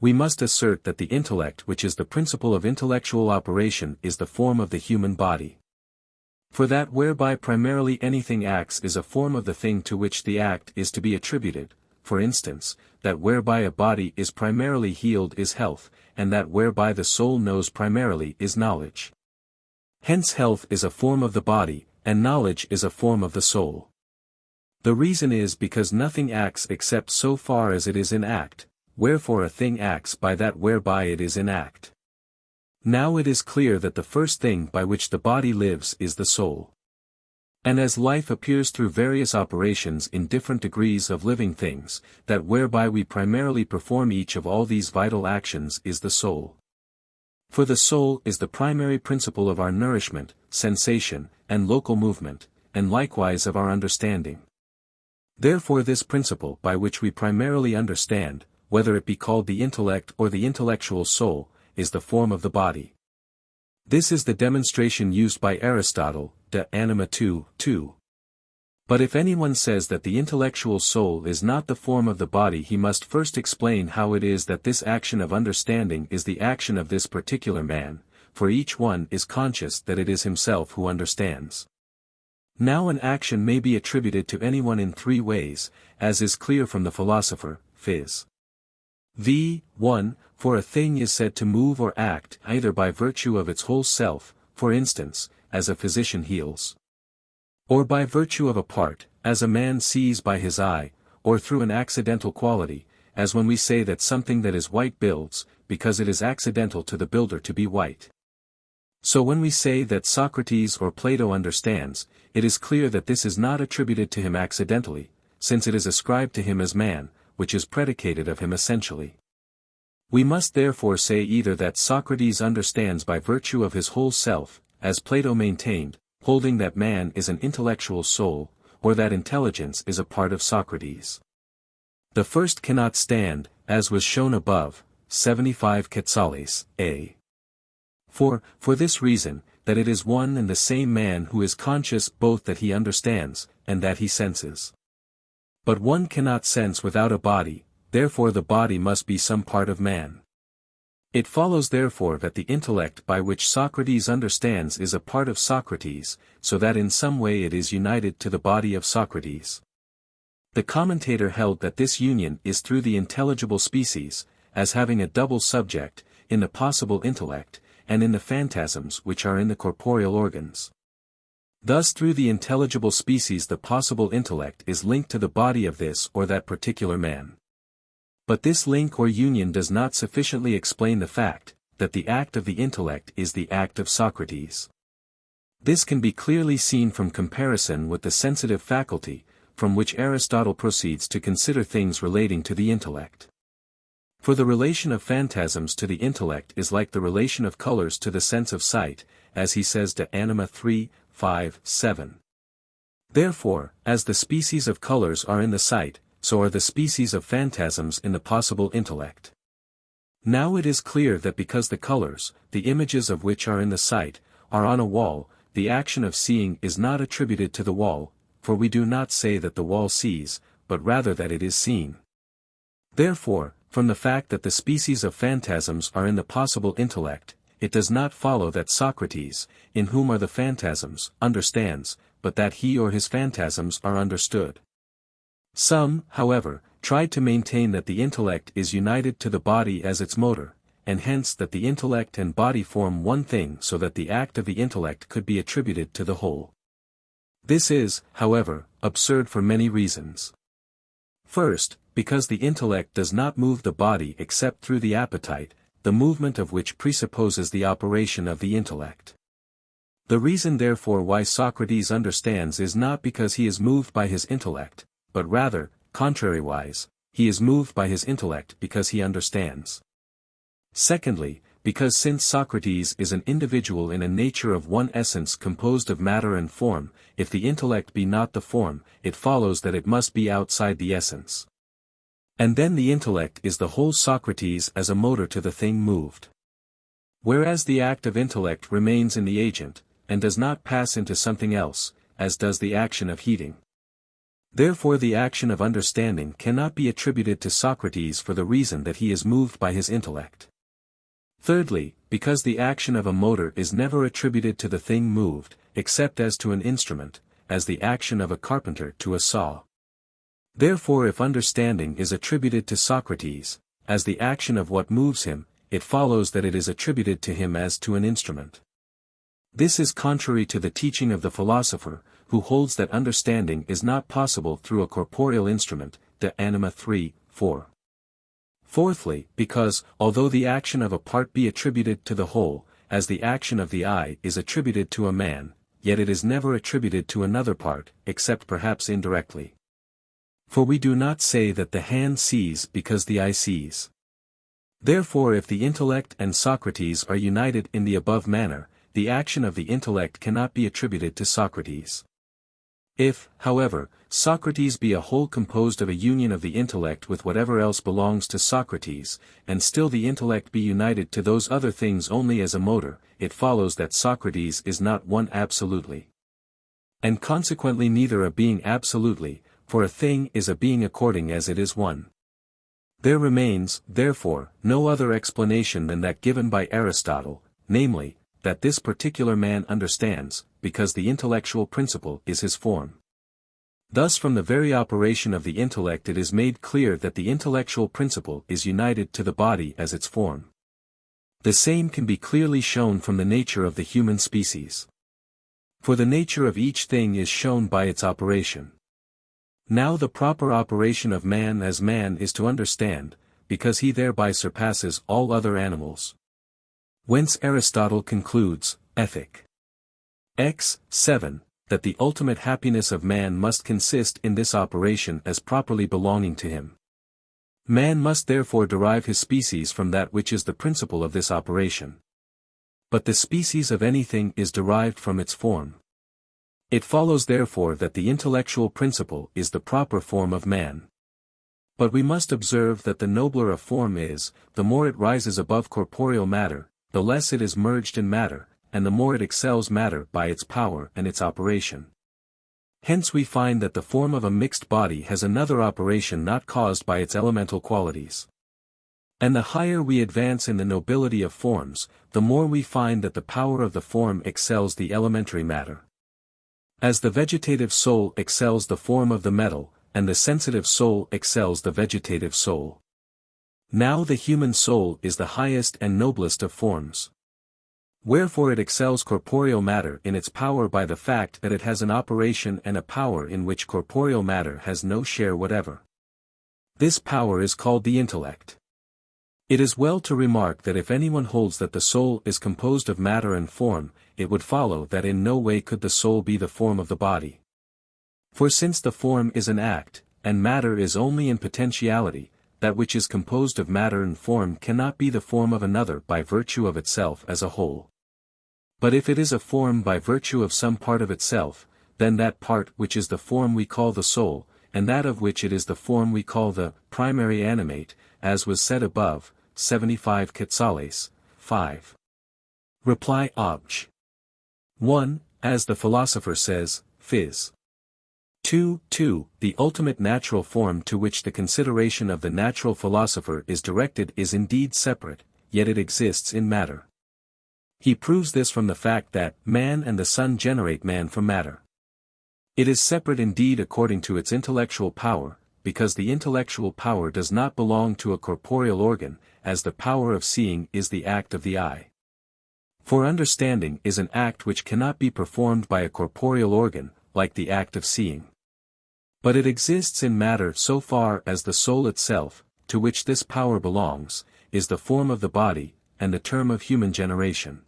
we must assert that the intellect which is the principle of intellectual operation is the form of the human body. For that whereby primarily anything acts is a form of the thing to which the act is to be attributed, for instance, that whereby a body is primarily healed is health, and that whereby the soul knows primarily is knowledge. Hence health is a form of the body, and knowledge is a form of the soul. The reason is because nothing acts except so far as it is in act, wherefore a thing acts by that whereby it is in act. Now it is clear that the first thing by which the body lives is the soul. And as life appears through various operations in different degrees of living things, that whereby we primarily perform each of all these vital actions is the soul. For the soul is the primary principle of our nourishment, sensation, and local movement, and likewise of our understanding. Therefore this principle by which we primarily understand, whether it be called the intellect or the intellectual soul, is the form of the body. This is the demonstration used by Aristotle, De Anima 2:2. But if anyone says that the intellectual soul is not the form of the body, he must first explain how it is that this action of understanding is the action of this particular man, for each one is conscious that it is himself who understands. Now an action may be attributed to anyone in three ways, as is clear from the philosopher, Phys. v. 1, for a thing is said to move or act either by virtue of its whole self, for instance, as a physician heals, or by virtue of a part, as a man sees by his eye, or through an accidental quality, as when we say that something that is white builds, because it is accidental to the builder to be white. So when we say that Socrates or Plato understands, it is clear that this is not attributed to him accidentally, since it is ascribed to him as man, which is predicated of him essentially. We must therefore say either that Socrates understands by virtue of his whole self, as Plato maintained, holding that man is an intellectual soul, or that intelligence is a part of Socrates. The first cannot stand, as was shown above, 75 Quetzales, a. For this reason, that it is one and the same man who is conscious both that he understands, and that he senses. But one cannot sense without a body, therefore the body must be some part of man. It follows therefore that the intellect by which Socrates understands is a part of Socrates, so that in some way it is united to the body of Socrates. The commentator held that this union is through the intelligible species, as having a double subject, in the possible intellect, and in the phantasms which are in the corporeal organs. Thus through the intelligible species the possible intellect is linked to the body of this or that particular man. But this link or union does not sufficiently explain the fact, that the act of the intellect is the act of Socrates. This can be clearly seen from comparison with the sensitive faculty, from which Aristotle proceeds to consider things relating to the intellect. For the relation of phantasms to the intellect is like the relation of colors to the sense of sight, as he says De Anima 3, 5, 7. Therefore, as the species of colors are in the sight, so are the species of phantasms in the possible intellect. Now it is clear that because the colors, the images of which are in the sight, are on a wall, the action of seeing is not attributed to the wall, for we do not say that the wall sees, but rather that it is seen. Therefore, from the fact that the species of phantasms are in the possible intellect, it does not follow that Socrates, in whom are the phantasms, understands, but that he or his phantasms are understood. Some, however, tried to maintain that the intellect is united to the body as its motor, and hence that the intellect and body form one thing so that the act of the intellect could be attributed to the whole. This is, however, absurd for many reasons. First, because the intellect does not move the body except through the appetite, the movement of which presupposes the operation of the intellect. The reason therefore why Socrates understands is not because he is moved by his intellect, but rather, contrariwise, he is moved by his intellect because he understands. Secondly, because since Socrates is an individual in a nature of one essence composed of matter and form, if the intellect be not the form, it follows that it must be outside the essence. And then the intellect is the whole Socrates as a motor to the thing moved. Whereas the act of intellect remains in the agent, and does not pass into something else, as does the action of heating. Therefore the action of understanding cannot be attributed to Socrates for the reason that he is moved by his intellect. Thirdly, because the action of a motor is never attributed to the thing moved, except as to an instrument, as the action of a carpenter to a saw. Therefore if understanding is attributed to Socrates, as the action of what moves him, it follows that it is attributed to him as to an instrument. This is contrary to the teaching of the philosopher, who holds that understanding is not possible through a corporeal instrument, de Anima 3, 4. Fourthly, because, although the action of a part be attributed to the whole, as the action of the eye is attributed to a man, yet it is never attributed to another part, except perhaps indirectly. For we do not say that the hand sees because the eye sees. Therefore if the intellect and Socrates are united in the above manner, the action of the intellect cannot be attributed to Socrates. If, however, Socrates be a whole composed of a union of the intellect with whatever else belongs to Socrates, and still the intellect be united to those other things only as a motor, it follows that Socrates is not one absolutely. And consequently neither a being absolutely, for a thing is a being according as it is one. There remains, therefore, no other explanation than that given by Aristotle, namely, that this particular man understands, because the intellectual principle is his form. Thus from the very operation of the intellect it is made clear that the intellectual principle is united to the body as its form. The same can be clearly shown from the nature of the human species. For the nature of each thing is shown by its operation. Now the proper operation of man as man is to understand, because he thereby surpasses all other animals. Whence Aristotle concludes, Ethic. X. 7, that the ultimate happiness of man must consist in this operation as properly belonging to him. Man must therefore derive his species from that which is the principle of this operation. But the species of anything is derived from its form. It follows therefore that the intellectual principle is the proper form of man. But we must observe that the nobler a form is, the more it rises above corporeal matter, the less it is merged in matter, and the more it excels matter by its power and its operation. Hence we find that the form of a mixed body has another operation not caused by its elemental qualities. And the higher we advance in the nobility of forms, the more we find that the power of the form excels the elementary matter. As the vegetative soul excels the form of the metal, and the sensitive soul excels the vegetative soul. Now the human soul is the highest and noblest of forms. Wherefore it excels corporeal matter in its power by the fact that it has an operation and a power in which corporeal matter has no share whatever. This power is called the intellect. It is well to remark that if anyone holds that the soul is composed of matter and form, it would follow that in no way could the soul be the form of the body. For since the form is an act, and matter is only in potentiality, that which is composed of matter and form cannot be the form of another by virtue of itself as a whole. But if it is a form by virtue of some part of itself, then that part which is the form we call the soul, and that of which it is the form we call the primary animate, as was said above, 75 Quetzales, 5. Reply Obj. 1, as the philosopher says, Phys. 2. The ultimate natural form to which the consideration of the natural philosopher is directed is indeed separate, yet it exists in matter. He proves this from the fact that man and the sun generate man from matter. It is separate indeed according to its intellectual power, because the intellectual power does not belong to a corporeal organ, as the power of seeing is the act of the eye. For understanding is an act which cannot be performed by a corporeal organ, like the act of seeing. But it exists in matter so far as the soul itself, to which this power belongs, is the form of the body, and the term of human generation.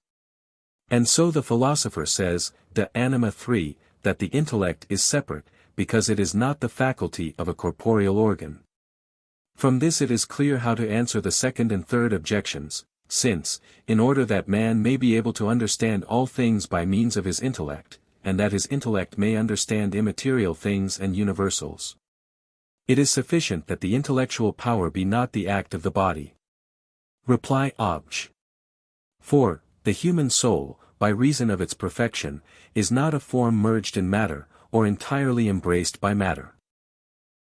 And so the philosopher says, De Anima 3, that the intellect is separate, because it is not the faculty of a corporeal organ. From this it is clear how to answer the second and third objections, since, in order that man may be able to understand all things by means of his intellect, and that his intellect may understand immaterial things and universals, it is sufficient that the intellectual power be not the act of the body. Reply Obj. 4. The human soul, by reason of its perfection, is not a form merged in matter, or entirely embraced by matter.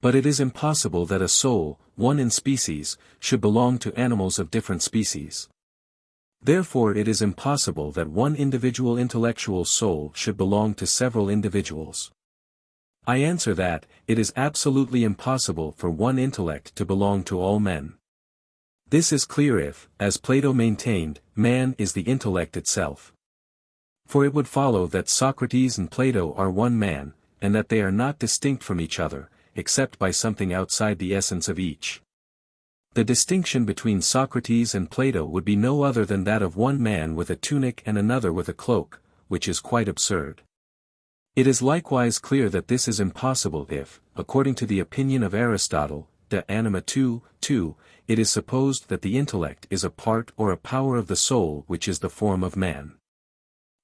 But it is impossible that a soul, one in species, should belong to animals of different species. Therefore it is impossible that one individual intellectual soul should belong to several individuals. I answer that, it is absolutely impossible for one intellect to belong to all men. This is clear if, as Plato maintained, man is the intellect itself. For it would follow that Socrates and Plato are one man, and that they are not distinct from each other, except by something outside the essence of each. The distinction between Socrates and Plato would be no other than that of one man with a tunic and another with a cloak, which is quite absurd. It is likewise clear that this is impossible if, according to the opinion of Aristotle, De Anima 2:2, it is supposed that the intellect is a part or a power of the soul which is the form of man.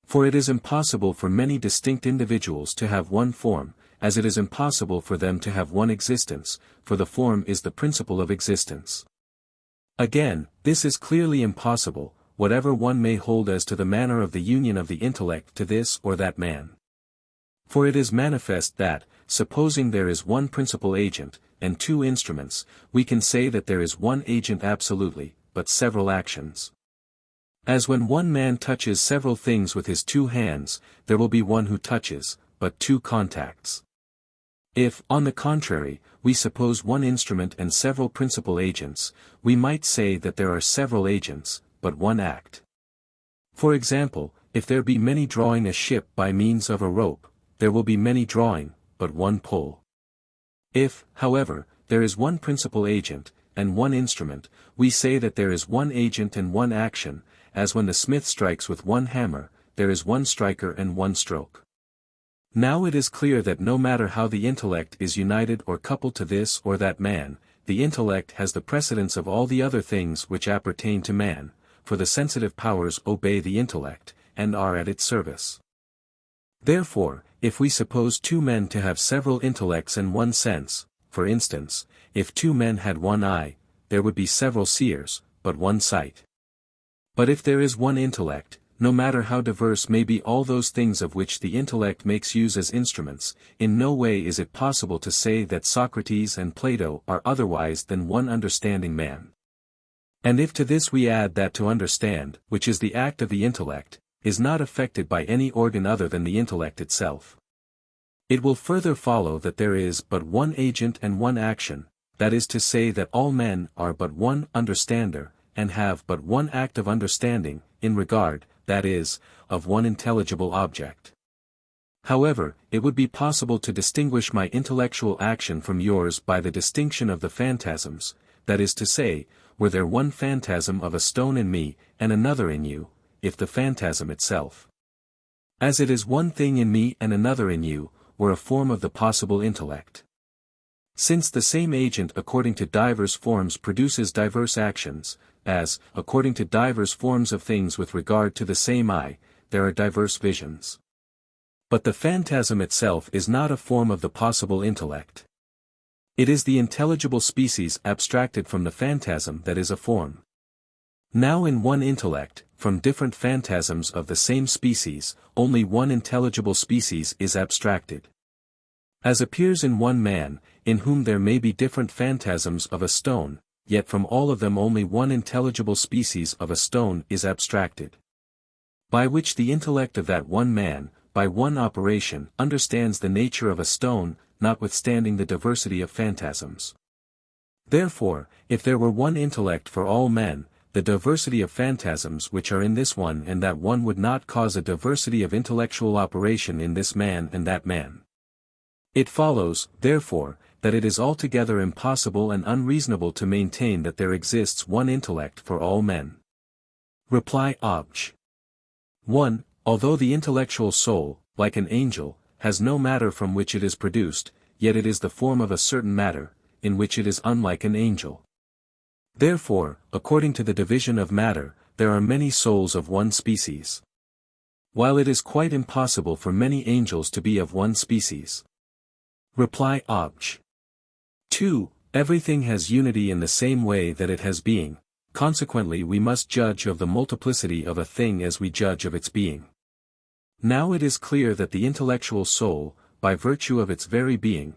For it is impossible for many distinct individuals to have one form, as it is impossible for them to have one existence, for the form is the principle of existence. Again, this is clearly impossible, whatever one may hold as to the manner of the union of the intellect to this or that man. For it is manifest that, supposing there is one principal agent, and two instruments, we can say that there is one agent absolutely, but several actions. As when one man touches several things with his two hands, there will be one who touches, but two contacts. If, on the contrary, we suppose one instrument and several principal agents, we might say that there are several agents, but one act. For example, if there be many drawing a ship by means of a rope, there will be many drawing, but one pull. If, however, there is one principal agent, and one instrument, we say that there is one agent and one action, as when the smith strikes with one hammer, there is one striker and one stroke. Now it is clear that no matter how the intellect is united or coupled to this or that man, the intellect has the precedence of all the other things which appertain to man, for the sensitive powers obey the intellect, and are at its service. Therefore, if we suppose two men to have several intellects and one sense, for instance, if two men had one eye, there would be several seers, but one sight. But if there is one intellect, no matter how diverse may be all those things of which the intellect makes use as instruments, in no way is it possible to say that Socrates and Plato are otherwise than one understanding man. And if to this we add that to understand, which is the act of the intellect, is not affected by any organ other than the intellect itself, it will further follow that there is but one agent and one action, that is to say that all men are but one understander, and have but one act of understanding, in regard, that is, of one intelligible object. However, it would be possible to distinguish my intellectual action from yours by the distinction of the phantasms, that is to say, were there one phantasm of a stone in me, and another in you, if the phantasm itself, as it is one thing in me and another in you, were a form of the possible intellect. Since the same agent according to divers forms produces diverse actions, as, according to divers forms of things with regard to the same eye, there are diverse visions. But the phantasm itself is not a form of the possible intellect. It is the intelligible species abstracted from the phantasm that is a form. Now in one intellect, from different phantasms of the same species, only one intelligible species is abstracted. As appears in one man, in whom there may be different phantasms of a stone, yet from all of them only one intelligible species of a stone is abstracted. By which the intellect of that one man, by one operation, understands the nature of a stone, notwithstanding the diversity of phantasms. Therefore, if there were one intellect for all men, the diversity of phantasms which are in this one and that one would not cause a diversity of intellectual operation in this man and that man. It follows, therefore, that it is altogether impossible and unreasonable to maintain that there exists one intellect for all men. Reply Obj. 1. Although the intellectual soul, like an angel, has no matter from which it is produced, yet it is the form of a certain matter, in which it is unlike an angel. Therefore, according to the division of matter, there are many souls of one species, while it is quite impossible for many angels to be of one species. Reply Obj. 2. Everything has unity in the same way that it has being, consequently we must judge of the multiplicity of a thing as we judge of its being. Now it is clear that the intellectual soul, by virtue of its very being,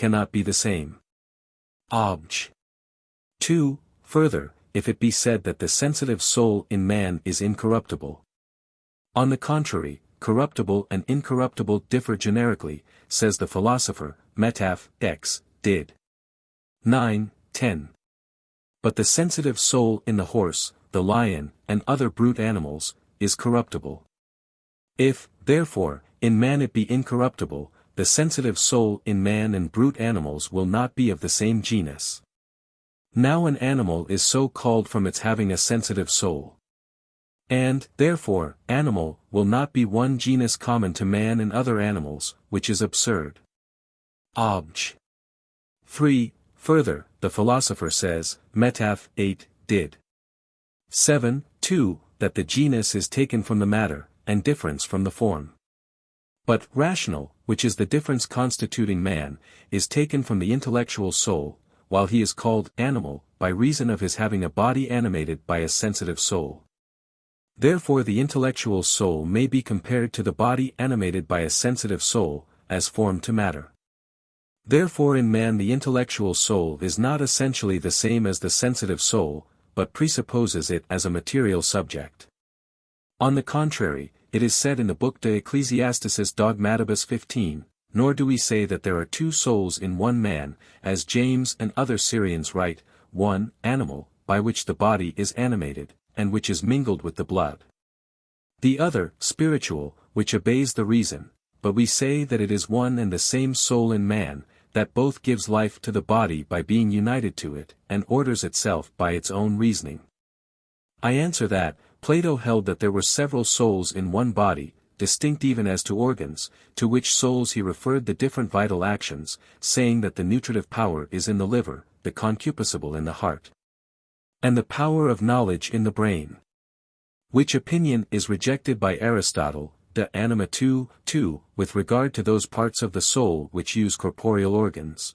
cannot be the same. Obj. 2. Further, if it be said that the sensitive soul in man is incorruptible. On the contrary, corruptible and incorruptible differ generically, says the philosopher, Metaph. X. Did. 9, 10. But the sensitive soul in the horse, the lion, and other brute animals, is corruptible. If, therefore, in man it be incorruptible, the sensitive soul in man and brute animals will not be of the same genus. Now an animal is so called from its having a sensitive soul. And, therefore, animal will not be one genus common to man and other animals, which is absurd. Obj. 3. Further, the philosopher says, Metaph. 8. Did. 7. 2. That the genus is taken from the matter, and difference from the form. But rational, which is the difference constituting man, is taken from the intellectual soul, while he is called animal, by reason of his having a body animated by a sensitive soul. Therefore the intellectual soul may be compared to the body animated by a sensitive soul, as form to matter. Therefore in man the intellectual soul is not essentially the same as the sensitive soul, but presupposes it as a material subject. On the contrary, it is said in the book De Ecclesiasticis Dogmatibus 15, nor do we say that there are two souls in one man, as James and other Syrians write, one, animal, by which the body is animated, and which is mingled with the blood. The other, spiritual, which obeys the reason, but we say that it is one and the same soul in man, that both gives life to the body by being united to it, and orders itself by its own reasoning. I answer that, Plato held that there were several souls in one body, distinct even as to organs, to which souls he referred the different vital actions, saying that the nutritive power is in the liver, the concupiscible in the heart, and the power of knowledge in the brain. Which opinion is rejected by Aristotle, De Anima 2, 2, with regard to those parts of the soul which use corporeal organs.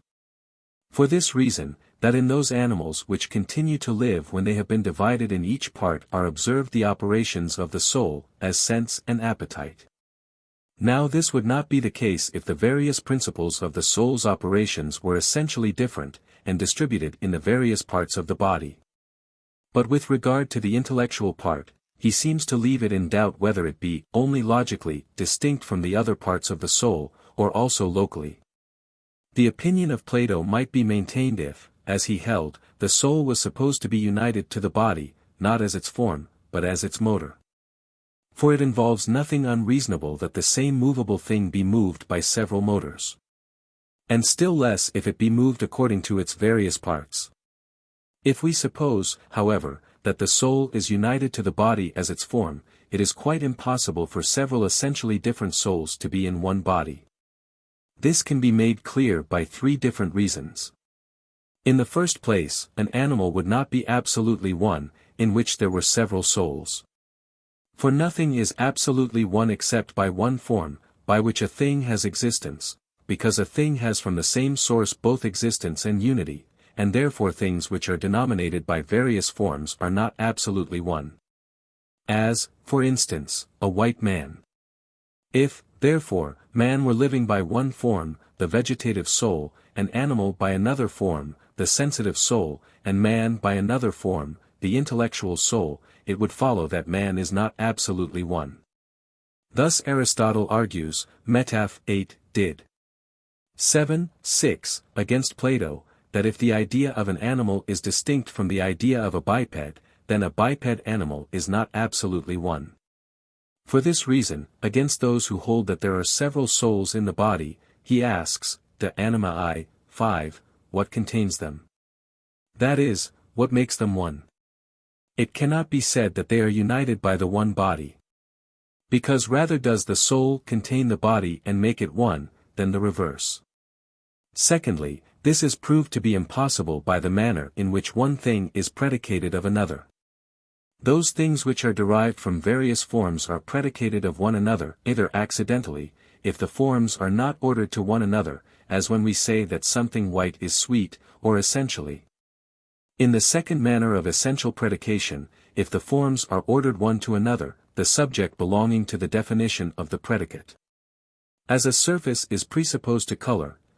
For this reason, that in those animals which continue to live when they have been divided in each part are observed the operations of the soul, as sense and appetite. Now this would not be the case if the various principles of the soul's operations were essentially different, and distributed in the various parts of the body. But with regard to the intellectual part, he seems to leave it in doubt whether it be only logically distinct from the other parts of the soul, or also locally. The opinion of Plato might be maintained if, as he held, the soul was supposed to be united to the body, not as its form, but as its motor. For it involves nothing unreasonable that the same movable thing be moved by several motors. And still less if it be moved according to its various parts. If we suppose, however, that the soul is united to the body as its form, it is quite impossible for several essentially different souls to be in one body. This can be made clear by three different reasons. In the first place, an animal would not be absolutely one, in which there were several souls. For nothing is absolutely one except by one form, by which a thing has existence, because a thing has from the same source both existence and unity, and therefore things which are denominated by various forms are not absolutely one. As, for instance, a white man. If, therefore, man were living by one form, the vegetative soul, an animal by another form, the sensitive soul, and man by another form, the intellectual soul, it would follow that man is not absolutely one. Thus Aristotle argues, Metaph. 8, Did. 7, 6, against Plato, that if the idea of an animal is distinct from the idea of a biped, then a biped animal is not absolutely one. For this reason, against those who hold that there are several souls in the body, he asks, De Anima I, 5, what contains them? That is, what makes them one? It cannot be said that they are united by the one body. Because rather does the soul contain the body and make it one, than the reverse. Secondly, this is proved to be impossible by the manner in which one thing is predicated of another. Those things which are derived from various forms are predicated of one another, either accidentally, if the forms are not ordered to one another, as when we say that something white is sweet, or essentially. In the second manner of essential predication, if the forms are ordered one to another, the subject belonging to the definition of the predicate. As a surface is presupposed to color,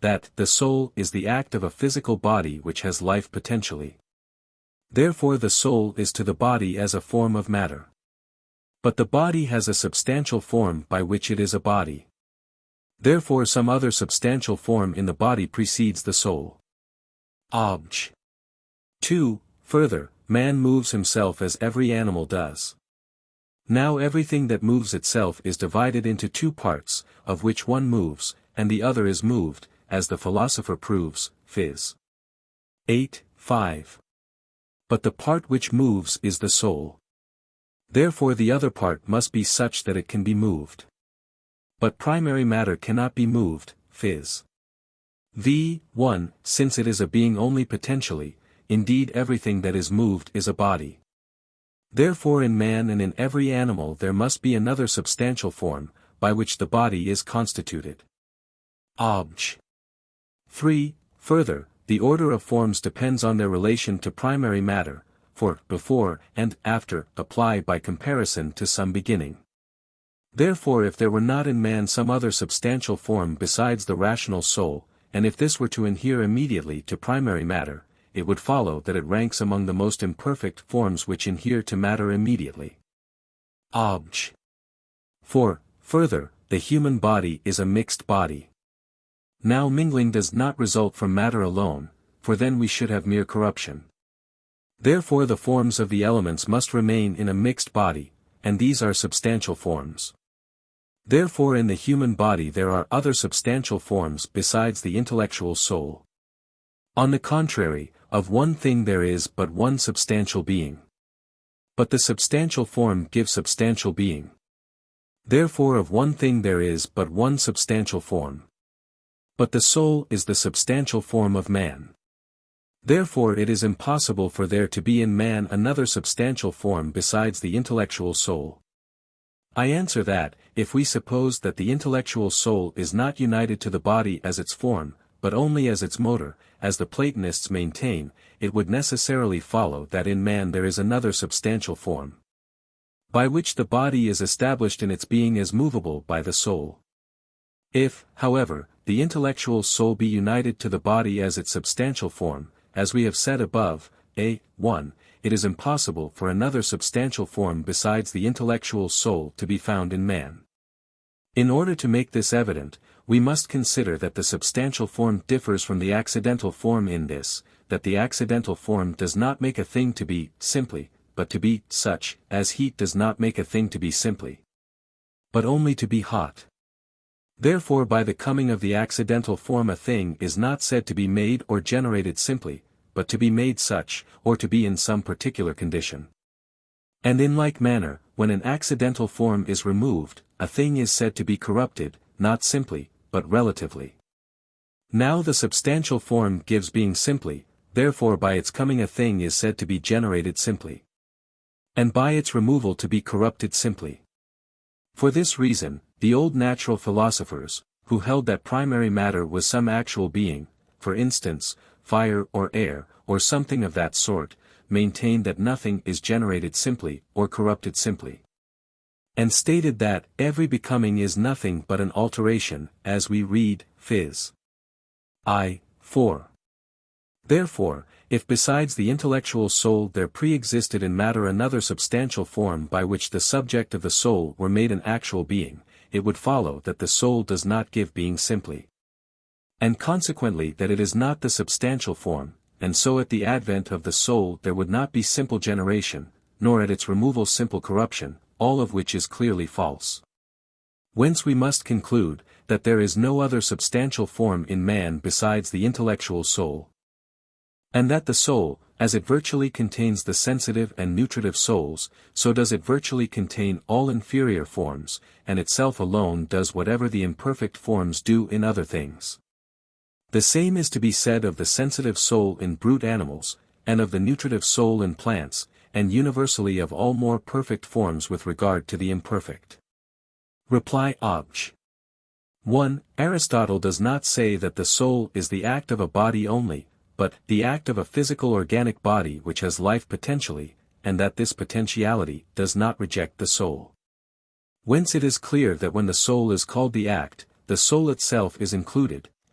that the soul is the act of a physical body which has life potentially. Therefore the soul is to the body as a form of matter. But the body has a substantial form by which it is a body. Therefore some other substantial form in the body precedes the soul. Obj. 2. Further, man moves himself as every animal does. Now everything that moves itself is divided into two parts, of which one moves, and the other is moved, as the philosopher proves, Phys. 8:5. But the part which moves is the soul. Therefore the other part must be such that it can be moved. But primary matter cannot be moved, Phys. v. 1, since it is a being only potentially, indeed everything that is moved is a body. Therefore in man and in every animal there must be another substantial form, by which the body is constituted. Obj. 3. Further, the order of forms depends on their relation to primary matter, for before and after apply by comparison to some beginning. Therefore if there were not in man some other substantial form besides the rational soul, and if this were to inhere immediately to primary matter, it would follow that it ranks among the most imperfect forms which inhere to matter immediately. Obj. 4. Further, the human body is a mixed body. Now mingling does not result from matter alone, for then we should have mere corruption. Therefore the forms of the elements must remain in a mixed body, and these are substantial forms. Therefore in the human body there are other substantial forms besides the intellectual soul. On the contrary, of one thing there is but one substantial being. But the substantial form gives substantial being. Therefore of one thing there is but one substantial form. But the soul is the substantial form of man. Therefore it is impossible for there to be in man another substantial form besides the intellectual soul. I answer that, if we suppose that the intellectual soul is not united to the body as its form, but only as its motor, as the Platonists maintain, it would necessarily follow that in man there is another substantial form, by which the body is established in its being as movable by the soul. If, however, the intellectual soul be united to the body as its substantial form, as we have said above, a.1, it is impossible for another substantial form besides the intellectual soul to be found in man. In order to make this evident, we must consider that the substantial form differs from the accidental form in this, that the accidental form does not make a thing to be simply, but to be such, as heat does not make a thing to be simply, but only to be hot. Therefore by the coming of the accidental form a thing is not said to be made or generated simply, but to be made such, or to be in some particular condition. And in like manner, when an accidental form is removed, a thing is said to be corrupted, not simply, but relatively. Now the substantial form gives being simply, therefore by its coming a thing is said to be generated simply, and by its removal to be corrupted simply. For this reason, the old natural philosophers, who held that primary matter was some actual being, for instance, fire or air, or something of that sort, maintained that nothing is generated simply, or corrupted simply, and stated that every becoming is nothing but an alteration, as we read, Phys. I.4. Therefore, if besides the intellectual soul there pre-existed in matter another substantial form by which the subject of the soul were made an actual being, it would follow that the soul does not give being simply, and consequently that it is not the substantial form, and so at the advent of the soul there would not be simple generation, nor at its removal simple corruption, all of which is clearly false. Whence we must conclude, that there is no other substantial form in man besides the intellectual soul, and that the soul, as it virtually contains the sensitive and nutritive souls, so does it virtually contain all inferior forms, and itself alone does whatever the imperfect forms do in other things. The same is to be said of the sensitive soul in brute animals, and of the nutritive soul in plants, and universally of all more perfect forms with regard to the imperfect. Reply Obj. 1. Aristotle does not say that the soul is the act of a body only, but the act of a physical organic body which has life potentially, and that this potentiality does not reject the soul. Whence it is clear that when the soul is called the act, the soul itself is included,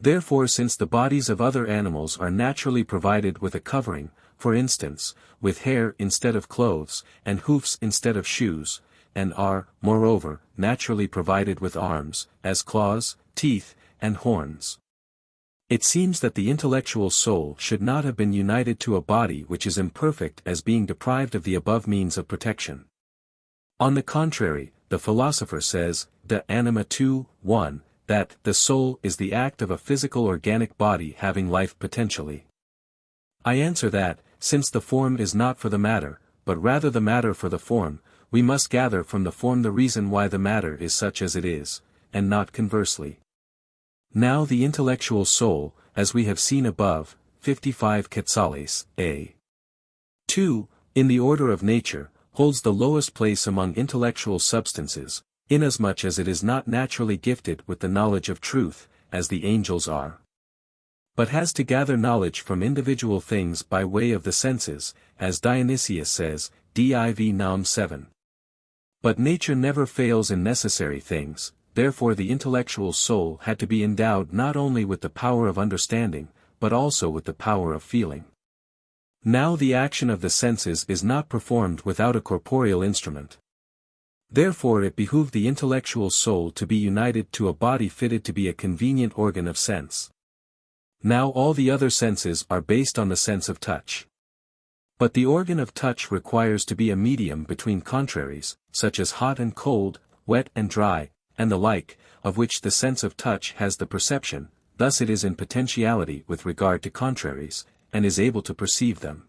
Therefore, since the bodies of other animals are naturally provided with a covering, for instance, with hair instead of clothes, and hoofs instead of shoes, and are, moreover, naturally provided with arms, as claws, teeth, and horns, it seems that the intellectual soul should not have been united to a body which is imperfect as being deprived of the above means of protection. On the contrary, the philosopher says, De Anima 2:1, that the soul is the act of a physical organic body having life potentially. I answer that, since the form is not for the matter, but rather the matter for the form, we must gather from the form the reason why the matter is such as it is, and not conversely. Now the intellectual soul, as we have seen above, 55 Quetzales, a. 2, in the order of nature, holds the lowest place among intellectual substances, inasmuch as it is not naturally gifted with the knowledge of truth, as the angels are, but has to gather knowledge from individual things by way of the senses, as Dionysius says, Div. Nom 7. But nature never fails in necessary things. Therefore the intellectual soul had to be endowed not only with the power of understanding, but also with the power of feeling. Now the action of the senses is not performed without a corporeal instrument. Therefore it behooved the intellectual soul to be united to a body fitted to be a convenient organ of sense. Now all the other senses are based on the sense of touch. But the organ of touch requires to be a medium between contraries, such as hot and cold, wet and dry, and the like, of which the sense of touch has the perception, thus it is in potentiality with regard to contraries, and is able to perceive them.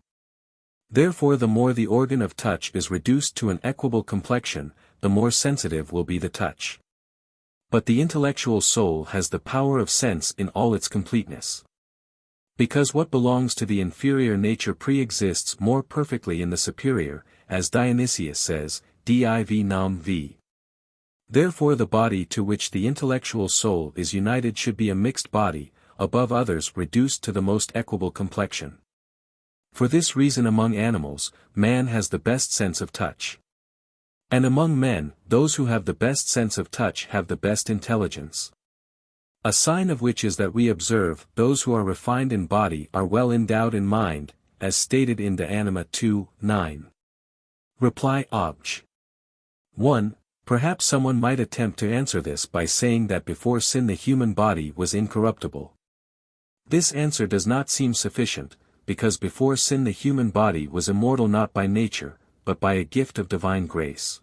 Therefore the more the organ of touch is reduced to an equable complexion, the more sensitive will be the touch. But the intellectual soul has the power of sense in all its completeness. Because what belongs to the inferior nature pre-exists more perfectly in the superior, as Dionysius says, Div. Nom v. Therefore the body to which the intellectual soul is united should be a mixed body, above others reduced to the most equable complexion. For this reason among animals, man has the best sense of touch. And among men, those who have the best sense of touch have the best intelligence. A sign of which is that we observe those who are refined in body are well endowed in mind, as stated in De Anima 2:9. Reply Obj. 1. Perhaps someone might attempt to answer this by saying that before sin the human body was incorruptible. This answer does not seem sufficient, because before sin the human body was immortal not by nature, but by a gift of divine grace.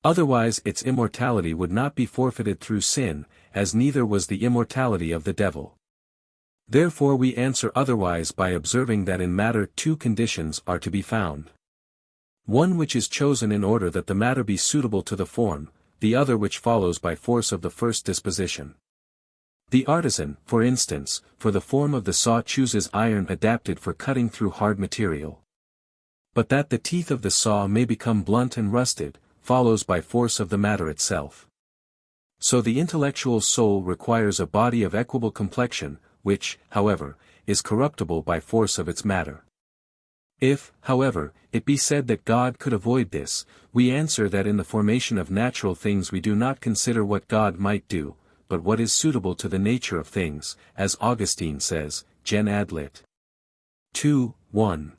Otherwise its immortality would not be forfeited through sin, as neither was the immortality of the devil. Therefore we answer otherwise by observing that in matter two conditions are to be found. One which is chosen in order that the matter be suitable to the form, the other which follows by force of the first disposition. The artisan, for instance, for the form of the saw chooses iron adapted for cutting through hard material. But that the teeth of the saw may become blunt and rusted, follows by force of the matter itself. So the intellectual soul requires a body of equable complexion, which, however, is corruptible by force of its matter. If, however, it be said that God could avoid this, we answer that in the formation of natural things we do not consider what God might do, but what is suitable to the nature of things, as Augustine says, Gen. Ad lit. 2:1.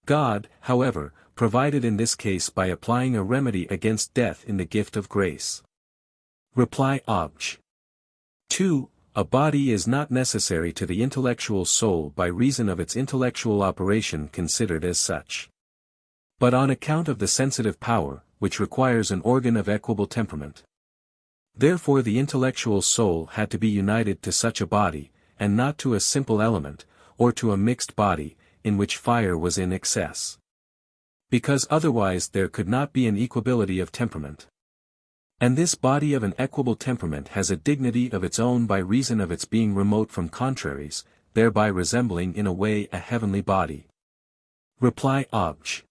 God, however, provided in this case by applying a remedy against death in the gift of grace. Reply Obj. 2. A body is not necessary to the intellectual soul by reason of its intellectual operation considered as such, but on account of the sensitive power, which requires an organ of equable temperament. Therefore the intellectual soul had to be united to such a body, and not to a simple element, or to a mixed body, in which fire was in excess. Because otherwise there could not be an equability of temperament. And this body of an equable temperament has a dignity of its own by reason of its being remote from contraries, thereby resembling in a way a heavenly body. Reply Obj.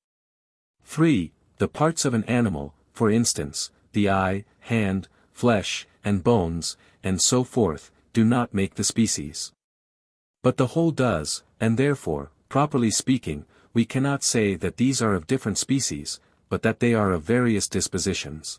3. The parts of an animal, for instance, the eye, hand, flesh, and bones, and so forth, do not make the species. But the whole does, and therefore, properly speaking, we cannot say that these are of different species, but that they are of various dispositions.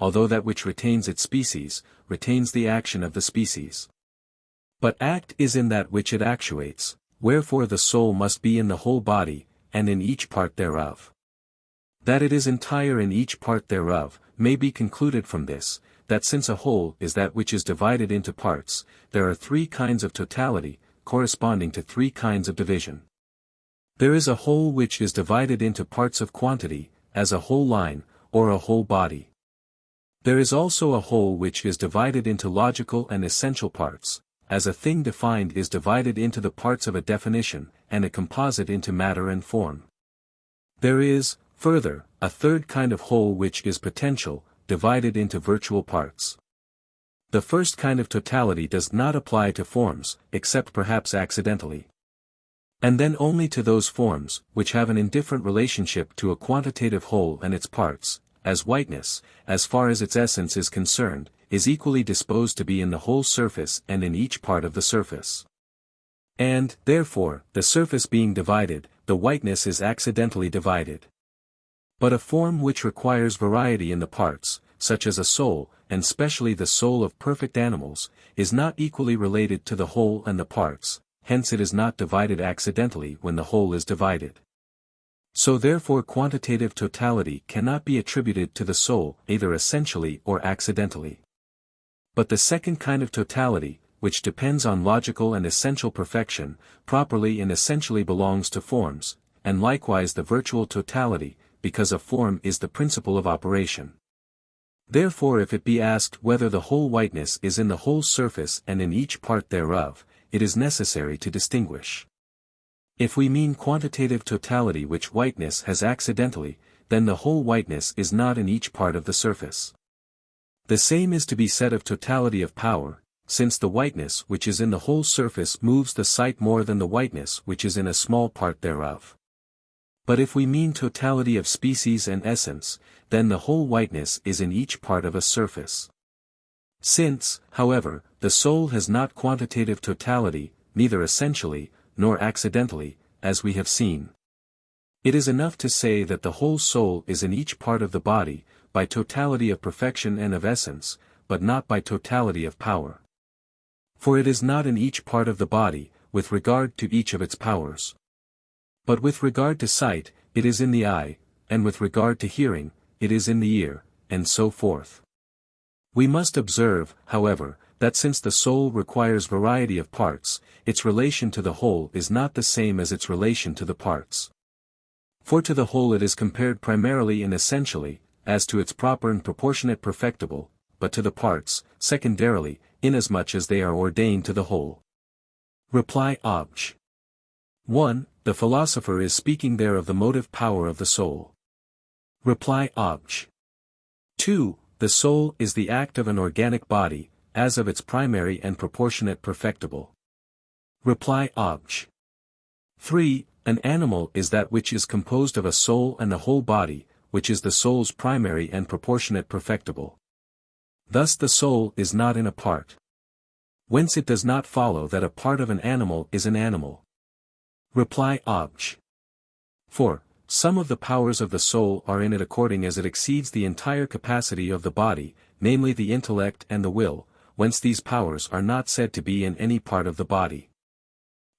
although that which retains its species, retains the action of the species. But act is in that which it actuates, wherefore the soul must be in the whole body, and in each part thereof. That it is entire in each part thereof, may be concluded from this, that since a whole is that which is divided into parts, there are three kinds of totality, corresponding to three kinds of division. There is a whole which is divided into parts of quantity, as a whole line, or a whole body. There is also a whole which is divided into logical and essential parts, as a thing defined is divided into the parts of a definition, and a composite into matter and form. There is, further, a third kind of whole which is potential, divided into virtual parts. The first kind of totality does not apply to forms, except perhaps accidentally. And then only to those forms, which have an indifferent relationship to a quantitative whole and its parts, as whiteness, as far as its essence is concerned, is equally disposed to be in the whole surface and in each part of the surface. And, therefore, the surface being divided, the whiteness is accidentally divided. But a form which requires variety in the parts, such as a soul, and specially the soul of perfect animals, is not equally related to the whole and the parts, hence it is not divided accidentally when the whole is divided. So therefore quantitative totality cannot be attributed to the soul either essentially or accidentally. But the second kind of totality, which depends on logical and essential perfection, properly and essentially belongs to forms, and likewise the virtual totality, because a form is the principle of operation. Therefore if it be asked whether the whole whiteness is in the whole surface and in each part thereof, it is necessary to distinguish. If we mean quantitative totality which whiteness has accidentally, then the whole whiteness is not in each part of the surface. The same is to be said of totality of power, since the whiteness which is in the whole surface moves the sight more than the whiteness which is in a small part thereof. But if we mean totality of species and essence, then the whole whiteness is in each part of a surface. Since, however, the soul has not quantitative totality, neither essentially, nor accidentally, as we have seen. It is enough to say that the whole soul is in each part of the body, by totality of perfection and of essence, but not by totality of power. For it is not in each part of the body, with regard to each of its powers. But with regard to sight, it is in the eye, and with regard to hearing, it is in the ear, and so forth. We must observe, however, that since the soul requires variety of parts, its relation to the whole is not the same as its relation to the parts. For to the whole it is compared primarily and essentially, as to its proper and proportionate perfectible, but to the parts, secondarily, inasmuch as they are ordained to the whole. Reply Obj. 1. The philosopher is speaking there of the motive power of the soul. Reply Obj. 2. The soul is the act of an organic body, as of its primary and proportionate perfectible. Reply Obj. 3. An animal is that which is composed of a soul and a whole body, which is the soul's primary and proportionate perfectible. Thus the soul is not in a part. Whence it does not follow that a part of an animal is an animal. Reply Obj. 4. Some of the powers of the soul are in it according as it exceeds the entire capacity of the body, namely the intellect and the will, whence these powers are not said to be in any part of the body.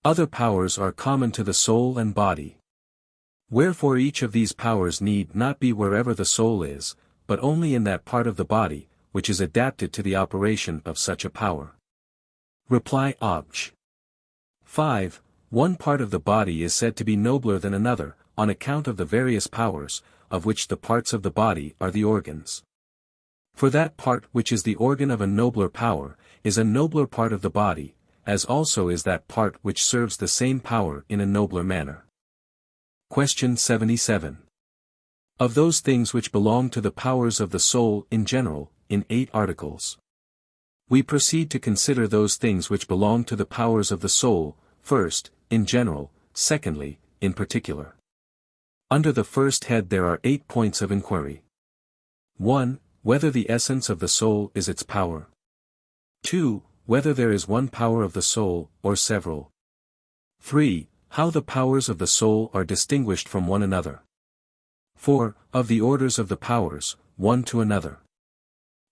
Other powers are common to the soul and body. Wherefore each of these powers need not be wherever the soul is, but only in that part of the body, which is adapted to the operation of such a power. Reply Obj. 5. One part of the body is said to be nobler than another, on account of the various powers, of which the parts of the body are the organs. For that part which is the organ of a nobler power, is a nobler part of the body, as also is that part which serves the same power in a nobler manner. Question 77. Of those things which belong to the powers of the soul in general, in 8 articles. We proceed to consider those things which belong to the powers of the soul, first, in general, secondly, in particular. Under the first head there are 8 points of inquiry. 1. Whether the essence of the soul is its power. 2. Whether there is one power of the soul, or several. 3. How the powers of the soul are distinguished from one another. 4. Of the orders of the powers, one to another.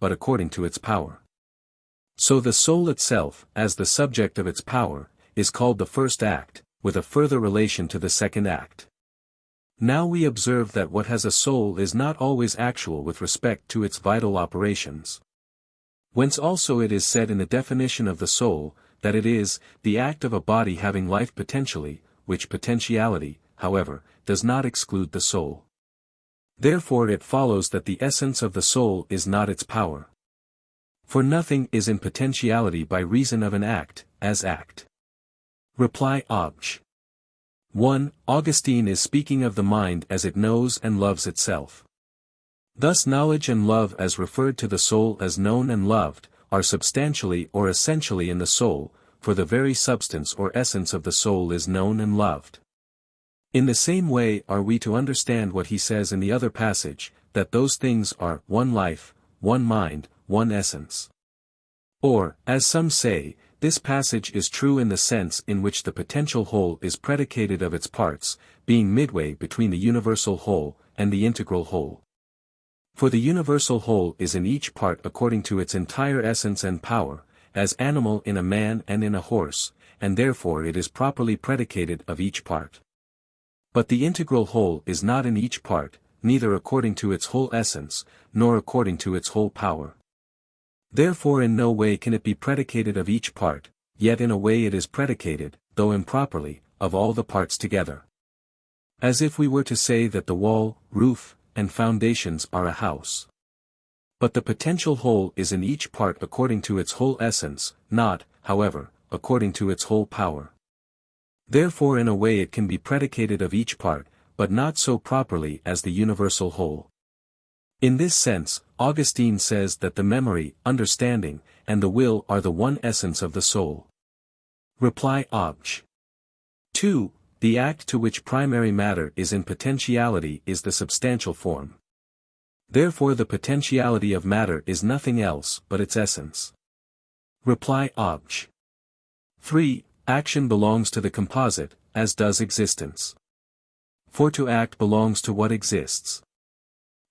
but according to its power. So the soul itself, as the subject of its power, is called the first act, with a further relation to the second act. Now we observe that what has a soul is not always actual with respect to its vital operations. Whence also it is said in the definition of the soul, that it is, the act of a body having life potentially, which potentiality, however, does not exclude the soul. Therefore it follows that the essence of the soul is not its power. For nothing is in potentiality by reason of an act, as act. Reply Obj. 1. Augustine is speaking of the mind as it knows and loves itself. Thus knowledge and love as referred to the soul as known and loved, are substantially or essentially in the soul, for the very substance or essence of the soul is known and loved. In the same way are we to understand what he says in the other passage, that those things are one life, one mind, one essence. Or, as some say, this passage is true in the sense in which the potential whole is predicated of its parts, being midway between the universal whole and the integral whole. For the universal whole is in each part according to its entire essence and power, as animal in a man and in a horse, and therefore it is properly predicated of each part. But the integral whole is not in each part, neither according to its whole essence, nor according to its whole power. Therefore in no way can it be predicated of each part, yet in a way it is predicated, though improperly, of all the parts together. As if we were to say that the wall, roof, and foundations are a house. But the potential whole is in each part according to its whole essence, not, however, according to its whole power. Therefore in a way it can be predicated of each part, but not so properly as the universal whole. In this sense, Augustine says that the memory, understanding, and the will are the one essence of the soul. Reply Obj. 2. The act to which primary matter is in potentiality is the substantial form. Therefore the potentiality of matter is nothing else but its essence. Reply Obj. 3. Action belongs to the composite, as does existence. For to act belongs to what exists.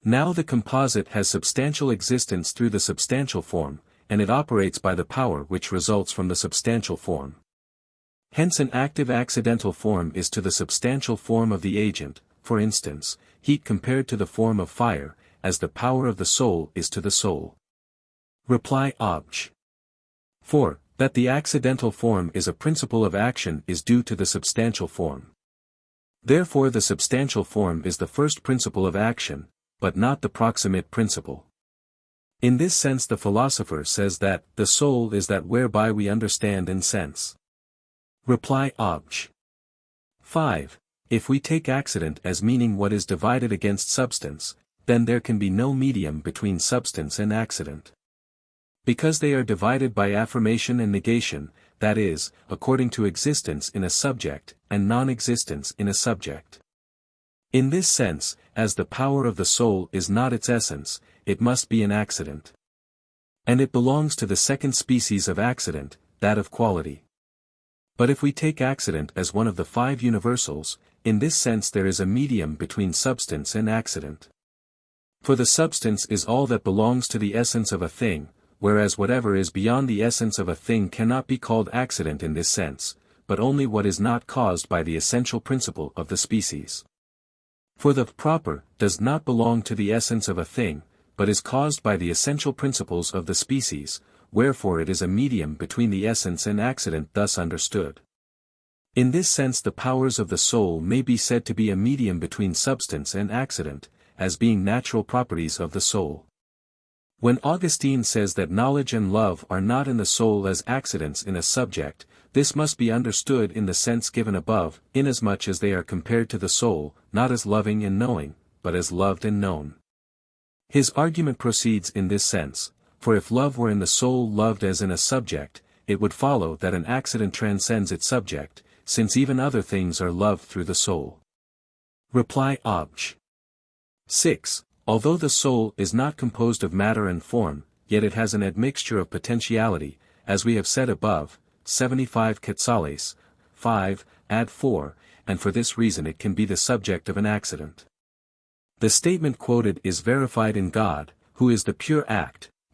Now the composite has substantial existence through the substantial form, and it operates by the power which results from the substantial form. Hence an active accidental form is to the substantial form of the agent, for instance, heat compared to the form of fire, as the power of the soul is to the soul. Reply Obj. 4. That the accidental form is a principle of action is due to the substantial form. Therefore the substantial form is the first principle of action, but not the proximate principle. In this sense the philosopher says that the soul is that whereby we understand and sense. Reply Obj. 5. If we take accident as meaning what is divided against substance, then there can be no medium between substance and accident. Because they are divided by affirmation and negation, that is, according to existence in a subject, and non-existence in a subject. In this sense, as the power of the soul is not its essence, it must be an accident. And it belongs to the second species of accident, that of quality. But if we take accident as one of the five universals, in this sense there is a medium between substance and accident. For the substance is all that belongs to the essence of a thing, whereas whatever is beyond the essence of a thing cannot be called accident in this sense, but only what is not caused by the essential principle of the species. For the proper does not belong to the essence of a thing, but is caused by the essential principles of the species, wherefore it is a medium between the essence and accident thus understood. In this sense the powers of the soul may be said to be a medium between substance and accident, as being natural properties of the soul. When Augustine says that knowledge and love are not in the soul as accidents in a subject, this must be understood in the sense given above, inasmuch as they are compared to the soul, not as loving and knowing, but as loved and known. His argument proceeds in this sense, for if love were in the soul loved as in a subject, it would follow that an accident transcends its subject, since even other things are loved through the soul. Reply Obj. 6. Although the soul is not composed of matter and form, yet it has an admixture of potentiality, as we have said above, 75 quetzales, 5, add 4, and for this reason it can be the subject of an accident. The statement quoted is verified in God, who is the pure act,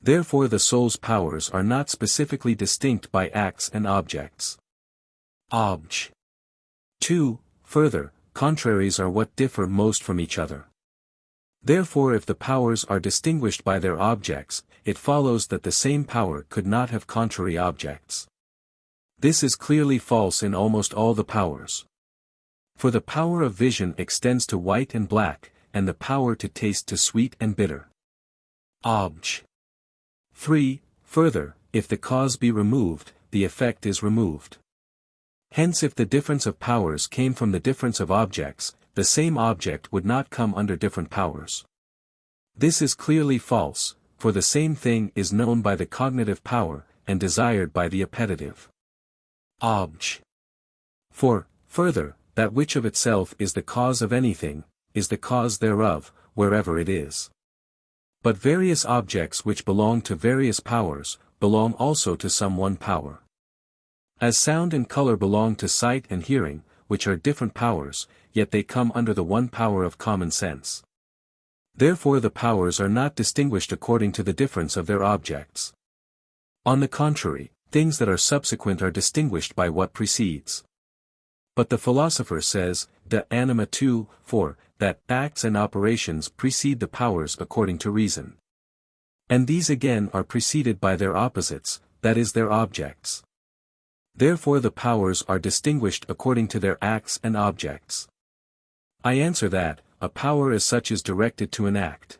Therefore the soul's powers are not specifically distinct by acts and objects. Obj. 2. Further, contraries are what differ most from each other. Therefore if the powers are distinguished by their objects, it follows that the same power could not have contrary objects. This is clearly false in almost all the powers. For the power of vision extends to white and black, and the power to taste to sweet and bitter. Obj. 3. Further, if the cause be removed, the effect is removed. Hence if the difference of powers came from the difference of objects, the same object would not come under different powers. This is clearly false, for the same thing is known by the cognitive power, and desired by the appetitive. Obj. 4. Further, that which of itself is the cause of anything, is the cause thereof, wherever it is. But various objects which belong to various powers, belong also to some one power. As sound and color belong to sight and hearing, which are different powers, yet they come under the one power of common sense. Therefore the powers are not distinguished according to the difference of their objects. On the contrary, things that are subsequent are distinguished by what precedes. But the philosopher says, De Anima 2:4, that acts and operations precede the powers according to reason. And these again are preceded by their opposites, that is their objects. Therefore the powers are distinguished according to their acts and objects. I answer that, a power as such is directed to an act.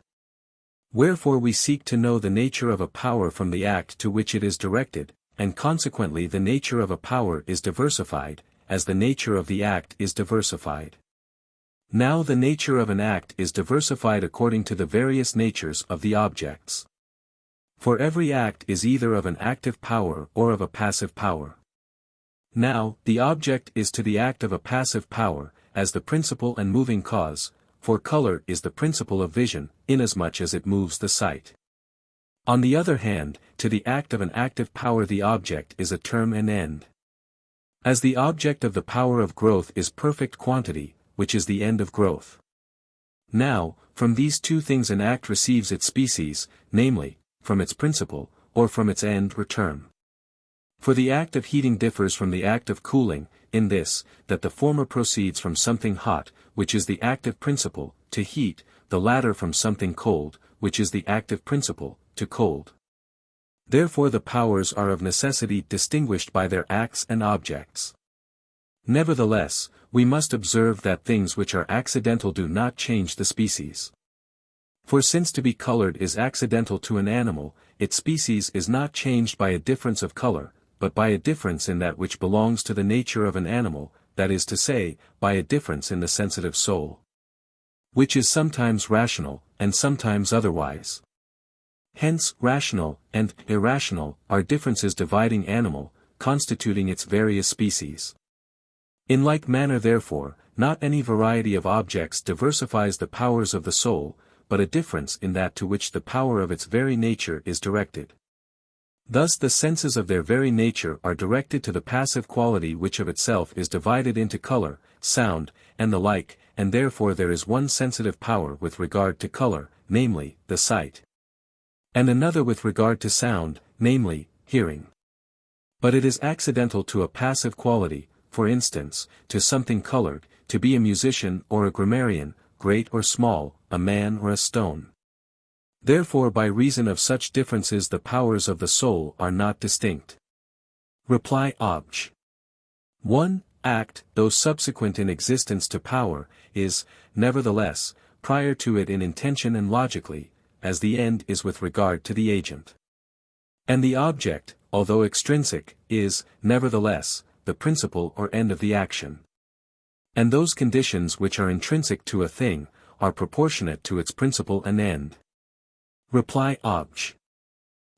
Wherefore we seek to know the nature of a power from the act to which it is directed, and consequently the nature of a power is diversified, as the nature of the act is diversified. Now the nature of an act is diversified according to the various natures of the objects. For every act is either of an active power or of a passive power. Now, the object is to the act of a passive power, as the principle and moving cause, for color is the principle of vision, inasmuch as it moves the sight. On the other hand, to the act of an active power the object is a term and end. As the object of the power of growth is perfect quantity, which is the end of growth. Now, from these two things an act receives its species, namely, from its principle, or from its end or term. For the act of heating differs from the act of cooling, in this, that the former proceeds from something hot, which is the active principle, to heat, the latter from something cold, which is the active principle, to cold. Therefore the powers are of necessity distinguished by their acts and objects. Nevertheless, we must observe that things which are accidental do not change the species. For since to be colored is accidental to an animal, its species is not changed by a difference of color, but by a difference in that which belongs to the nature of an animal, that is to say, by a difference in the sensitive soul. Which is sometimes rational, and sometimes otherwise. Hence, rational, and irrational, are differences dividing animal, constituting its various species. In like manner therefore, not any variety of objects diversifies the powers of the soul, but a difference in that to which the power of its very nature is directed. Thus the senses of their very nature are directed to the passive quality which of itself is divided into color, sound, and the like, and therefore there is one sensitive power with regard to color, namely, the sight. And another with regard to sound, namely, hearing. But it is accidental to a passive quality, for instance, to something colored, to be a musician or a grammarian, great or small, a man or a stone. Therefore by reason of such differences the powers of the soul are not distinct. Reply Obj. 1. Act, though subsequent in existence to power, is, nevertheless, prior to it in intention and logically, as the end is with regard to the agent. And the object, although extrinsic, is, nevertheless, the principle or end of the action. And those conditions which are intrinsic to a thing, are proportionate to its principle and end. Reply Obj.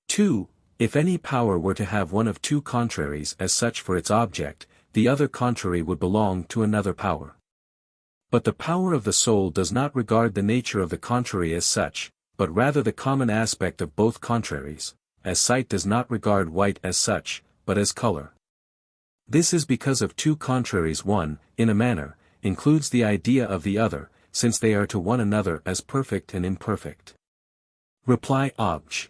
2. If any power were to have one of two contraries as such for its object, the other contrary would belong to another power. But the power of the soul does not regard the nature of the contrary as such, but rather the common aspect of both contraries, as sight does not regard white as such, but as color. This is because of two contraries one, in a manner, includes the idea of the other, since they are to one another as perfect and imperfect. Reply Obj.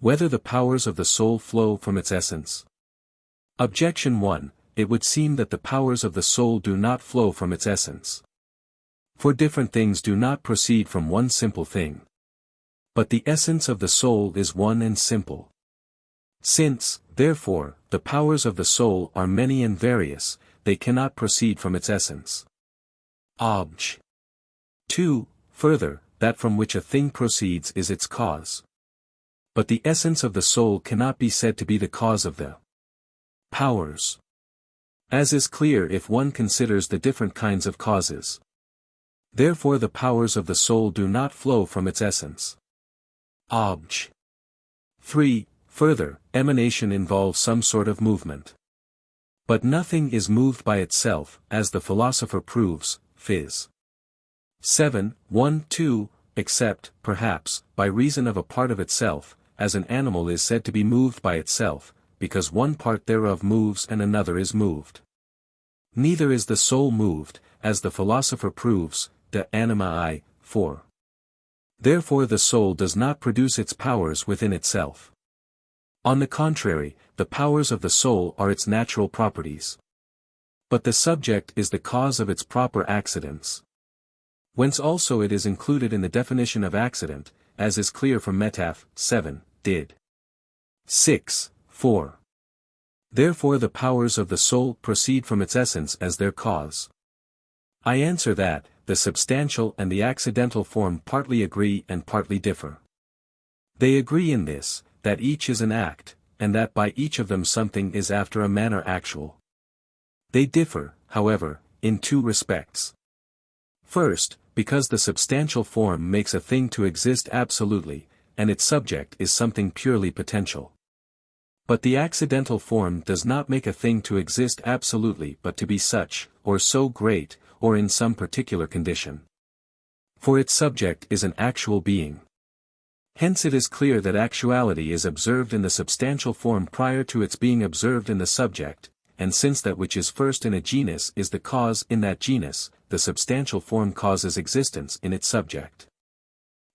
Whether the powers of the soul flow from its essence? Objection 1. It would seem that the powers of the soul do not flow from its essence. For different things do not proceed from one simple thing. But the essence of the soul is one and simple. Since, therefore, the powers of the soul are many and various, they cannot proceed from its essence. Obj. 2. Further, that from which a thing proceeds is its cause. But the essence of the soul cannot be said to be the cause of the powers. As is clear if one considers the different kinds of causes. Therefore the powers of the soul do not flow from its essence. Obj. 3. Further, emanation involves some sort of movement. But nothing is moved by itself, as the philosopher proves, Phys. 7, 1, 2, except, perhaps, by reason of a part of itself, as an animal is said to be moved by itself, because one part thereof moves and another is moved. Neither is the soul moved, as the philosopher proves, de anima I, 4. Therefore the soul does not produce its powers within itself. On the contrary, the powers of the soul are its natural properties. But the subject is the cause of its proper accidents. Whence also it is included in the definition of accident, as is clear from Metaph. 7, did. 6, 4. Therefore the powers of the soul proceed from its essence as their cause. I answer that, the substantial and the accidental form partly agree and partly differ. They agree in this, that each is an act, and that by each of them something is after a manner actual. They differ, however, in two respects. First, because the substantial form makes a thing to exist absolutely, and its subject is something purely potential. But the accidental form does not make a thing to exist absolutely but to be such, or so great, or in some particular condition. For its subject is an actual being. Hence it is clear that actuality is observed in the substantial form prior to its being observed in the subject, and since that which is first in a genus is the cause in that genus, the substantial form causes existence in its subject.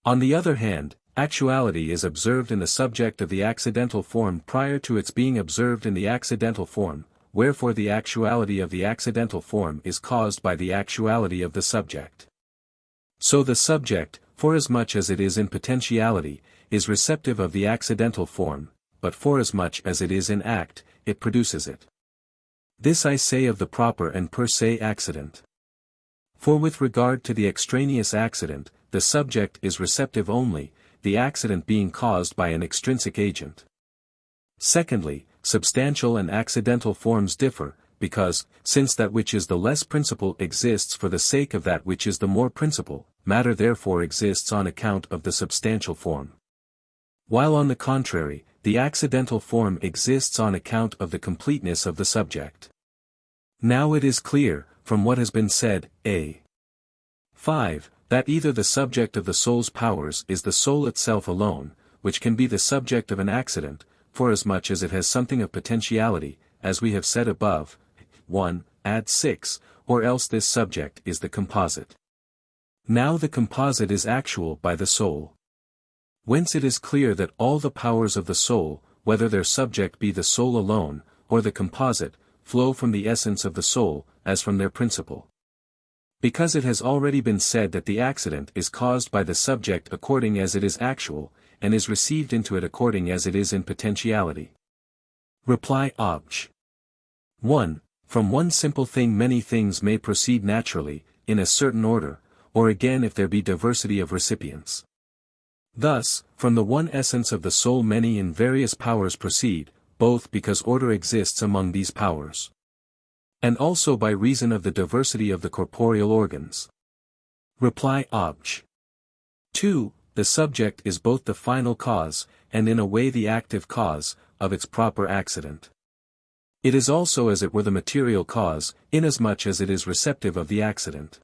On the other hand, actuality is observed in the subject of the accidental form prior to its being observed in the accidental form, wherefore the actuality of the accidental form is caused by the actuality of the subject. So the subject, forasmuch as it is in potentiality, is receptive of the accidental form, but forasmuch as it is in act, it produces it. This I say of the proper and per se accident. For with regard to the extraneous accident, the subject is receptive only, the accident being caused by an extrinsic agent. Secondly, substantial and accidental forms differ, because, since that which is the less principal exists for the sake of that which is the more principal, matter therefore exists on account of the substantial form. While on the contrary, the accidental form exists on account of the completeness of the subject. Now it is clear, from what has been said, a. 5, that either the subject of the soul's powers is the soul itself alone, which can be the subject of an accident, forasmuch as it has something of potentiality, as we have said above, 1, add 6, or else this subject is the composite. Now the composite is actual by the soul. Whence it is clear that all the powers of the soul, whether their subject be the soul alone, or the composite, flow from the essence of the soul, as from their principle. Because it has already been said that the accident is caused by the subject according as it is actual, and is received into it according as it is in potentiality. Reply Obj. 1. From one simple thing many things may proceed naturally, in a certain order, or again if there be diversity of recipients. Thus, from the one essence of the soul many and various powers proceed, both because order exists among these powers, and also by reason of the diversity of the corporeal organs. Reply Obj. 2. The subject is both the final cause, and in a way the active cause, of its proper accident. It is also as it were the material cause, inasmuch as it is receptive of the accident.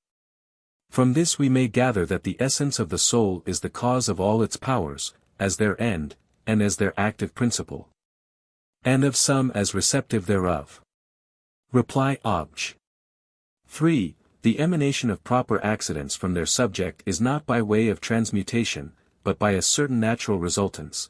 From this we may gather that the essence of the soul is the cause of all its powers, as their end, and as their active principle, and of some as receptive thereof. Reply Obj. 3. The emanation of proper accidents from their subject is not by way of transmutation, but by a certain natural resultance,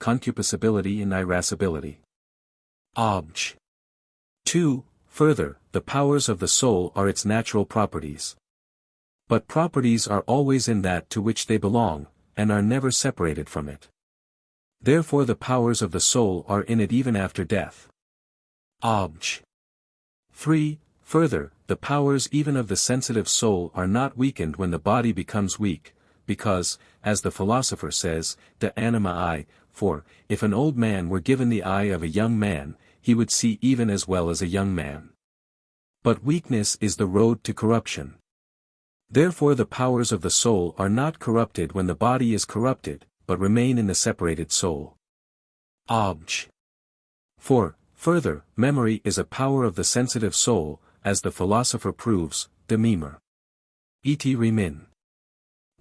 concupiscibility and irascibility. Obj. 2. Further, the powers of the soul are its natural properties. But properties are always in that to which they belong, and are never separated from it. Therefore the powers of the soul are in it even after death. Obj. 3. Further, the powers even of the sensitive soul are not weakened when the body becomes weak, because, as the philosopher says, de anima eye, for, if an old man were given the eye of a young man, he would see even as well as a young man. But weakness is the road to corruption. Therefore the powers of the soul are not corrupted when the body is corrupted, but remain in the separated soul. Obj. 4. Further, memory is a power of the sensitive soul, as the philosopher proves, de memor. Et remin.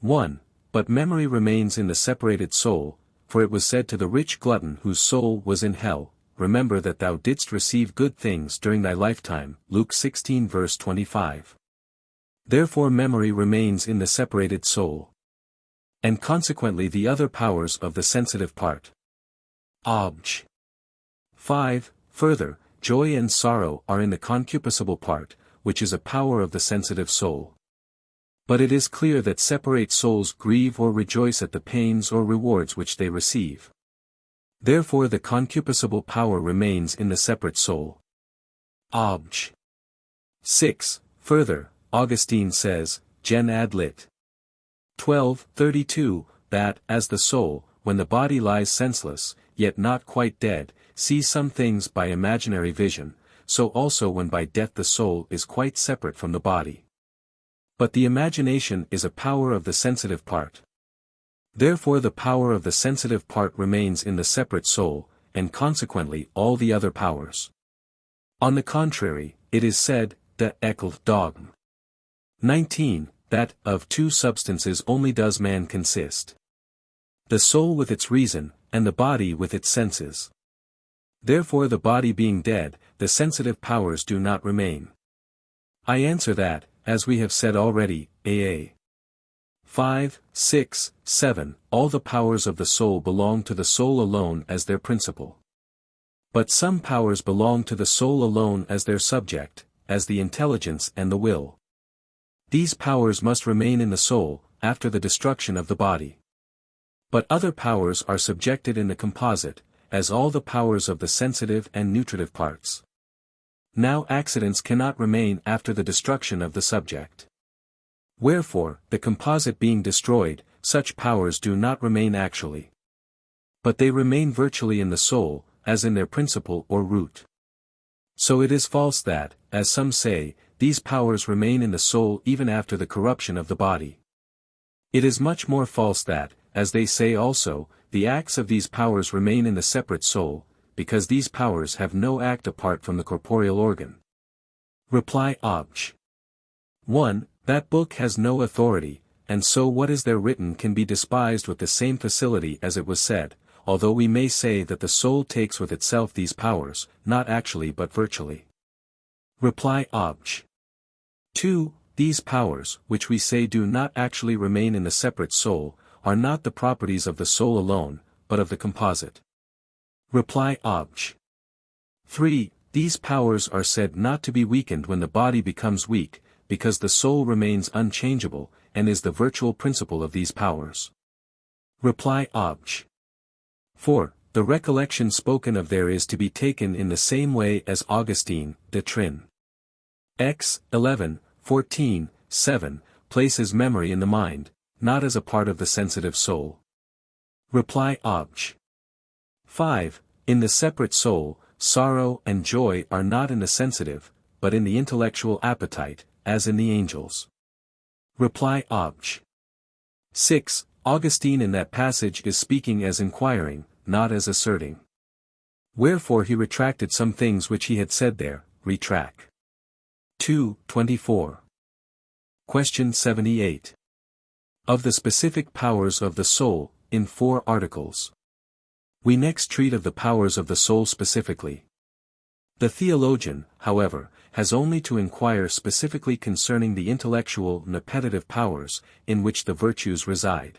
1. But memory remains in the separated soul, for it was said to the rich glutton whose soul was in hell, remember that thou didst receive good things during thy lifetime, Luke 16 verse 25. Therefore memory remains in the separated soul. And consequently the other powers of the sensitive part. Obj. 5. Further, joy and sorrow are in the concupiscible part, which is a power of the sensitive soul. But it is clear that separate souls grieve or rejoice at the pains or rewards which they receive. Therefore the concupiscible power remains in the separate soul. Obj. 6. Further, Augustine says, Gen. ad lit. 12:32, that, as the soul, when the body lies senseless, yet not quite dead, sees some things by imaginary vision, so also when by death the soul is quite separate from the body. But the imagination is a power of the sensitive part. Therefore the power of the sensitive part remains in the separate soul, and consequently all the other powers. On the contrary, it is said, de eccl. Dogm. 19, that, of two substances only does man consist. The soul with its reason, and the body with its senses. Therefore the body being dead, the sensitive powers do not remain. I answer that, as we have said already, aa. 5, 6, 7, all the powers of the soul belong to the soul alone as their principle. But some powers belong to the soul alone as their subject, as the intelligence and the will. These powers must remain in the soul, after the destruction of the body. But other powers are subjected in the composite, as all the powers of the sensitive and nutritive parts. Now accidents cannot remain after the destruction of the subject. Wherefore, the composite being destroyed, such powers do not remain actually. But they remain virtually in the soul, as in their principle or root. So it is false that, as some say, these powers remain in the soul even after the corruption of the body. It is much more false that, as they say also, the acts of these powers remain in the separate soul, because these powers have no act apart from the corporeal organ. Reply Obj. 1. That book has no authority, and so what is there written can be despised with the same facility as it was said, although we may say that the soul takes with itself these powers, not actually but virtually. Reply Obj. 2. These powers, which we say do not actually remain in the separate soul, are not the properties of the soul alone, but of the composite. Reply Obj. 3. These powers are said not to be weakened when the body becomes weak, because the soul remains unchangeable, and is the virtual principle of these powers. Reply Obj. 4. The recollection spoken of there is to be taken in the same way as Augustine, de Trin. X. 11, 14, 7, places memory in the mind, not as a part of the sensitive soul. Reply Obj. 5. In the separate soul, sorrow and joy are not in the sensitive, but in the intellectual appetite, as in the angels. Reply Obj. 6. Augustine in that passage is speaking as inquiring, not as asserting. Wherefore he retracted some things which he had said there, retract. 2:24. Question 78. Of the specific powers of the soul, in 4 articles. We next treat of the powers of the soul specifically. The theologian, however, has only to inquire specifically concerning the intellectual and appetitive powers, in which the virtues reside.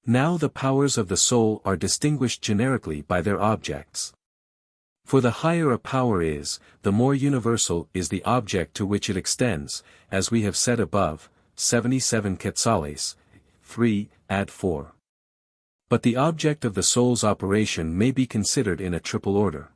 Now the powers of the soul are distinguished generically by their objects. For the higher a power is, the more universal is the object to which it extends, as we have said above, 77 Quetzales, 3, ad 4. But the object of the soul's operation may be considered in a triple order.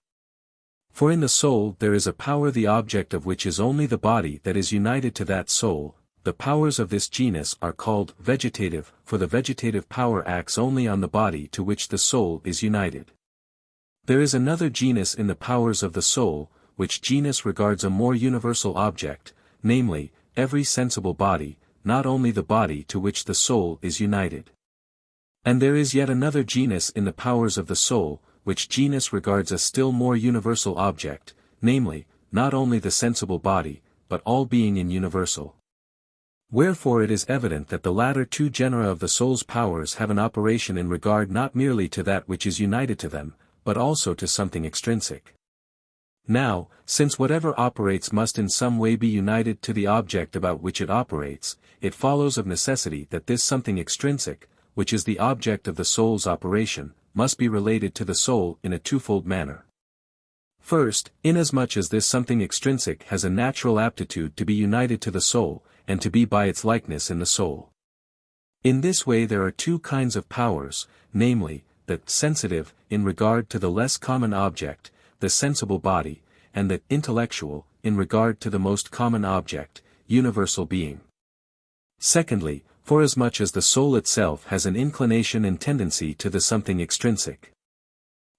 For in the soul there is a power the object of which is only the body that is united to that soul. The powers of this genus are called vegetative, for the vegetative power acts only on the body to which the soul is united. There is another genus in the powers of the soul, which genus regards a more universal object, namely, every sensible body, not only the body to which the soul is united. And there is yet another genus in the powers of the soul, which genus regards a still more universal object, namely, not only the sensible body, but all being in universal. Wherefore it is evident that the latter two genera of the soul's powers have an operation in regard not merely to that which is united to them, but also to something extrinsic. Now, since whatever operates must in some way be united to the object about which it operates, it follows of necessity that this something extrinsic, which is the object of the soul's operation, must be related to the soul in a twofold manner. First, inasmuch as this something extrinsic has a natural aptitude to be united to the soul, and to be by its likeness in the soul. In this way there are two kinds of powers, namely, the sensitive, in regard to the less common object, the sensible body, and the intellectual, in regard to the most common object, universal being. Secondly, forasmuch as the soul itself has an inclination and tendency to the something extrinsic.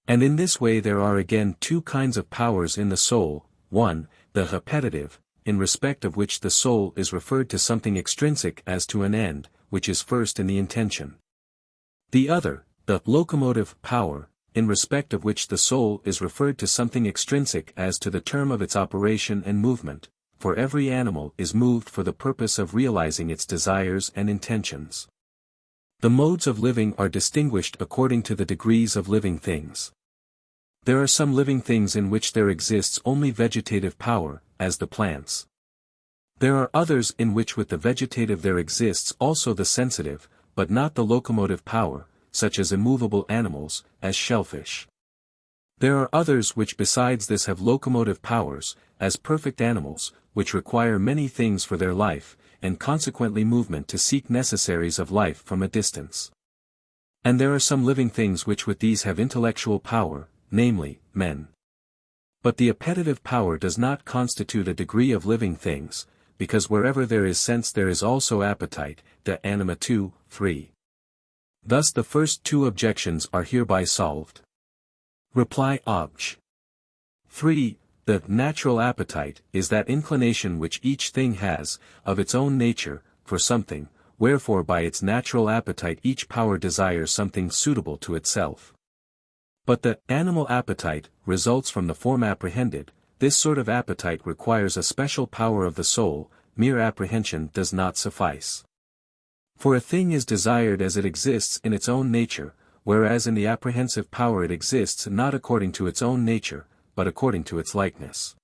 And in this way there are again two kinds of powers in the soul, one, the appetitive, in respect of which the soul is referred to something extrinsic as to an end, which is first in the intention. The other, the locomotive power, in respect of which the soul is referred to something extrinsic as to the term of its operation and movement, for every animal is moved for the purpose of realizing its desires and intentions. The modes of living are distinguished according to the degrees of living things. There are some living things in which there exists only vegetative power, as the plants. There are others in which with the vegetative there exists also the sensitive, but not the locomotive power, such as immovable animals, as shellfish. There are others which besides this have locomotive powers, as perfect animals, which require many things for their life, and consequently movement to seek necessaries of life from a distance. And there are some living things which with these have intellectual power, namely, men. But the appetitive power does not constitute a degree of living things, because wherever there is sense there is also appetite, de anima 2, 3. Thus the first two objections are hereby solved. Reply obj. 3. The natural appetite is that inclination which each thing has, of its own nature, for something, wherefore by its natural appetite each power desires something suitable to itself. But the animal appetite results from the form apprehended. This sort of appetite requires a special power of the soul, mere apprehension does not suffice. For a thing is desired as it exists in its own nature, whereas in the apprehensive power it exists not according to its own nature, but according to its likeness.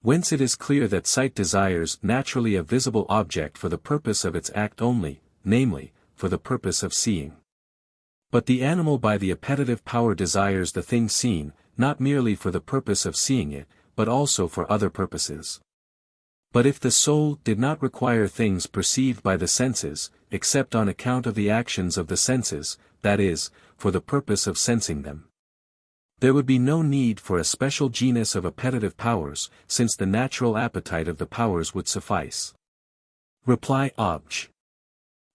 Whence it is clear that sight desires naturally a visible object for the purpose of its act only, namely, for the purpose of seeing. But the animal by the appetitive power desires the thing seen, not merely for the purpose of seeing it, but also for other purposes. But if the soul did not require things perceived by the senses, except on account of the actions of the senses, that is, for the purpose of sensing them, there would be no need for a special genus of appetitive powers, since the natural appetite of the powers would suffice. Reply obj.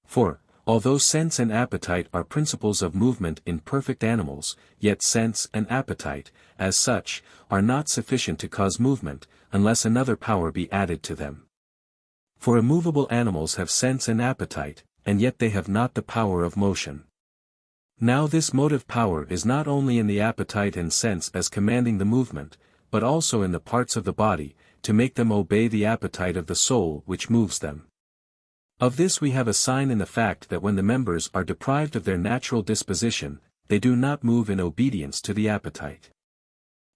4. Although sense and appetite are principles of movement in perfect animals, yet sense and appetite, as such, are not sufficient to cause movement, unless another power be added to them. For immovable animals have sense and appetite, and yet they have not the power of motion. Now this motive power is not only in the appetite and sense as commanding the movement, but also in the parts of the body, to make them obey the appetite of the soul which moves them. Of this we have a sign in the fact that when the members are deprived of their natural disposition, they do not move in obedience to the appetite.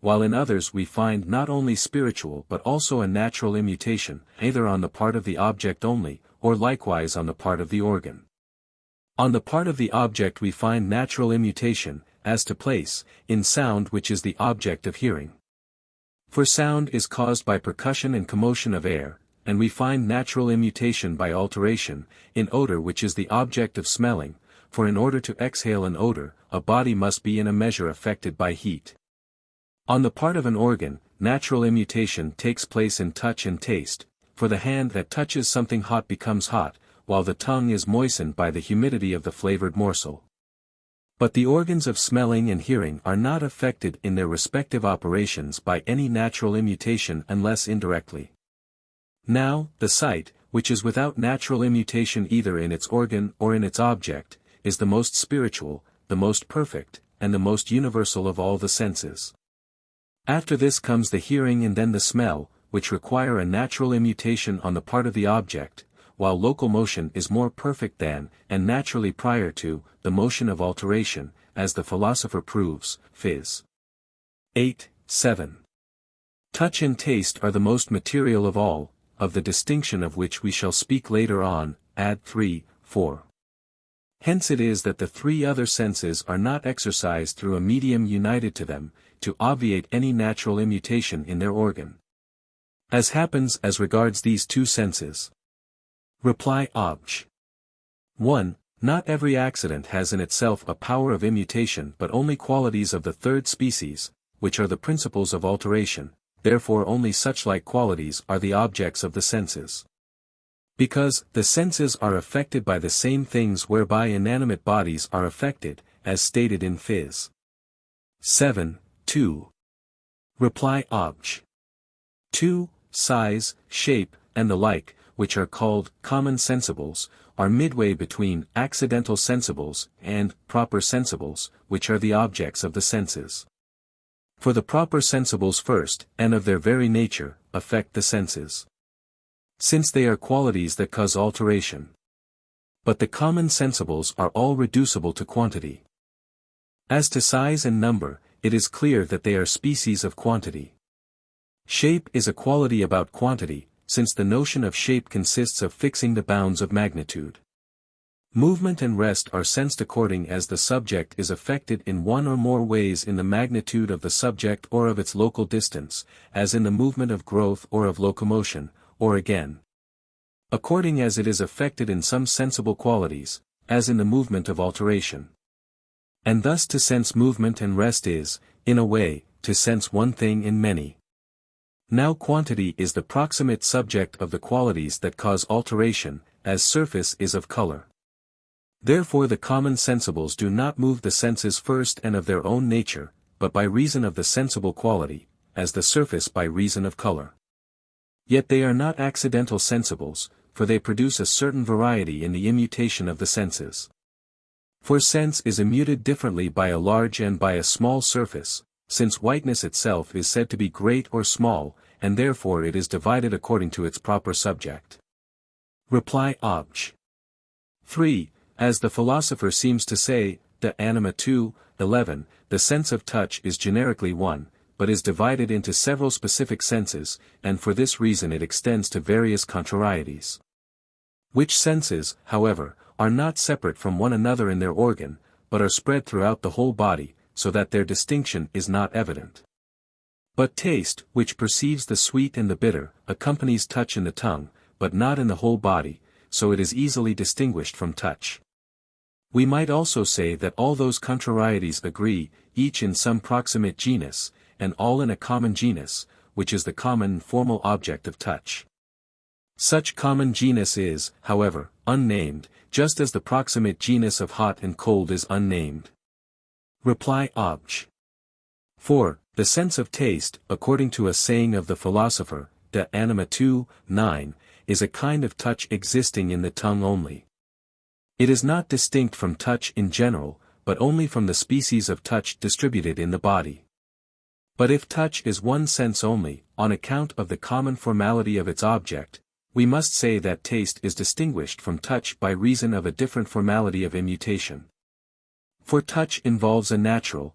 while in others we find not only spiritual but also a natural immutation, either on the part of the object only, or likewise on the part of the organ. On the part of the object we find natural immutation, as to place, in sound which is the object of hearing. For sound is caused by percussion and commotion of air, and we find natural immutation by alteration, in odor which is the object of smelling, for in order to exhale an odor, a body must be in a measure affected by heat. On the part of an organ, natural immutation takes place in touch and taste, for the hand that touches something hot becomes hot, while the tongue is moistened by the humidity of the flavored morsel. But the organs of smelling and hearing are not affected in their respective operations by any natural immutation unless indirectly. Now, the sight, which is without natural immutation either in its organ or in its object, is the most spiritual, the most perfect, and the most universal of all the senses. After this comes the hearing and then the smell, which require a natural immutation on the part of the object, while local motion is more perfect than, and naturally prior to, the motion of alteration, as the philosopher proves, Phys. 8:7. Touch and taste are the most material of all, of the distinction of which we shall speak later on, ad 3:4. Hence it is that the three other senses are not exercised through a medium united to them, to obviate any natural immutation in their organ. As happens as regards these two senses. Reply obj. 1. Not every accident has in itself a power of immutation but only qualities of the third species, which are the principles of alteration, therefore only such like qualities are the objects of the senses. Because the senses are affected by the same things whereby inanimate bodies are affected, as stated in Phys. 7:2. Reply obj. 2. Size, shape, and the like, which are called common sensibles, are midway between accidental sensibles and proper sensibles, which are the objects of the senses. For the proper sensibles first, and of their very nature, affect the senses, since they are qualities that cause alteration. But the common sensibles are all reducible to quantity. As to size and number, it is clear that they are species of quantity. Shape is a quality about quantity, since the notion of shape consists of fixing the bounds of magnitude. Movement and rest are sensed according as the subject is affected in one or more ways in the magnitude of the subject or of its local distance, as in the movement of growth or of locomotion, or again, according as it is affected in some sensible qualities, as in the movement of alteration. And thus to sense movement and rest is, in a way, to sense one thing in many. Now quantity is the proximate subject of the qualities that cause alteration, as surface is of color. Therefore the common sensibles do not move the senses first and of their own nature, but by reason of the sensible quality, as the surface by reason of color. Yet they are not accidental sensibles, for they produce a certain variety in the immutation of the senses. For sense is immuted differently by a large and by a small surface, since whiteness itself is said to be great or small, and therefore it is divided according to its proper subject. Reply obj. 3. As the philosopher seems to say, De Anima 2:11, the sense of touch is generically one, but is divided into several specific senses, and for this reason it extends to various contrarieties. Which senses, however, are not separate from one another in their organ, but are spread throughout the whole body, so that their distinction is not evident. But taste, which perceives the sweet and the bitter, accompanies touch in the tongue, but not in the whole body, so it is easily distinguished from touch. We might also say that all those contrarieties agree, each in some proximate genus, and all in a common genus, which is the common formal object of touch. Such common genus is, however, unnamed, just as the proximate genus of hot and cold is unnamed. Reply obj. 4. The sense of taste, according to a saying of the philosopher, De Anima 2:9, is a kind of touch existing in the tongue only. It is not distinct from touch in general, but only from the species of touch distributed in the body. But if touch is one sense only, on account of the common formality of its object, we must say that taste is distinguished from touch by reason of a different formality of immutation. For touch involves a natural,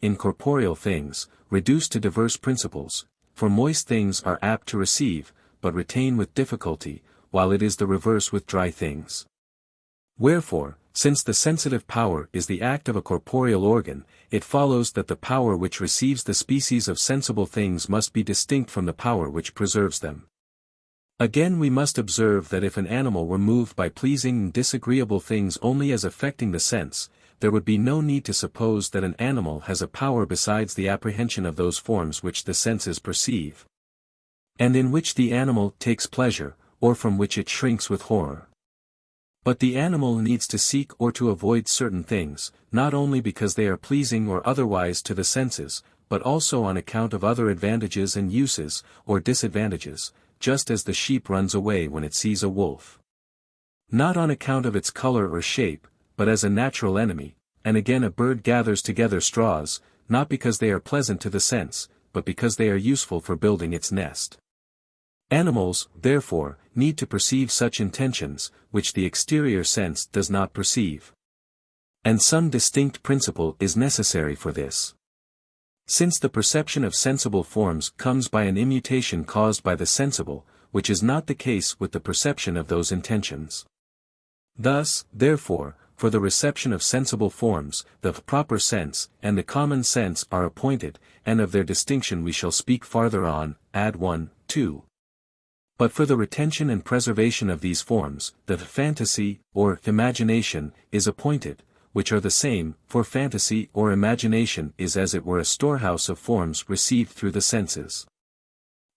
in corporeal things, reduced to diverse principles, for moist things are apt to receive, but retain with difficulty, while it is the reverse with dry things. Wherefore, since the sensitive power is the act of a corporeal organ, it follows that the power which receives the species of sensible things must be distinct from the power which preserves them. Again, we must observe that if an animal were moved by pleasing and disagreeable things only as affecting the sense, there would be no need to suppose that an animal has a power besides the apprehension of those forms which the senses perceive, and in which the animal takes pleasure, or from which it shrinks with horror. But the animal needs to seek or to avoid certain things, not only because they are pleasing or otherwise to the senses, but also on account of other advantages and uses, or disadvantages, just as the sheep runs away when it sees a wolf. Not on account of its color or shape, but as a natural enemy, and again a bird gathers together straws, not because they are pleasant to the sense, but because they are useful for building its nest. Animals, therefore, need to perceive such intentions, which the exterior sense does not perceive. And some distinct principle is necessary for this. Since the perception of sensible forms comes by an immutation caused by the sensible, which is not the case with the perception of those intentions. Thus, therefore, for the reception of sensible forms, the proper sense and the common sense are appointed, and of their distinction we shall speak farther on, ad 1, 2. But for the retention and preservation of these forms, the fantasy, or imagination, is appointed, which are the same, for fantasy or imagination is as it were a storehouse of forms received through the senses.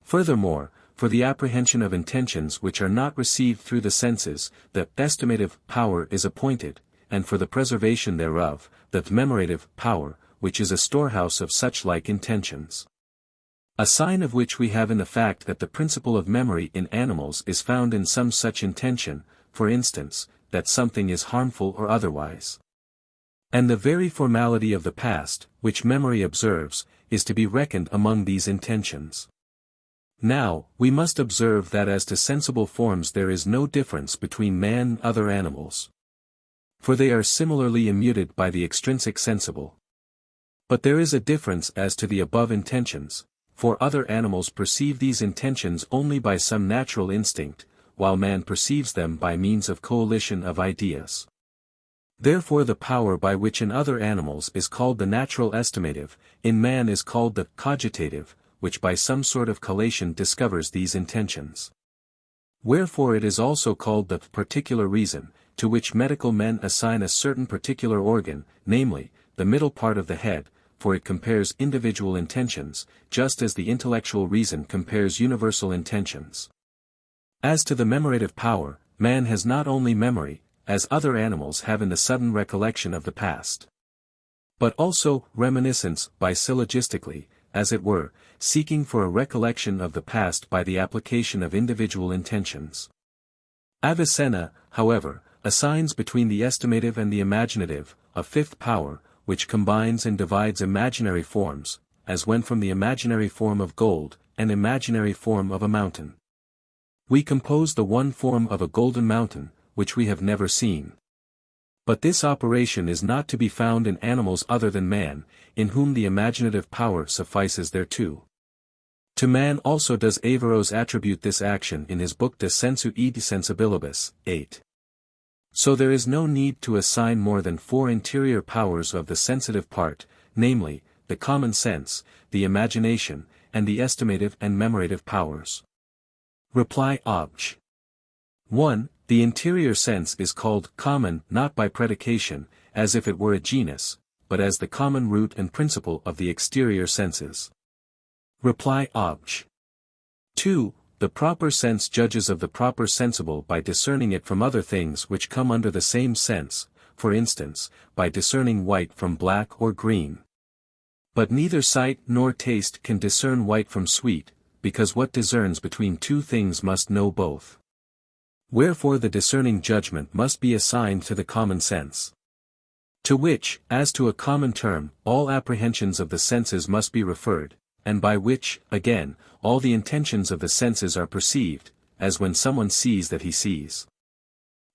Furthermore, for the apprehension of intentions which are not received through the senses, the estimative power is appointed, and for the preservation thereof, the memorative power, which is a storehouse of such like intentions. A sign of which we have in the fact that the principle of memory in animals is found in some such intention, for instance, that something is harmful or otherwise. And the very formality of the past, which memory observes, is to be reckoned among these intentions. Now, we must observe that as to sensible forms there is no difference between man and other animals. For they are similarly immuted by the extrinsic sensible. But there is a difference as to the above intentions, for other animals perceive these intentions only by some natural instinct, while man perceives them by means of coalition of ideas. Therefore the power by which in other animals is called the natural estimative, in man is called the cogitative, which by some sort of collation discovers these intentions. Wherefore it is also called the particular reason, to which medical men assign a certain particular organ, namely, the middle part of the head, for it compares individual intentions, just as the intellectual reason compares universal intentions. As to the memorative power, man has not only memory, as other animals have in the sudden recollection of the past, but also reminiscence by syllogistically, as it were, seeking for a recollection of the past by the application of individual intentions. Avicenna, however, assigns between the estimative and the imaginative, a fifth power, which combines and divides imaginary forms, as when from the imaginary form of gold, an imaginary form of a mountain, we compose the one form of a golden mountain, which we have never seen. But this operation is not to be found in animals other than man, in whom the imaginative power suffices thereto. To man also does Averroes attribute this action in his book De Sensu et Sensibilibus, 8. So there is no need to assign more than 4 interior powers of the sensitive part, namely, the common sense, the imagination, and the estimative and memorative powers. Reply Obj. 1. The interior sense is called common not by predication, as if it were a genus, but as the common root and principle of the exterior senses. Reply Obj. 2. The proper sense judges of the proper sensible by discerning it from other things which come under the same sense, for instance, by discerning white from black or green. But neither sight nor taste can discern white from sweet, because what discerns between two things must know both. Wherefore the discerning judgment must be assigned to the common sense, to which, as to a common term, all apprehensions of the senses must be referred, and by which, again, all the intentions of the senses are perceived, as when someone sees that he sees.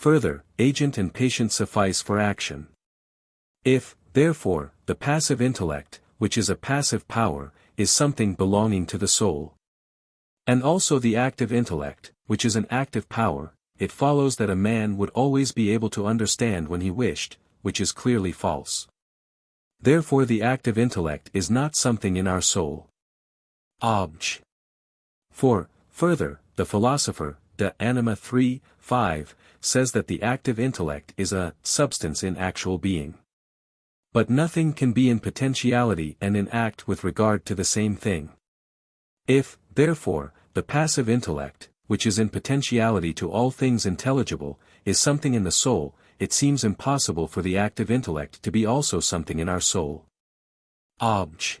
Further, agent and patient suffice for action. If, therefore, the passive intellect, which is a passive power, is something belonging to the soul, and also the active intellect, which is an active power, it follows that a man would always be able to understand when he wished, which is clearly false. Therefore the active intellect is not something in our soul. Obj. For, further, the philosopher, De Anima 3:5, says that the active intellect is a substance in actual being. But nothing can be in potentiality and in act with regard to the same thing. If, therefore, the passive intellect, which is in potentiality to all things intelligible, is something in the soul, it seems impossible for the active intellect to be also something in our soul. Obj.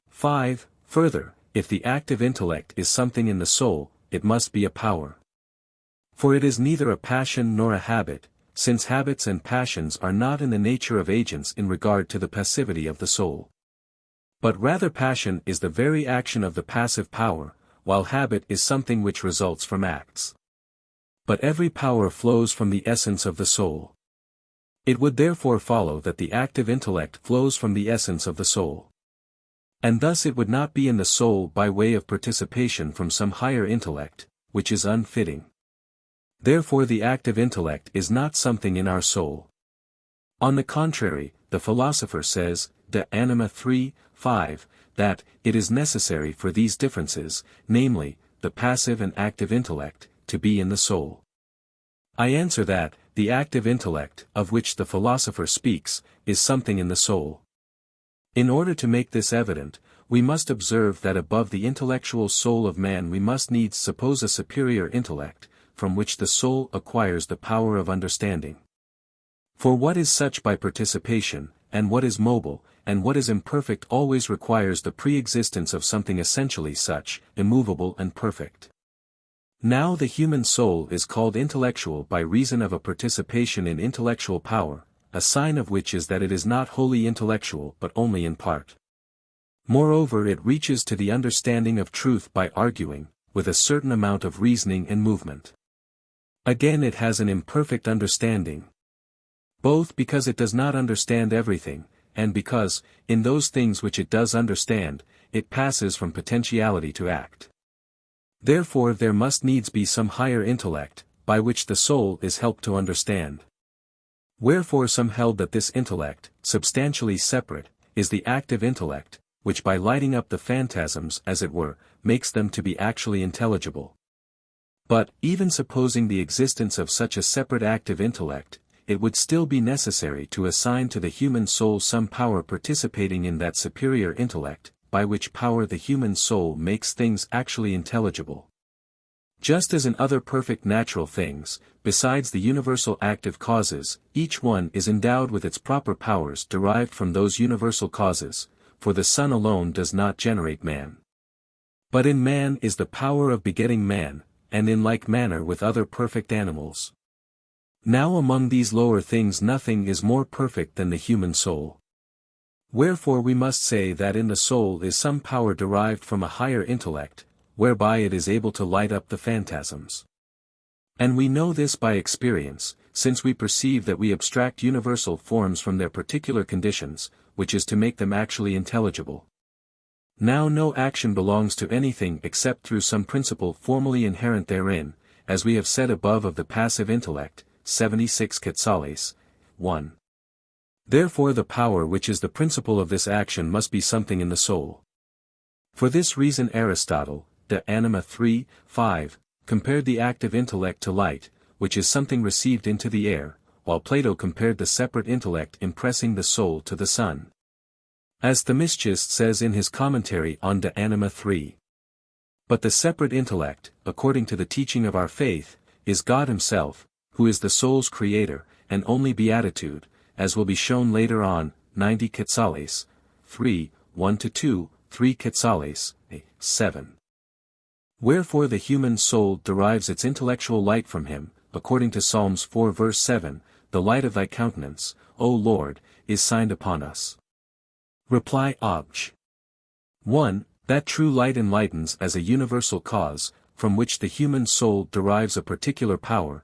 5. Further, if the active intellect is something in the soul, it must be a power. For it is neither a passion nor a habit, since habits and passions are not in the nature of agents in regard to the passivity of the soul. But rather passion is the very action of the passive power, while habit is something which results from acts. But every power flows from the essence of the soul. It would therefore follow that the active intellect flows from the essence of the soul. And thus it would not be in the soul by way of participation from some higher intellect, which is unfitting. Therefore the active intellect is not something in our soul. On the contrary, the philosopher says, De Anima 3:5, that it is necessary for these differences, namely, the passive and active intellect, to be in the soul. I answer that, the active intellect, of which the philosopher speaks, is something in the soul. In order to make this evident, we must observe that above the intellectual soul of man we must needs suppose a superior intellect, from which the soul acquires the power of understanding. For what is such by participation, and what is mobile, and what is imperfect always requires the pre-existence of something essentially such, immovable and perfect. Now the human soul is called intellectual by reason of a participation in intellectual power, a sign of which is that it is not wholly intellectual but only in part. Moreover, it reaches to the understanding of truth by arguing, with a certain amount of reasoning and movement. Again, it has an imperfect understanding. Both because it does not understand everything, and because, in those things which it does understand, it passes from potentiality to act. Therefore there must needs be some higher intellect, by which the soul is helped to understand. Wherefore some held that this intellect, substantially separate, is the active intellect, which by lighting up the phantasms as it were, makes them to be actually intelligible. But, even supposing the existence of such a separate active intellect, it would still be necessary to assign to the human soul some power participating in that superior intellect, by which power the human soul makes things actually intelligible. Just as in other perfect natural things, besides the universal active causes, each one is endowed with its proper powers derived from those universal causes, for the sun alone does not generate man. But in man is the power of begetting man, and in like manner with other perfect animals. Now among these lower things nothing is more perfect than the human soul. Wherefore we must say that in the soul is some power derived from a higher intellect, whereby it is able to light up the phantasms. And we know this by experience, since we perceive that we abstract universal forms from their particular conditions, which is to make them actually intelligible. Now no action belongs to anything except through some principle formally inherent therein, as we have said above of the passive intellect, 76 Quetzales, 1. Therefore the power which is the principle of this action must be something in the soul. For this reason Aristotle, De Anima 3:5, compared the active intellect to light, which is something received into the air, while Plato compared the separate intellect impressing the soul to the sun. As Themistocles says in his commentary on De Anima 3. But the separate intellect, according to the teaching of our faith, is God himself, who is the soul's creator, and only beatitude, as will be shown later on, 90 Quetzales, 3, 1-2, 3 Quetzales, 7. Wherefore the human soul derives its intellectual light from him, according to Psalms 4 verse 7, the light of thy countenance, O Lord, is signed upon us. Reply Obj. 1. That true light enlightens as a universal cause, from which the human soul derives a particular power,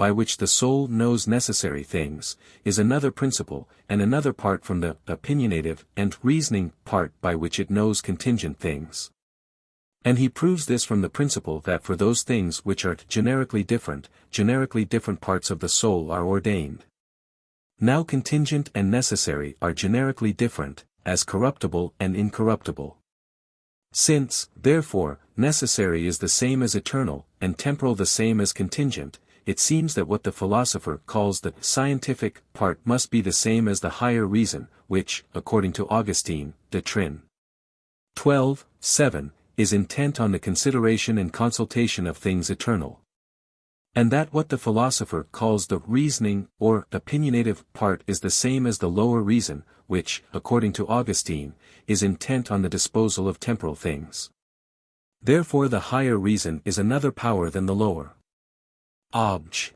by which the soul knows necessary things, is another principle, and another part from the opinionative and reasoning part by which it knows contingent things. And he proves this from the principle that for those things which are generically different parts of the soul are ordained. Now contingent and necessary are generically different, as corruptible and incorruptible. Since, therefore, necessary is the same as eternal, and temporal the same as contingent, it seems that what the philosopher calls the scientific part must be the same as the higher reason, which, according to Augustine, De Trin. 12:7, is intent on the consideration and consultation of things eternal. And that what the philosopher calls the reasoning or opinionative part is the same as the lower reason, which, according to Augustine, is intent on the disposal of temporal things. Therefore the higher reason is another power than the lower. Obj.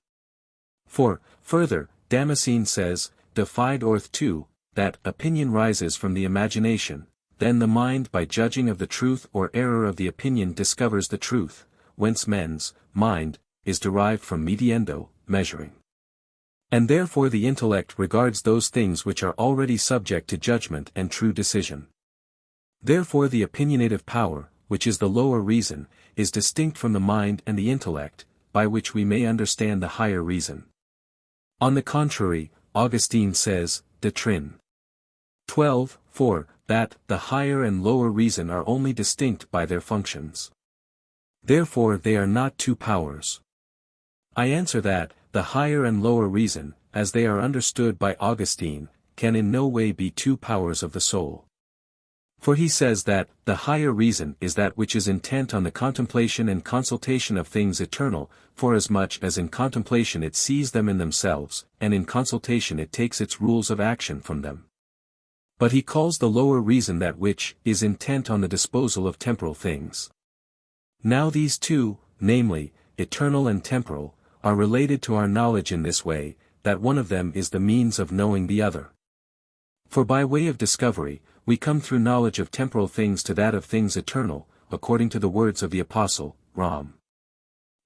For, further, Damascene says, De Fide Orth 2, that opinion rises from the imagination, then the mind by judging of the truth or error of the opinion discovers the truth, whence men's mind is derived from mediendo, measuring. And therefore the intellect regards those things which are already subject to judgment and true decision. Therefore the opinionative power, which is the lower reason, is distinct from the mind and the intellect, by which we may understand the higher reason. On the contrary, Augustine says, De Trin. 12:4, that the higher and lower reason are only distinct by their functions. Therefore they are not two powers. I answer that, the higher and lower reason, as they are understood by Augustine, can in no way be two powers of the soul. For he says that, the higher reason is that which is intent on the contemplation and consultation of things eternal, forasmuch as in contemplation it sees them in themselves, and in consultation it takes its rules of action from them. But he calls the lower reason that which is intent on the disposal of temporal things. Now these two, namely, eternal and temporal, are related to our knowledge in this way, that one of them is the means of knowing the other. For by way of discovery, we come through knowledge of temporal things to that of things eternal, according to the words of the Apostle, Rom.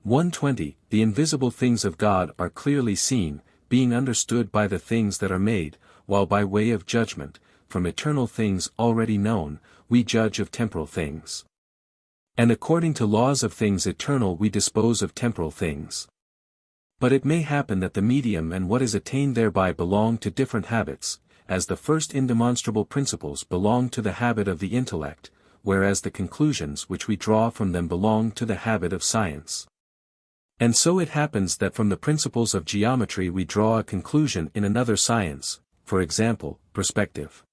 1:20, the invisible things of God are clearly seen, being understood by the things that are made, while by way of judgment, from eternal things already known, we judge of temporal things. And according to laws of things eternal we dispose of temporal things. But it may happen that the medium and what is attained thereby belong to different habits, as the first indemonstrable principles belong to the habit of the intellect, whereas the conclusions which we draw from them belong to the habit of science. And so it happens that from the principles of geometry we draw a conclusion in another science, for example, perspective.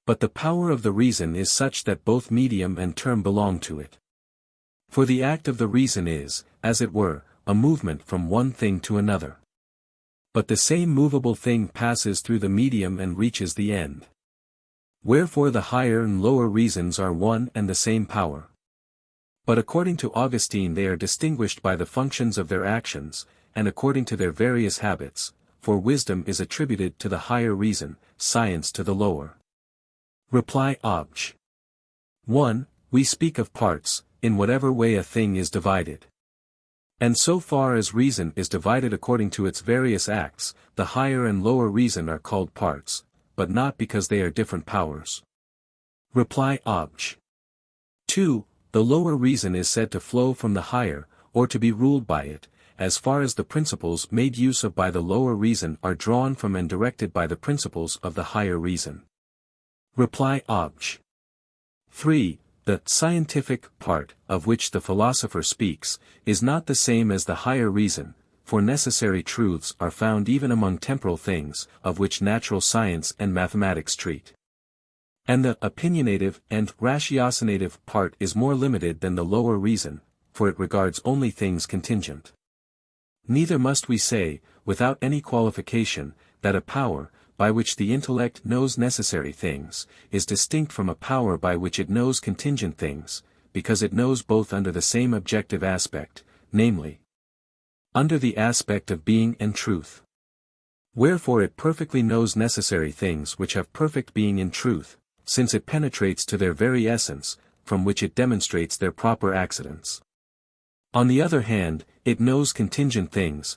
But the power of the reason is such that both medium and term belong to it. For the act of the reason is, as it were, a movement from one thing to another. But the same movable thing passes through the medium and reaches the end. Wherefore the higher and lower reasons are one and the same power. But according to Augustine they are distinguished by the functions of their actions, and according to their various habits, for wisdom is attributed to the higher reason, science to the lower. Reply Obj. 1. We speak of parts, in whatever way a thing is divided. And so far as reason is divided according to its various acts, the higher and lower reason are called parts, but not because they are different powers. Reply Obj. 2. The lower reason is said to flow from the higher, or to be ruled by it, as far as the principles made use of by the lower reason are drawn from and directed by the principles of the higher reason. Reply Obj. 3. The scientific part, of which the philosopher speaks, is not the same as the higher reason, for necessary truths are found even among temporal things, of which natural science and mathematics treat. And the opinionative and ratiocinative part is more limited than the lower reason, for it regards only things contingent. Neither must we say, without any qualification, that a power, by which the intellect knows necessary things, is distinct from a power by which it knows contingent things, because it knows both under the same objective aspect, namely, under the aspect of being and truth. Wherefore it perfectly knows necessary things which have perfect being in truth, since it penetrates to their very essence, from which it demonstrates their proper accidents. On the other hand, it knows contingent things,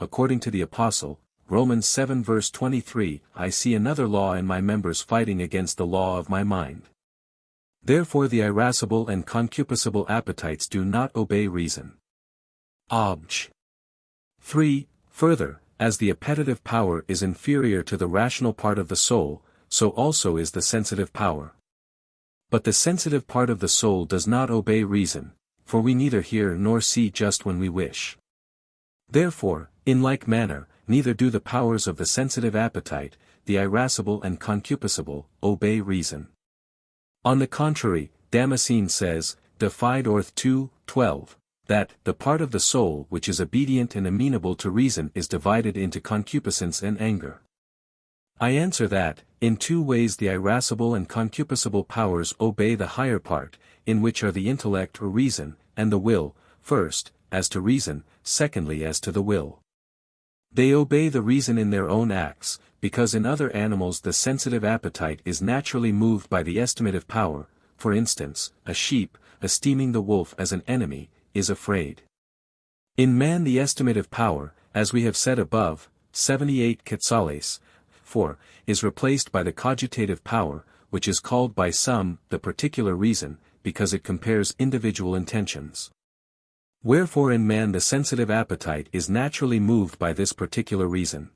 according to the Apostle, Romans 7 verse 23, I see another law in my members fighting against the law of my mind. Therefore the irascible and concupiscible appetites do not obey reason. Obj. 3. Further, as the appetitive power is inferior to the rational part of the soul, so also is the sensitive power. But the sensitive part of the soul does not obey reason, for we neither hear nor see just when we wish. Therefore, in like manner, neither do the powers of the sensitive appetite, the irascible and concupiscible, obey reason. On the contrary, Damascene says, De Fide Orth 2:12, that the part of the soul which is obedient and amenable to reason is divided into concupiscence and anger. I answer that, in two ways the irascible and concupiscible powers obey the higher part, in which are the intellect or reason, and the will, first, as to reason, secondly as to the will. They obey the reason in their own acts, because in other animals the sensitive appetite is naturally moved by the estimative power. For instance, a sheep, esteeming the wolf as an enemy, is afraid. In man the estimative power, as we have said above, 78 quetzales, 4, is replaced by the cogitative power, which is called by some the particular reason, because it compares individual intentions. Wherefore in man the sensitive appetite is naturally moved by this particular reason.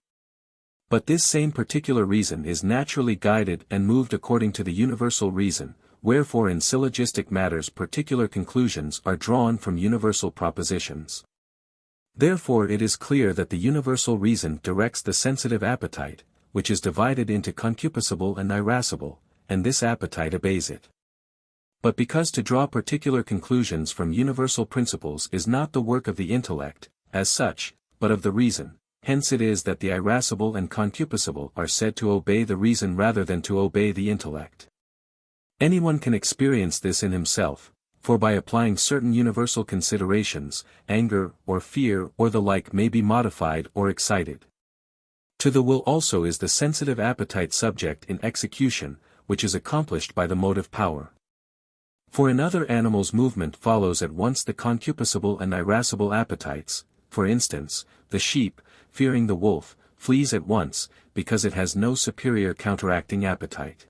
But this same particular reason is naturally guided and moved according to the universal reason, wherefore in syllogistic matters particular conclusions are drawn from universal propositions. Therefore it is clear that the universal reason directs the sensitive appetite, which is divided into concupiscible and irascible, and this appetite obeys it. But because to draw particular conclusions from universal principles is not the work of the intellect, as such, but of the reason, hence it is that the irascible and concupiscible are said to obey the reason rather than to obey the intellect. Anyone can experience this in himself, for by applying certain universal considerations, anger or fear or the like may be modified or excited. To the will also is the sensitive appetite subject in execution, which is accomplished by the motive power. For in other animals movement follows at once the concupiscible and irascible appetites. For instance, the sheep, fearing the wolf, flees at once, because it has no superior counteracting appetite.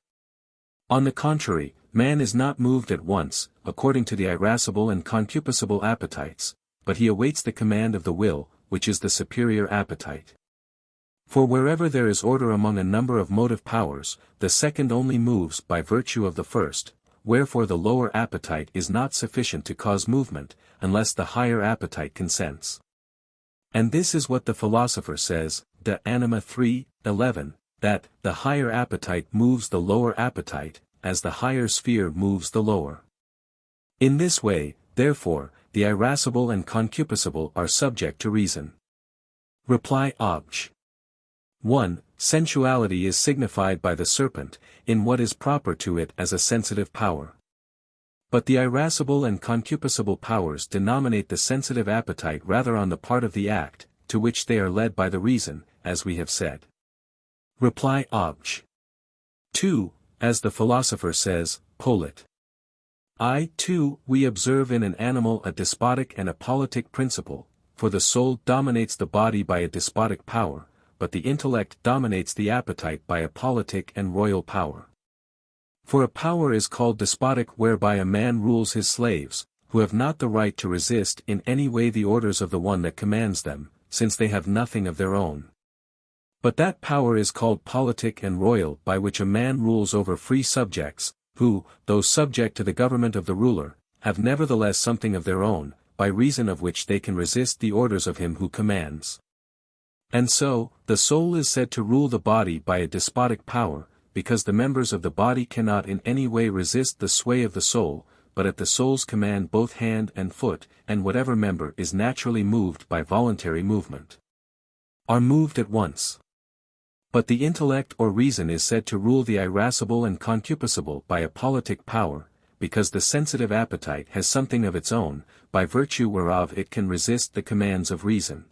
On the contrary, man is not moved at once, according to the irascible and concupiscible appetites, but he awaits the command of the will, which is the superior appetite. For wherever there is order among a number of motive powers, the second only moves by virtue of the first, wherefore the lower appetite is not sufficient to cause movement, unless the higher appetite consents. And this is what the philosopher says, De Anima 3:11, that the higher appetite moves the lower appetite, as the higher sphere moves the lower. In this way, therefore, the irascible and concupiscible are subject to reason. Reply Obj. 1. Sensuality is signified by the serpent, in what is proper to it as a sensitive power. But the irascible and concupiscible powers denominate the sensitive appetite rather on the part of the act, to which they are led by the reason, as we have said. Reply Obj. 2. As the philosopher says, Polit. We observe in an animal a despotic and a politic principle, for the soul dominates the body by a despotic power, but the intellect dominates the appetite by a politic and royal power. For a power is called despotic whereby a man rules his slaves, who have not the right to resist in any way the orders of the one that commands them, since they have nothing of their own. But that power is called politic and royal by which a man rules over free subjects, who, though subject to the government of the ruler, have nevertheless something of their own, by reason of which they can resist the orders of him who commands. And so, the soul is said to rule the body by a despotic power, because the members of the body cannot in any way resist the sway of the soul, but at the soul's command both hand and foot, and whatever member is naturally moved by voluntary movement, are moved at once. But the intellect or reason is said to rule the irascible and concupiscible by a politic power, because the sensitive appetite has something of its own, by virtue whereof it can resist the commands of reason.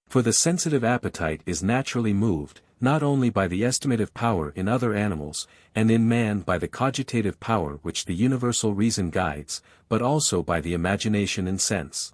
For the sensitive appetite is naturally moved, not only by the estimative power in other animals, and in man by the cogitative power which the universal reason guides, but also by the imagination and sense.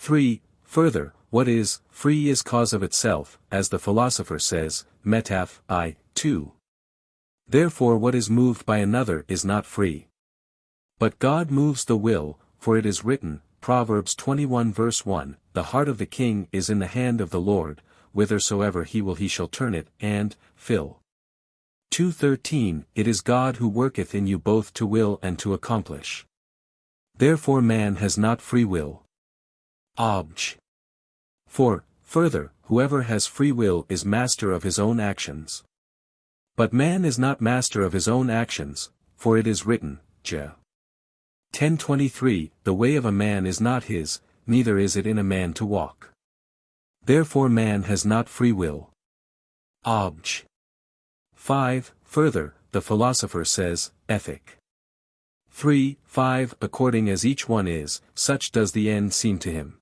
3. Further, what is free is cause of itself, as the philosopher says, Metaph. I. 2. Therefore what is moved by another is not free. But God moves the will, for it is written, Proverbs 21 verse 1, The heart of the king is in the hand of the Lord, whithersoever he will he shall turn it, and, Phil. 2:13, It is God who worketh in you both to will and to accomplish. Therefore man has not free will. Obj. 4. Further, whoever has free will is master of his own actions. But man is not master of his own actions, for it is written, Jer. 10:23, The way of a man is not his, neither is it in a man to walk. Therefore man has not free will. Obj. 5. Further, the philosopher says, Ethic. 3:5, According as each one is, such does the end seem to him.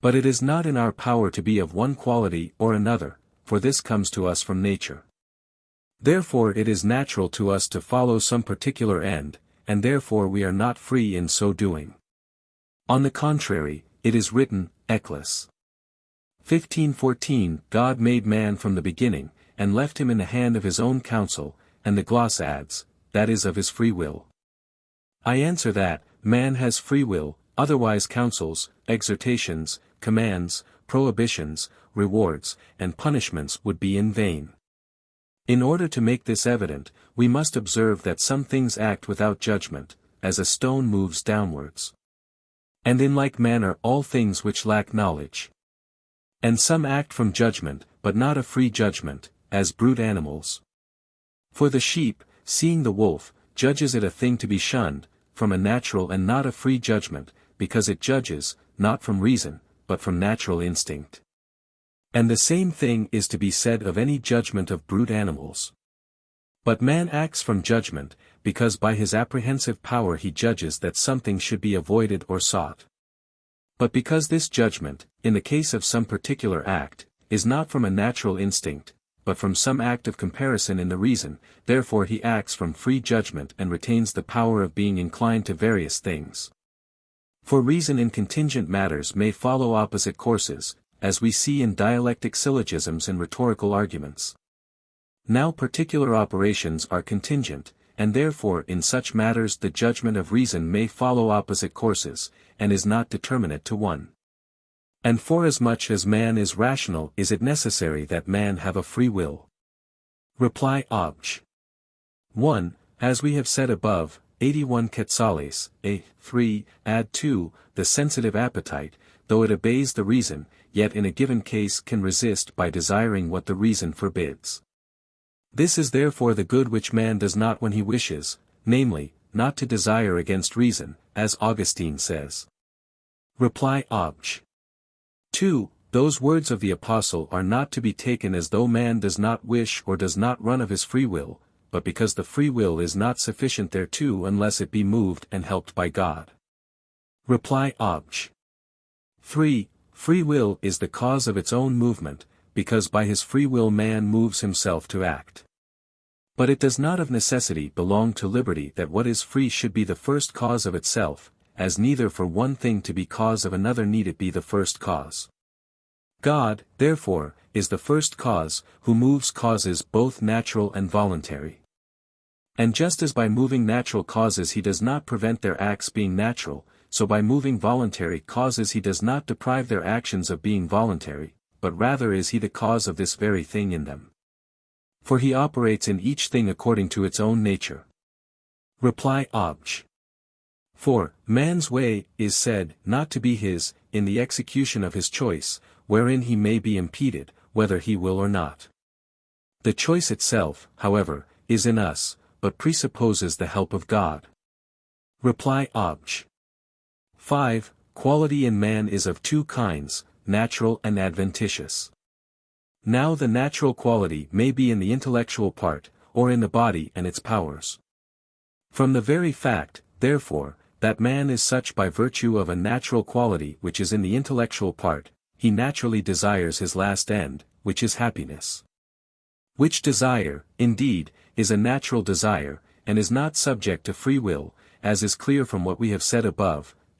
But it is not in our power to be of one quality or another, for this comes to us from nature. Therefore it is natural to us to follow some particular end, and therefore we are not free in so doing. On the contrary, it is written, Eccles. 15:14, God made man from the beginning, and left him in the hand of his own counsel, and the gloss adds, that is of his free will. I answer that, man has free will, otherwise counsels, exhortations, commands, prohibitions, rewards, and punishments would be in vain. In order to make this evident, we must observe that some things act without judgment, as a stone moves downwards. And in like manner all things which lack knowledge. And some act from judgment, but not a free judgment, as brute animals. For the sheep, seeing the wolf, judges it a thing to be shunned, from a natural and not a free judgment, because it judges, not from reason, but from natural instinct. And the same thing is to be said of any judgment of brute animals. But man acts from judgment, because by his apprehensive power he judges that something should be avoided or sought. But because this judgment, in the case of some particular act, is not from a natural instinct, but from some act of comparison in the reason, therefore he acts from free judgment and retains the power of being inclined to various things. For reason in contingent matters may follow opposite courses, as we see in dialectic syllogisms and rhetorical arguments. Now particular operations are contingent, and therefore in such matters the judgment of reason may follow opposite courses, and is not determinate to one. And forasmuch as man is rational is it necessary that man have a free will. Reply Obj. 1. As we have said above, 81 Quetzales, a. 3, add 2, the sensitive appetite, though it obeys the reason, yet in a given case can resist by desiring what the reason forbids. This is therefore the good which man does not when he wishes, namely, not to desire against reason, as Augustine says. Reply Obj. 2. Those words of the Apostle are not to be taken as though man does not wish or does not run of his free will, but because the free will is not sufficient thereto unless it be moved and helped by God. Reply Obj. 3. Free will is the cause of its own movement, because by his free will man moves himself to act. But it does not of necessity belong to liberty that what is free should be the first cause of itself, as neither for one thing to be cause of another need it be the first cause. God, therefore, is the first cause, who moves causes both natural and voluntary. And just as by moving natural causes he does not prevent their acts being natural, so by moving voluntary causes he does not deprive their actions of being voluntary, but rather is he the cause of this very thing in them. For he operates in each thing according to its own nature. Reply Obj. 4. Man's way is said not to be his, in the execution of his choice, wherein he may be impeded, whether he will or not. The choice itself, however, is in us, but presupposes the help of God. Reply Obj. 5. Quality in man is of two kinds, natural and adventitious. Now the natural quality may be in the intellectual part, or in the body and its powers. From the very fact, therefore, that man is such by virtue of a natural quality which is in the intellectual part, he naturally desires his last end, which is happiness. Which desire, indeed, is a natural desire, and is not subject to free will, as is clear from what we have said above,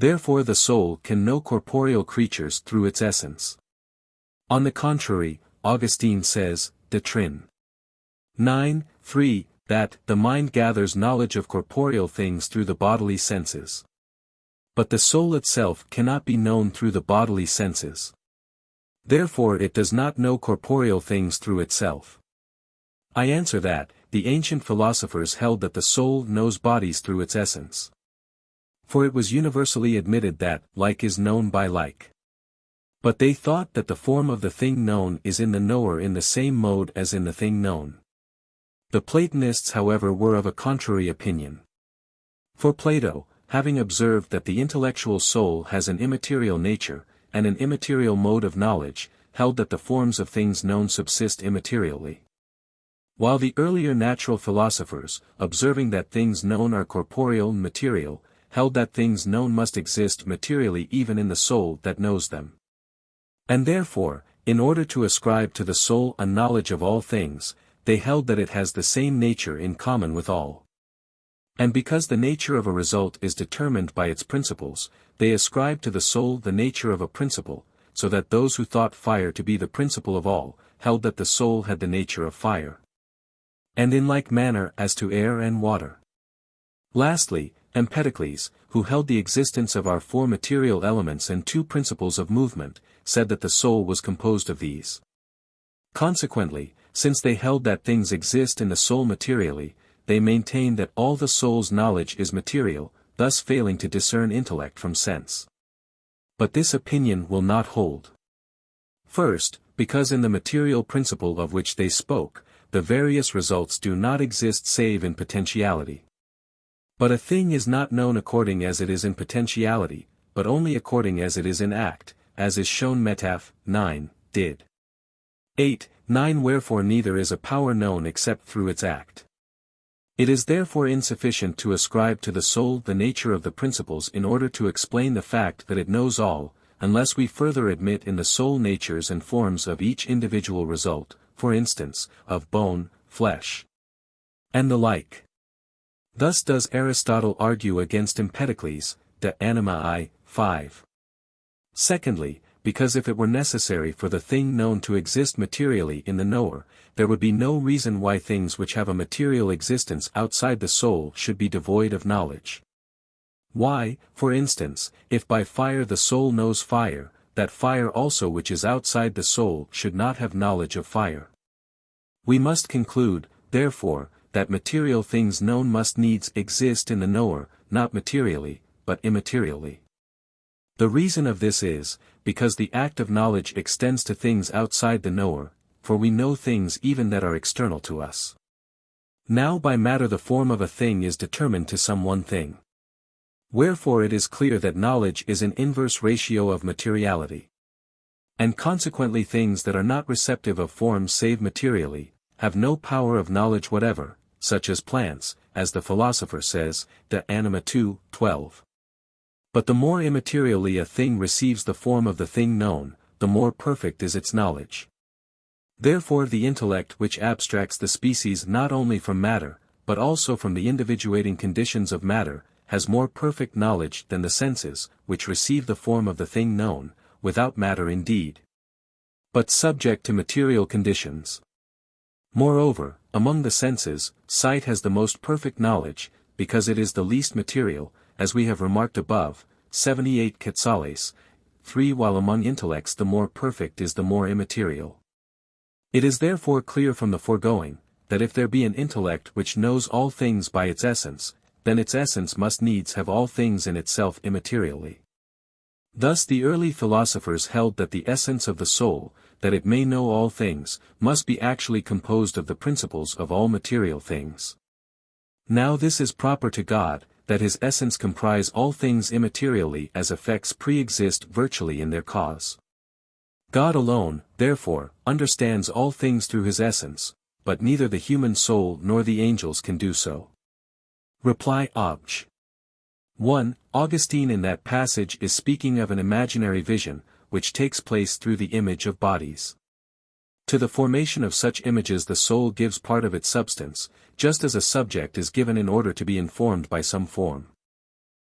Therefore the soul can know corporeal creatures through its essence. On the contrary, Augustine says, De Trin. 9:3, that the mind gathers knowledge of corporeal things through the bodily senses. But the soul itself cannot be known through the bodily senses. Therefore it does not know corporeal things through itself. I answer that, the ancient philosophers held that the soul knows bodies through its essence. For it was universally admitted that like is known by like. But they thought that the form of the thing known is in the knower in the same mode as in the thing known. The Platonists however were of a contrary opinion. For Plato, having observed that the intellectual soul has an immaterial nature, and an immaterial mode of knowledge, held that the forms of things known subsist immaterially. While the earlier natural philosophers, observing that things known are corporeal and material, held that things known must exist materially even in the soul that knows them. And therefore, in order to ascribe to the soul a knowledge of all things, they held that it has the same nature in common with all. And because the nature of a result is determined by its principles, they ascribed to the soul the nature of a principle, so that those who thought fire to be the principle of all, held that the soul had the nature of fire. And in like manner as to air and water. Lastly, Empedocles, who held the existence of our four material elements and two principles of movement, said that the soul was composed of these. Consequently, since they held that things exist in the soul materially, they maintained that all the soul's knowledge is material, thus failing to discern intellect from sense. But this opinion will not hold. First, because in the material principle of which they spoke, the various results do not exist save in potentiality. But a thing is not known according as it is in potentiality, but only according as it is in act, as is shown Metaph. 9, did. 8:9 Wherefore neither is a power known except through its act. It is therefore insufficient to ascribe to the soul the nature of the principles in order to explain the fact that it knows all, unless we further admit in the soul natures and forms of each individual result, for instance, of bone, flesh, and the like. Thus does Aristotle argue against Empedocles, De Anima I, 5. Secondly, because if it were necessary for the thing known to exist materially in the knower, there would be no reason why things which have a material existence outside the soul should be devoid of knowledge. Why, for instance, if by fire the soul knows fire, that fire also which is outside the soul should not have knowledge of fire? We must conclude, therefore, that material things known must needs exist in the knower, not materially, but immaterially. The reason of this is, because the act of knowledge extends to things outside the knower, for we know things even that are external to us. Now by matter the form of a thing is determined to some one thing. Wherefore it is clear that knowledge is an inverse ratio of materiality. And consequently things that are not receptive of form save materially, have no power of knowledge whatever, such as plants, as the philosopher says, De Anima II, 12. But the more immaterially a thing receives the form of the thing known, the more perfect is its knowledge. Therefore the intellect which abstracts the species not only from matter, but also from the individuating conditions of matter, has more perfect knowledge than the senses, which receive the form of the thing known, without matter indeed, but subject to material conditions. Moreover, among the senses, sight has the most perfect knowledge, because it is the least material, as we have remarked above, 78 Quetzales, 3 while among intellects the more perfect is the more immaterial. It is therefore clear from the foregoing, that if there be an intellect which knows all things by its essence, then its essence must needs have all things in itself immaterially. Thus the early philosophers held that the essence of the soul, that it may know all things, must be actually composed of the principles of all material things. Now this is proper to God, that his essence comprise all things immaterially as effects pre-exist virtually in their cause. God alone, therefore, understands all things through his essence, but neither the human soul nor the angels can do so. Reply Obj. 1. Augustine in that passage is speaking of an imaginary vision, which takes place through the image of bodies. To the formation of such images the soul gives part of its substance, just as a subject is given in order to be informed by some form.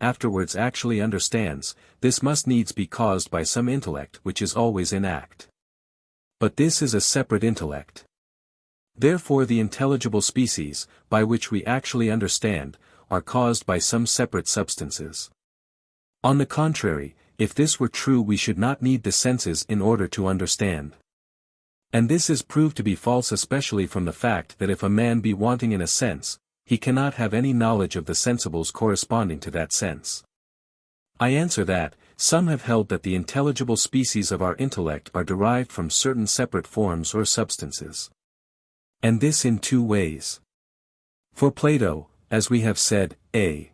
afterwards actually understands, this must needs be caused by some intellect which is always in act. But this is a separate intellect. Therefore the intelligible species, by which we actually understand, are caused by some separate substances. On the contrary, if this were true we should not need the senses in order to understand. And this is proved to be false especially from the fact that if a man be wanting in a sense, he cannot have any knowledge of the sensibles corresponding to that sense. I answer that, some have held that the intelligible species of our intellect are derived from certain separate forms or substances. And this in two ways. For Plato, as we have said, a.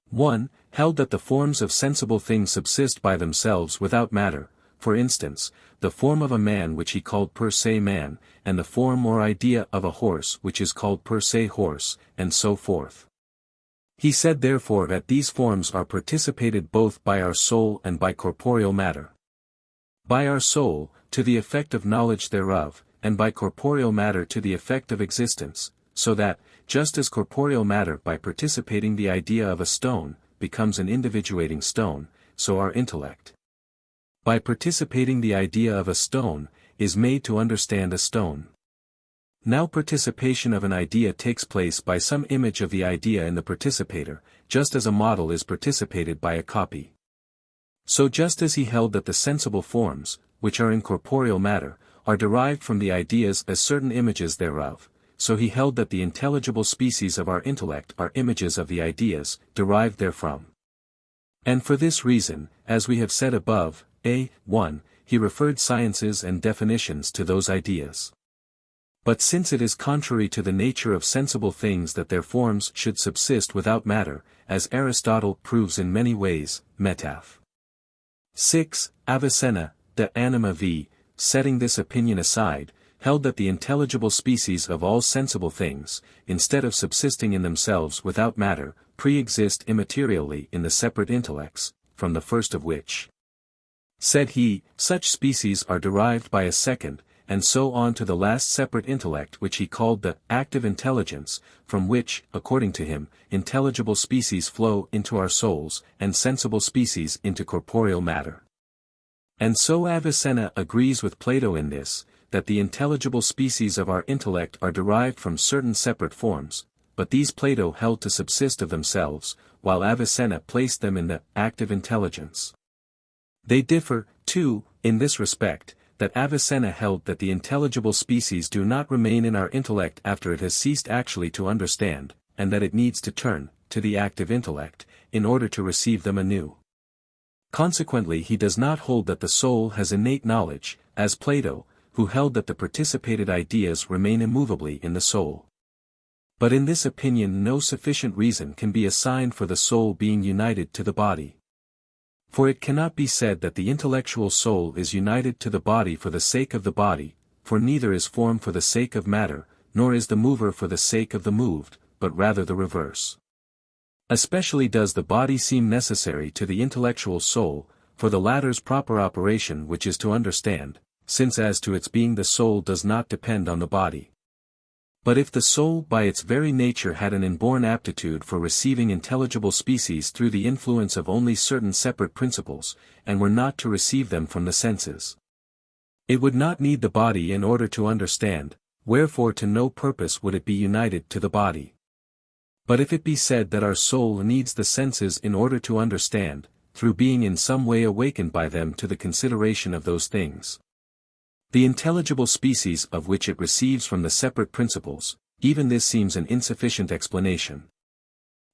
1. Held that the forms of sensible things subsist by themselves without matter, for instance, the form of a man which he called per se man, and the form or idea of a horse which is called per se horse, and so forth. He said therefore that these forms are participated both by our soul and by corporeal matter. By our soul, to the effect of knowledge thereof, and by corporeal matter to the effect of existence, so that, just as corporeal matter by participating the idea of a stone, becomes an individuating stone, so our intellect, by participating the idea of a stone, is made to understand a stone. Now participation of an idea takes place by some image of the idea in the participator, just as a model is participated by a copy. So just as he held that the sensible forms, which are in corporeal matter, are derived from the ideas as certain images thereof, so he held that the intelligible species of our intellect are images of the ideas, derived therefrom. And for this reason, as we have said above, a.1, he referred sciences and definitions to those ideas. But since it is contrary to the nature of sensible things that their forms should subsist without matter, as Aristotle proves in many ways, Metaph. 6. Avicenna, de anima v., setting this opinion aside, held that the intelligible species of all sensible things, instead of subsisting in themselves without matter, pre-exist immaterially in the separate intellects, from the first of which, said he, such species are derived by a second, and so on to the last separate intellect which he called the active intelligence, from which, according to him, intelligible species flow into our souls, and sensible species into corporeal matter. And so Avicenna agrees with Plato in this, that the intelligible species of our intellect are derived from certain separate forms, but these Plato held to subsist of themselves, while Avicenna placed them in the active intelligence. They differ, too, in this respect, that Avicenna held that the intelligible species do not remain in our intellect after it has ceased actually to understand, and that it needs to turn, to the active intellect, in order to receive them anew. Consequently he does not hold that the soul has innate knowledge, as Plato, who held that the participated ideas remain immovably in the soul. But in this opinion no sufficient reason can be assigned for the soul being united to the body. For it cannot be said that the intellectual soul is united to the body for the sake of the body, for neither is form for the sake of matter, nor is the mover for the sake of the moved, but rather the reverse. Especially does the body seem necessary to the intellectual soul, for the latter's proper operation which is to understand, since as to its being the soul does not depend on the body. But if the soul by its very nature had an inborn aptitude for receiving intelligible species through the influence of only certain separate principles, and were not to receive them from the senses, it would not need the body in order to understand, wherefore to no purpose would it be united to the body. But if it be said that our soul needs the senses in order to understand, through being in some way awakened by them to the consideration of those things, the intelligible species of which it receives from the separate principles, even this seems an insufficient explanation.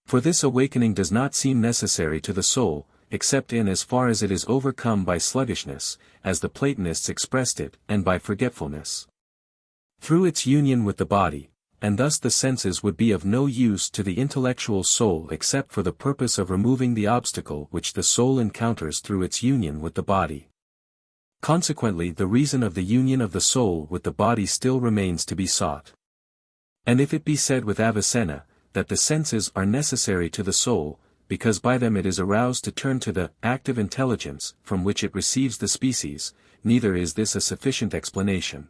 For this awakening does not seem necessary to the soul, except in as far as it is overcome by sluggishness, as the Platonists expressed it, and by forgetfulness. Through its union with the body, and thus the senses would be of no use to the intellectual soul except for the purpose of removing the obstacle which the soul encounters through its union with the body. Consequently the reason of the union of the soul with the body still remains to be sought. And if it be said with Avicenna, that the senses are necessary to the soul, because by them it is aroused to turn to the active intelligence from which it receives the species, neither is this a sufficient explanation.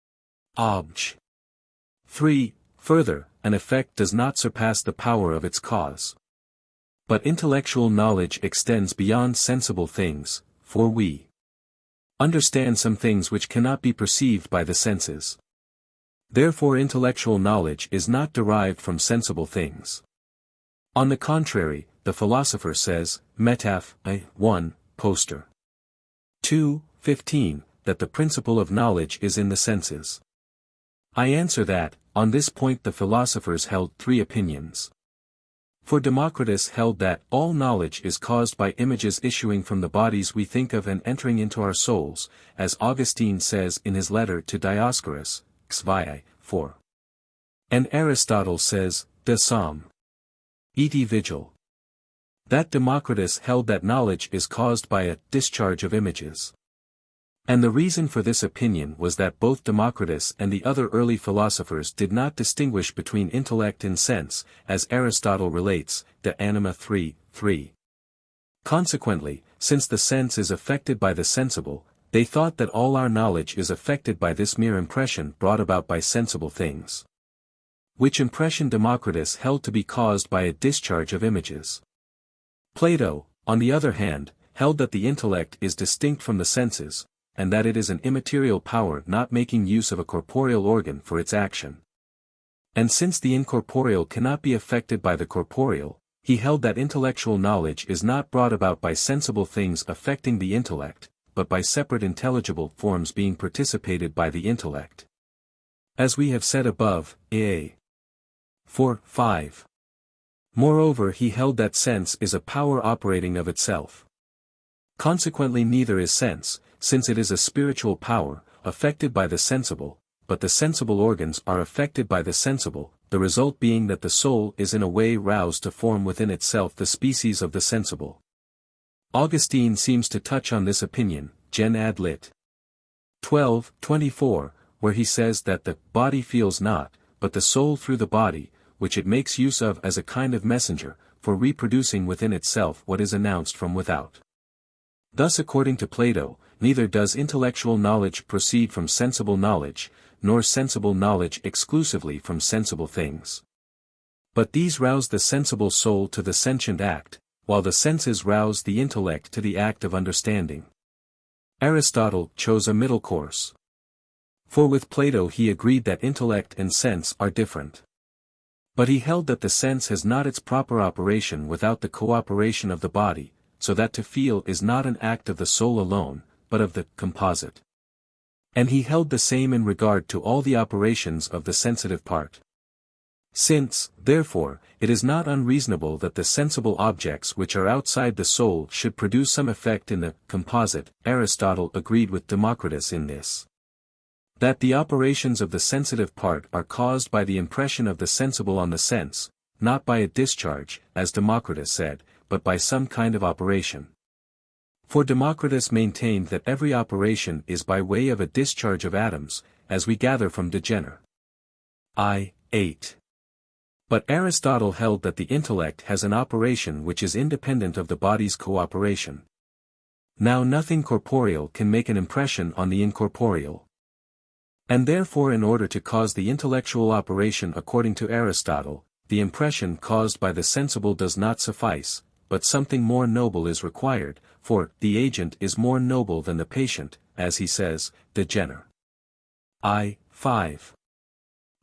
Obj. 3. Further, an effect does not surpass the power of its cause. But intellectual knowledge extends beyond sensible things, for we understand some things which cannot be perceived by the senses. Therefore intellectual knowledge is not derived from sensible things. On the contrary, the philosopher says, Metaph. 1, Poster. 2, 15, that the principle of knowledge is in the senses. I answer that, on this point the philosophers held three opinions. For Democritus held that all knowledge is caused by images issuing from the bodies we think of and entering into our souls, as Augustine says in his letter to Dioscorus, XVII, 4. And Aristotle says, De Somme. Et Vigil. That Democritus held that knowledge is caused by a discharge of images. And the reason for this opinion was that both Democritus and the other early philosophers did not distinguish between intellect and sense, as Aristotle relates, De Anima 3, 3. Consequently, since the sense is affected by the sensible, they thought that all our knowledge is affected by this mere impression brought about by sensible things. Which impression Democritus held to be caused by a discharge of images. Plato, on the other hand, held that the intellect is distinct from the senses, and that it is an immaterial power not making use of a corporeal organ for its action. And since the incorporeal cannot be affected by the corporeal, he held that intellectual knowledge is not brought about by sensible things affecting the intellect, but by separate intelligible forms being participated by the intellect. As we have said above, a. 4, 5. Moreover he held that sense is a power operating of itself. Consequently neither is sense, since it is a spiritual power, affected by the sensible, but the sensible organs are affected by the sensible, the result being that the soul is in a way roused to form within itself the species of the sensible. Augustine seems to touch on this opinion, Gen. Ad lit. 12, 24, where he says that the body feels not, but the soul through the body, which it makes use of as a kind of messenger, for reproducing within itself what is announced from without. Thus according to Plato, neither does intellectual knowledge proceed from sensible knowledge, nor sensible knowledge exclusively from sensible things. But these rouse the sensible soul to the sentient act, while the senses rouse the intellect to the act of understanding. Aristotle chose a middle course. For with Plato he agreed that intellect and sense are different. But he held that the sense has not its proper operation without the cooperation of the body, so that to feel is not an act of the soul alone, but of the composite. And he held the same in regard to all the operations of the sensitive part. Since, therefore, it is not unreasonable that the sensible objects which are outside the soul should produce some effect in the composite, Aristotle agreed with Democritus in this. That the operations of the sensitive part are caused by the impression of the sensible on the sense, not by a discharge, as Democritus said, but by some kind of operation. For Democritus maintained that every operation is by way of a discharge of atoms, as we gather from De Gener. I. 8. But Aristotle held that the intellect has an operation which is independent of the body's cooperation. Now nothing corporeal can make an impression on the incorporeal. And therefore in order to cause the intellectual operation according to Aristotle, the impression caused by the sensible does not suffice, but something more noble is required, for the agent is more noble than the patient, as he says, De Gener. I. 5.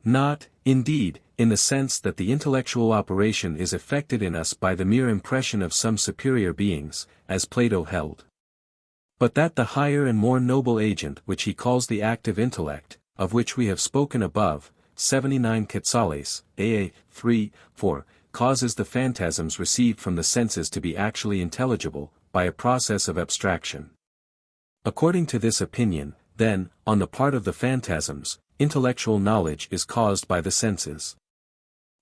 Not, indeed, in the sense that the intellectual operation is effected in us by the mere impression of some superior beings, as Plato held. But that the higher and more noble agent which he calls the active intellect, of which we have spoken above, 79 Quetzales, AA, 3, 4, causes the phantasms received from the senses to be actually intelligible, by a process of abstraction. According to this opinion, then, on the part of the phantasms, intellectual knowledge is caused by the senses.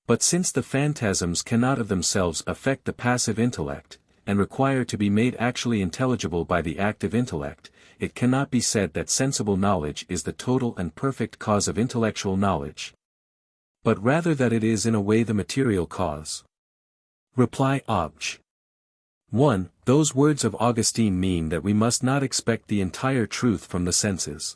But since the phantasms cannot of themselves affect the passive intellect, and require to be made actually intelligible by the active intellect, it cannot be said that sensible knowledge is the total and perfect cause of intellectual knowledge. But rather that it is in a way the material cause. Reply Obj. 1. Those words of Augustine mean that we must not expect the entire truth from the senses.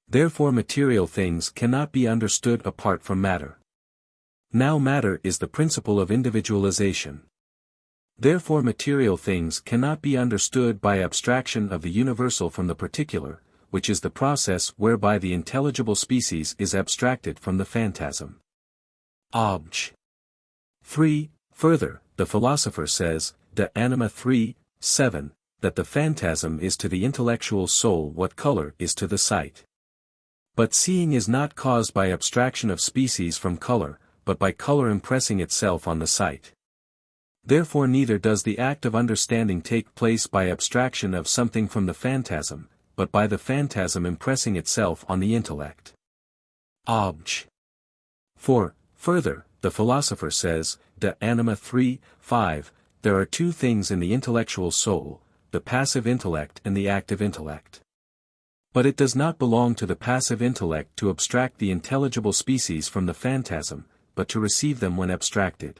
Therefore material things cannot be understood apart from matter. Now matter is the principle of individualization. Therefore material things cannot be understood by abstraction of the universal from the particular, which is the process whereby the intelligible species is abstracted from the phantasm. Obj. 3. Further, the philosopher says, De Anima 3, 7, that the phantasm is to the intellectual soul what color is to the sight. But seeing is not caused by abstraction of species from color, but by color impressing itself on the sight. Therefore neither does the act of understanding take place by abstraction of something from the phantasm, but by the phantasm impressing itself on the intellect. Obj. 4. Further, the philosopher says, De Anima 3, 5, there are two things in the intellectual soul, the passive intellect and the active intellect. But it does not belong to the passive intellect to abstract the intelligible species from the phantasm, but to receive them when abstracted.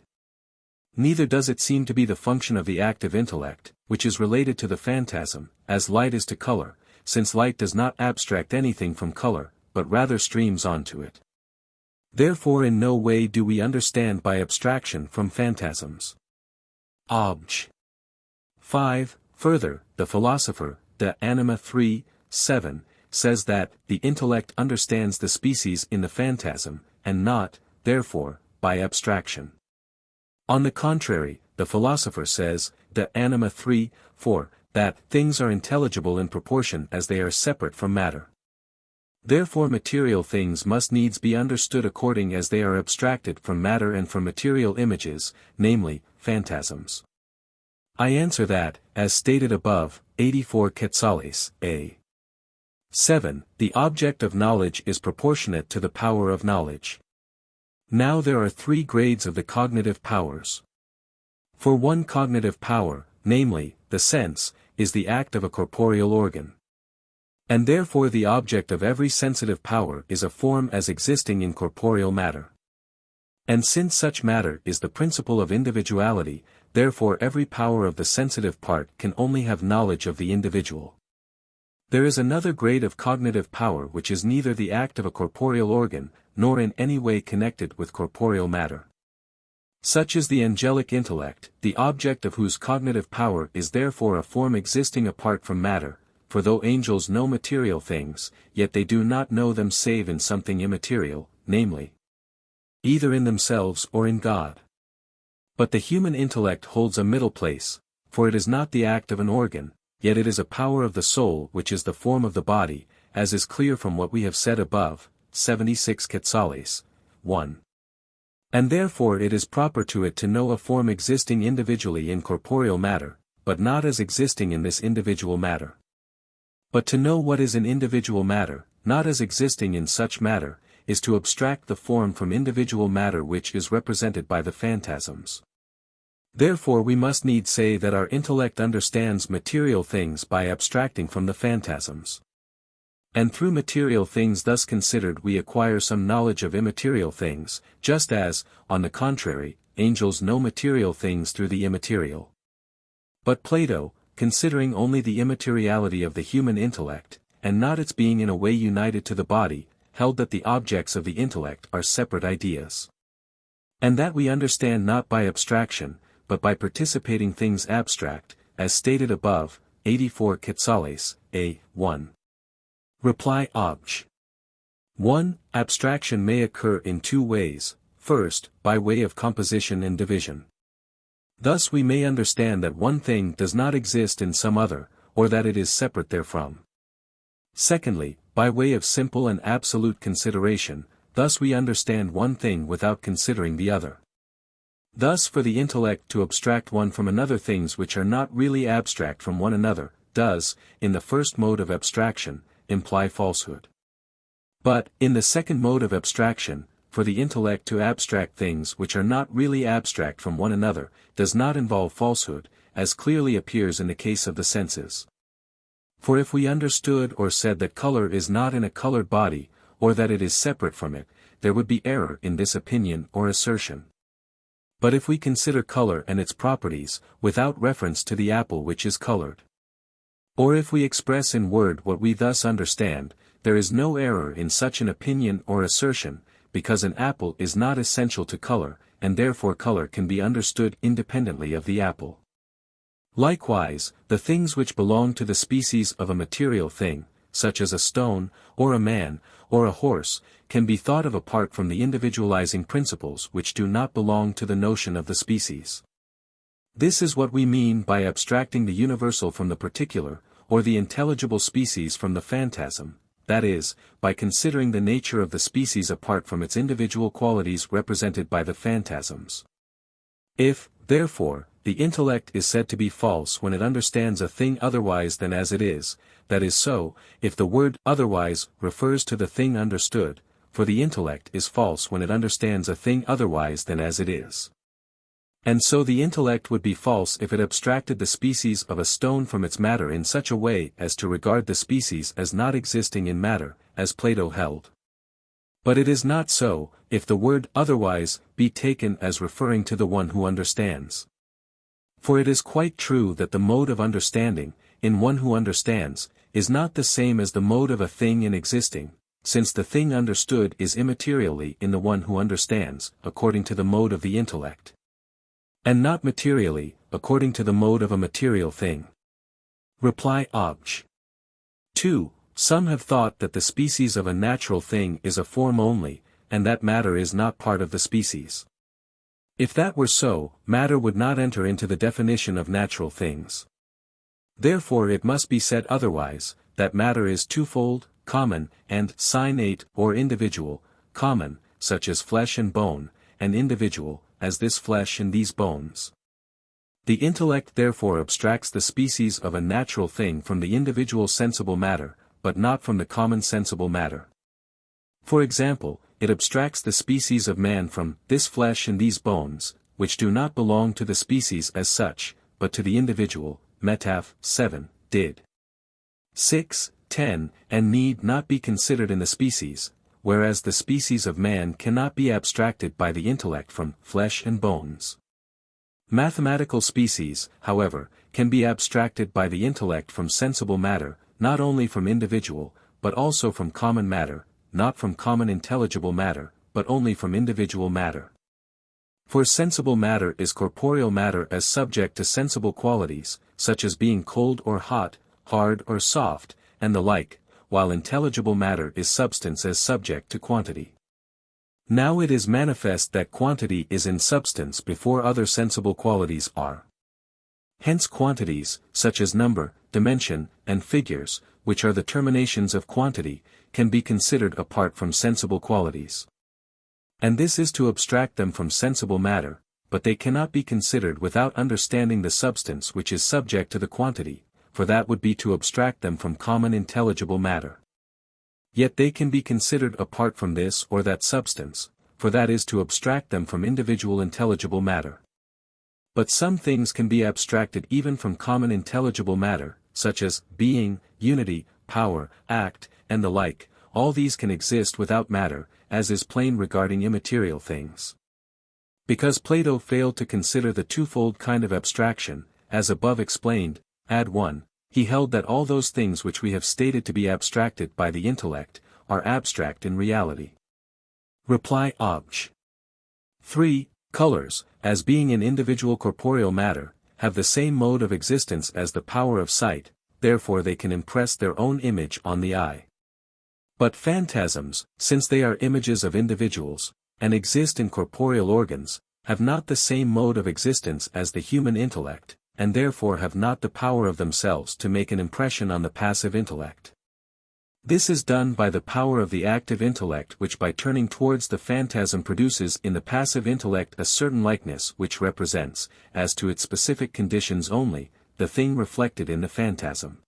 Neither does it seem to be the function of the active intellect, which is related to the phantasm, as light is to color, since light does not abstract anything from color, but rather streams onto it. Therefore in no way do we understand by abstraction from phantasms. Obj. 5. Further, the philosopher, De Anima 3, 7, says that, the intellect understands the species in the phantasm, and not, therefore, by abstraction. On the contrary, the philosopher says, De Anima 3, 4, that things are intelligible in proportion as they are separate from matter. Therefore material things must needs be understood according as they are abstracted from matter and from material images, namely, phantasms. I answer that, as stated above, 84 Quetzales, a. 7, the object of knowledge is proportionate to the power of knowledge. Now there are three grades of the cognitive powers. For one cognitive power, namely, the sense, is the act of a corporeal organ. And therefore the object of every sensitive power is a form as existing in corporeal matter. And since such matter is the principle of individuality, therefore every power of the sensitive part can only have knowledge of the individual. There is another grade of cognitive power which is neither the act of a corporeal organ, nor in any way connected with corporeal matter. Such is the angelic intellect, the object of whose cognitive power is therefore a form existing apart from matter, for though angels know material things, yet they do not know them save in something immaterial, namely, either in themselves or in God. But the human intellect holds a middle place, for it is not the act of an organ, yet it is a power of the soul which is the form of the body, as is clear from what we have said above, 76 Quetzales, 1. And therefore it is proper to it to know a form existing individually in corporeal matter, but not as existing in this individual matter. But to know what is in individual matter, not as existing in such matter, is to abstract the form from individual matter which is represented by the phantasms. Therefore we must needs say that our intellect understands material things by abstracting from the phantasms. And through material things thus considered we acquire some knowledge of immaterial things, just as, on the contrary, angels know material things through the immaterial. But Plato, considering only the immateriality of the human intellect, and not its being in a way united to the body, held that the objects of the intellect are separate ideas. And that we understand not by abstraction, but by participating things abstract, as stated above, 84 Quetzales, a. 1. Reply Obj. 1. Abstraction may occur in two ways, first, by way of composition and division. Thus we may understand that one thing does not exist in some other, or that it is separate therefrom. Secondly, by way of simple and absolute consideration, thus we understand one thing without considering the other. Thus for the intellect to abstract one from another things which are not really abstract from one another, does, in the first mode of abstraction, imply falsehood. But, in the second mode of abstraction, for the intellect to abstract things which are not really abstract from one another, does not involve falsehood, as clearly appears in the case of the senses. For if we understood or said that color is not in a colored body, or that it is separate from it, there would be error in this opinion or assertion. But if we consider color and its properties, without reference to the apple which is colored, or if we express in word what we thus understand, there is no error in such an opinion or assertion, because an apple is not essential to color, and therefore color can be understood independently of the apple. Likewise, the things which belong to the species of a material thing, such as a stone, or a man, or a horse, can be thought of apart from the individualizing principles which do not belong to the notion of the species. This is what we mean by abstracting the universal from the particular, or the intelligible species from the phantasm, that is, by considering the nature of the species apart from its individual qualities represented by the phantasms. If, therefore, the intellect is said to be false when it understands a thing otherwise than as it is, that is so, if the word otherwise refers to the thing understood, for the intellect is false when it understands a thing otherwise than as it is. And so the intellect would be false if it abstracted the species of a stone from its matter in such a way as to regard the species as not existing in matter, as Plato held. But it is not so, if the word otherwise be taken as referring to the one who understands. For it is quite true that the mode of understanding, in one who understands, is not the same as the mode of a thing in existing, since the thing understood is immaterially in the one who understands, according to the mode of the intellect, and not materially, according to the mode of a material thing. Reply Obj. 2. Some have thought that the species of a natural thing is a form only, and that matter is not part of the species. If that were so, matter would not enter into the definition of natural things. Therefore it must be said otherwise, that matter is twofold, common, and sinate or individual, common, such as flesh and bone, and individual, as this flesh and these bones. The intellect therefore abstracts the species of a natural thing from the individual sensible matter, but not from the common sensible matter. For example, it abstracts the species of man from this flesh and these bones, which do not belong to the species as such, but to the individual, Metaph. 7, did. 6, 10, and need not be considered in the species, whereas the species of man cannot be abstracted by the intellect from flesh and bones. Mathematical species, however, can be abstracted by the intellect from sensible matter, not only from individual, but also from common matter, not from common intelligible matter, but only from individual matter. For sensible matter is corporeal matter as subject to sensible qualities, such as being cold or hot, hard or soft, and the like, while intelligible matter is substance as subject to quantity. Now it is manifest that quantity is in substance before other sensible qualities are. Hence quantities, such as number, dimension, and figures, which are the terminations of quantity, can be considered apart from sensible qualities. And this is to abstract them from sensible matter, but they cannot be considered without understanding the substance which is subject to the quantity, for that would be to abstract them from common intelligible matter. Yet they can be considered apart from this or that substance, for that is to abstract them from individual intelligible matter. But some things can be abstracted even from common intelligible matter, such as being, unity, power, act, and the like. All these can exist without matter, as is plain regarding immaterial things. Because Plato failed to consider the twofold kind of abstraction, as above explained, ad 1, he held that all those things which we have stated to be abstracted by the intellect, are abstract in reality. Reply Obj. 3. Colors, as being in individual corporeal matter, have the same mode of existence as the power of sight, therefore they can impress their own image on the eye. But phantasms, since they are images of individuals, and exist in corporeal organs, have not the same mode of existence as the human intellect, and therefore have not the power of themselves to make an impression on the passive intellect. This is done by the power of the active intellect which by turning towards the phantasm produces in the passive intellect a certain likeness which represents, as to its specific conditions only, the thing reflected in the phantasm.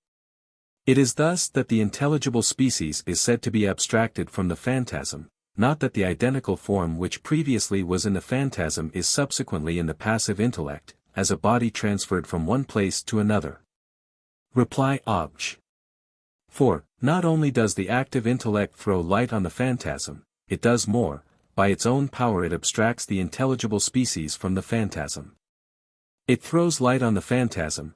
It is thus that the intelligible species is said to be abstracted from the phantasm, not that the identical form which previously was in the phantasm is subsequently in the passive intellect, as a body transferred from one place to another. Reply Obj. 4. Not only does the active intellect throw light on the phantasm, it does more, by its own power it abstracts the intelligible species from the phantasm. It throws light on the phantasm,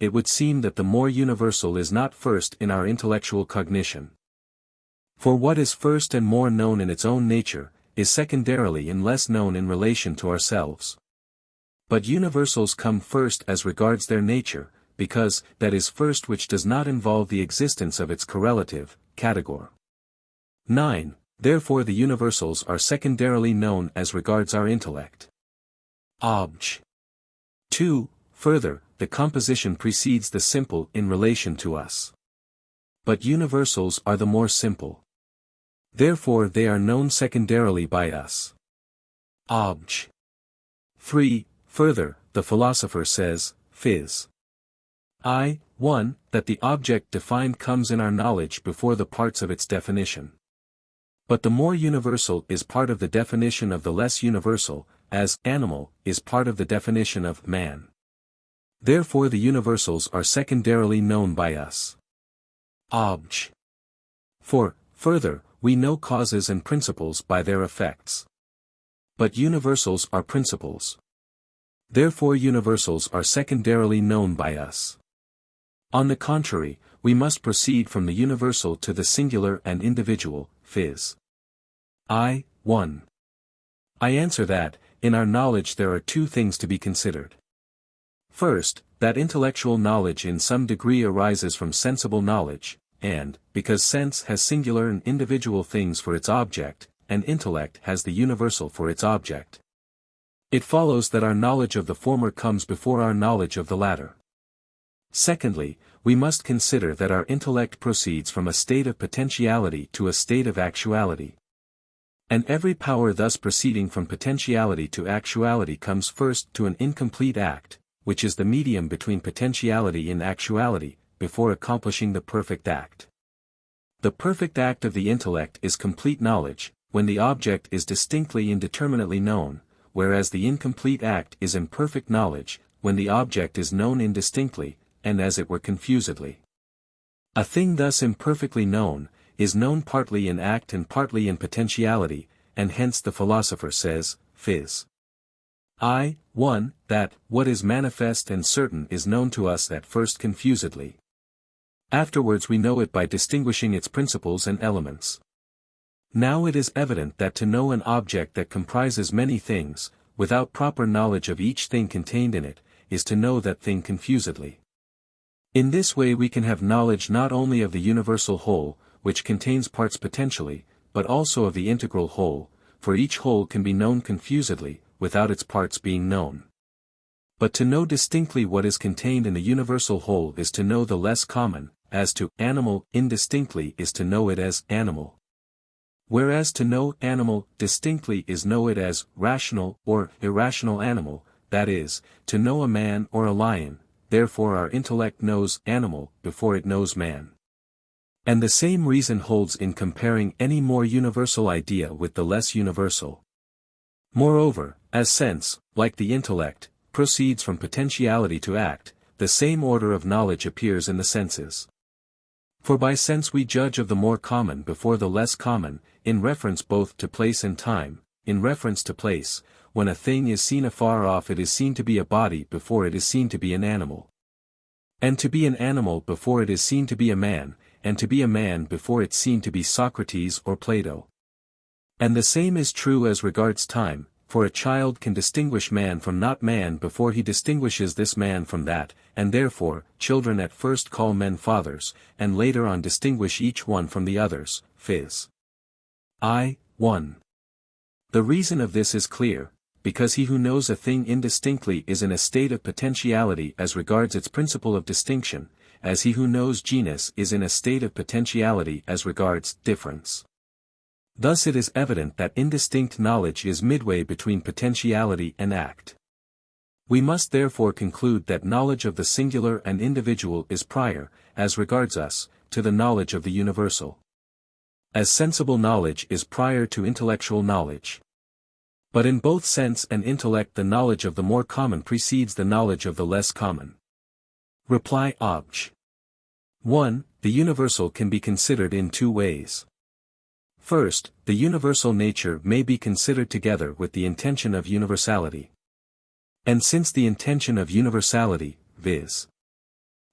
it would seem that the more universal is not first in our intellectual cognition. For what is first and more known in its own nature, is secondarily and less known in relation to ourselves. But universals come first as regards their nature, because that is first which does not involve the existence of its correlative, category. 9. Therefore the universals are secondarily known as regards our intellect. Obj. 2. Further, the composition precedes the simple in relation to us. But universals are the more simple. Therefore they are known secondarily by us. Obj. 3. Further, the philosopher says, Phys. I. 1, that the object defined comes in our knowledge before the parts of its definition. But the more universal is part of the definition of the less universal, as animal is part of the definition of man. Therefore the universals are secondarily known by us. Obj. 4. Further, we know causes and principles by their effects. But universals are principles. Therefore universals are secondarily known by us. On the contrary, we must proceed from the universal to the singular and individual, Phys. I. 1. I answer that, in our knowledge there are two things to be considered. First, that intellectual knowledge in some degree arises from sensible knowledge, and, because sense has singular and individual things for its object, and intellect has the universal for its object, it follows that our knowledge of the former comes before our knowledge of the latter. Secondly, we must consider that our intellect proceeds from a state of potentiality to a state of actuality. And every power thus proceeding from potentiality to actuality comes first to an incomplete act, which is the medium between potentiality and actuality, before accomplishing the perfect act. The perfect act of the intellect is complete knowledge, when the object is distinctly indeterminately known, whereas the incomplete act is imperfect knowledge, when the object is known indistinctly, and as it were confusedly. A thing thus imperfectly known, is known partly in act and partly in potentiality, and hence the philosopher says, Phys. I. 1, that, what is manifest and certain is known to us at first confusedly. Afterwards we know it by distinguishing its principles and elements. Now it is evident that to know an object that comprises many things, without proper knowledge of each thing contained in it, is to know that thing confusedly. In this way we can have knowledge not only of the universal whole, which contains parts potentially, but also of the integral whole, for each whole can be known confusedly, without its parts being known. But to know distinctly what is contained in the universal whole is to know the less common, as to animal indistinctly is to know it as animal. Whereas to know animal distinctly is know it as rational or irrational animal, that is, to know a man or a lion, therefore our intellect knows animal before it knows man. And the same reason holds in comparing any more universal idea with the less universal. Moreover, as sense, like the intellect, proceeds from potentiality to act, the same order of knowledge appears in the senses. For by sense we judge of the more common before the less common, in reference both to place and time. In reference to place, when a thing is seen afar off it is seen to be a body before it is seen to be an animal. And to be an animal before it is seen to be a man, and to be a man before it's seen to be Socrates or Plato. And the same is true as regards time, for a child can distinguish man from not man before he distinguishes this man from that, and therefore, children at first call men fathers, and later on distinguish each one from the others, Phys. I. 1. The reason of this is clear, because he who knows a thing indistinctly is in a state of potentiality as regards its principle of distinction, as he who knows genus is in a state of potentiality as regards difference. Thus it is evident that indistinct knowledge is midway between potentiality and act. We must therefore conclude that knowledge of the singular and individual is prior, as regards us, to the knowledge of the universal. As sensible knowledge is prior to intellectual knowledge. But in both sense and intellect the knowledge of the more common precedes the knowledge of the less common. Reply Obj. 1. The universal can be considered in two ways. First, the universal nature may be considered together with the intention of universality. And since the intention of universality, viz.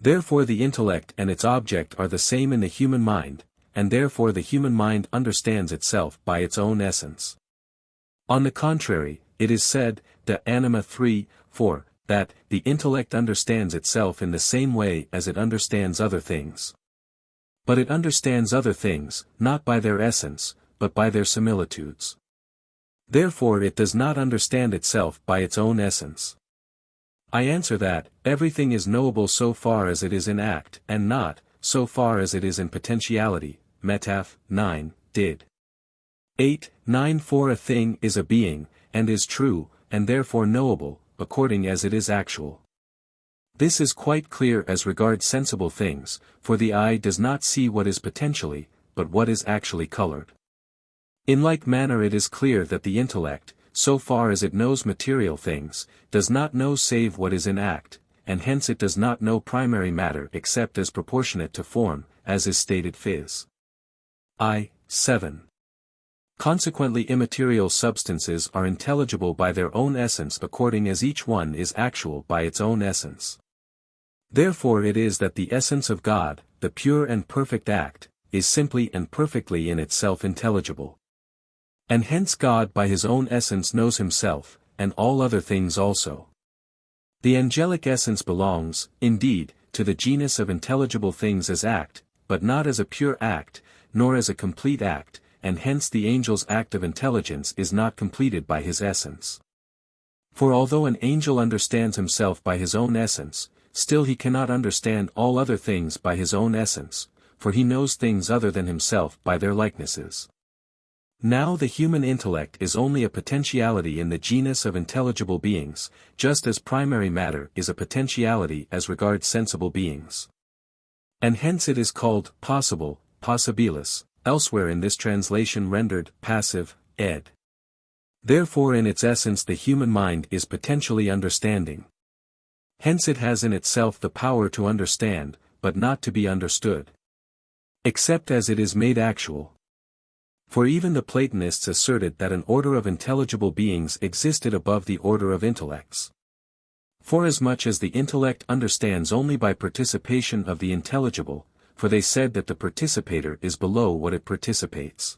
Therefore the intellect and its object are the same in the human mind, and therefore the human mind understands itself by its own essence. On the contrary, it is said, De Anima 3:4, that the intellect understands itself in the same way as it understands other things. But it understands other things, not by their essence, but by their similitudes. Therefore it does not understand itself by its own essence. I answer that, everything is knowable so far as it is in act, and not, so far as it is in potentiality. Metaph. 9, did. 8:9 For a thing is a being, and is true, and therefore knowable, according as it is actual. This is quite clear as regards sensible things, for the eye does not see what is potentially, but what is actually colored. In like manner it is clear that the intellect, so far as it knows material things, does not know save what is in act, and hence it does not know primary matter except as proportionate to form, as is stated Phys. I. 7. Consequently immaterial substances are intelligible by their own essence according as each one is actual by its own essence. Therefore it is that the essence of God, the pure and perfect act, is simply and perfectly in itself intelligible. And hence God by his own essence knows himself, and all other things also. The angelic essence belongs, indeed, to the genus of intelligible things as act, but not as a pure act, nor as a complete act, and hence the angel's act of intelligence is not completed by his essence. For although an angel understands himself by his own essence, still he cannot understand all other things by his own essence, for he knows things other than himself by their likenesses. Now the human intellect is only a potentiality in the genus of intelligible beings, just as primary matter is a potentiality as regards sensible beings. And hence it is called possible, possibilis, elsewhere in this translation rendered passive, ed. Therefore in its essence the human mind is potentially understanding. Hence it has in itself the power to understand, but not to be understood. Except as it is made actual. For even the Platonists asserted that an order of intelligible beings existed above the order of intellects. Forasmuch as the intellect understands only by participation of the intelligible, for they said that the participator is below what it participates.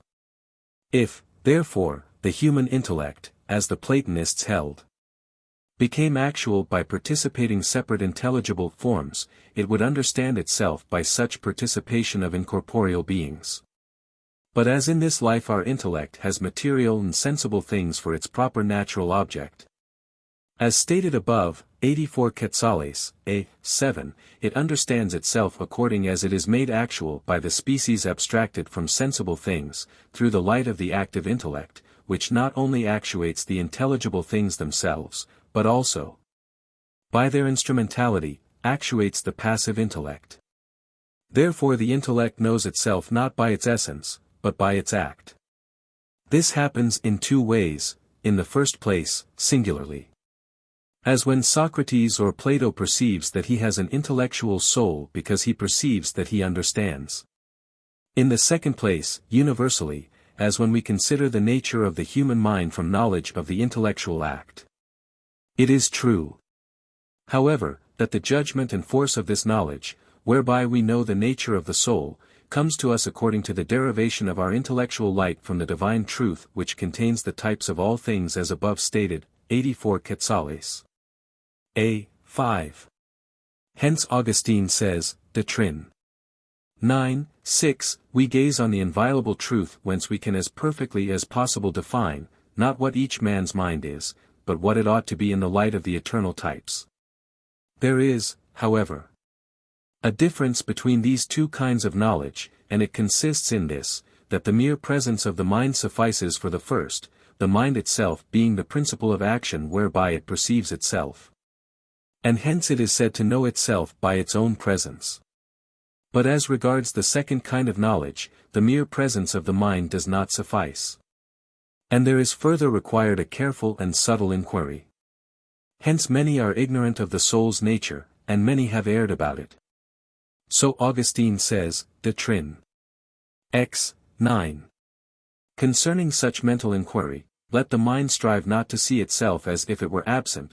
If, therefore, the human intellect, as the Platonists held, became actual by participating separate intelligible forms, it would understand itself by such participation of incorporeal beings. But as in this life our intellect has material and sensible things for its proper natural object. As stated above, 84 Quetzales, a. 7, it understands itself according as it is made actual by the species abstracted from sensible things, through the light of the active intellect, which not only actuates the intelligible things themselves, but also, by their instrumentality, actuates the passive intellect. Therefore the intellect knows itself not by its essence, but by its act. This happens in two ways, in the first place, singularly. As when Socrates or Plato perceives that he has an intellectual soul because he perceives that he understands. In the second place, universally, as when we consider the nature of the human mind from knowledge of the intellectual act. It is true, however, that the judgment and force of this knowledge, whereby we know the nature of the soul, comes to us according to the derivation of our intellectual light from the divine truth which contains the types of all things as above stated, 84 Quetzales. A. 5. Hence Augustine says, De Trin. 9, 6, we gaze on the inviolable truth whence we can as perfectly as possible define, not what each man's mind is, but what it ought to be in the light of the eternal types. There is, however, a difference between these two kinds of knowledge, and it consists in this, that the mere presence of the mind suffices for the first, the mind itself being the principle of action whereby it perceives itself. And hence it is said to know itself by its own presence. But as regards the second kind of knowledge, the mere presence of the mind does not suffice. And there is further required a careful and subtle inquiry. Hence many are ignorant of the soul's nature, and many have erred about it. So Augustine says, De Trin. X. 9. Concerning such mental inquiry, let the mind strive not to see itself as if it were absent,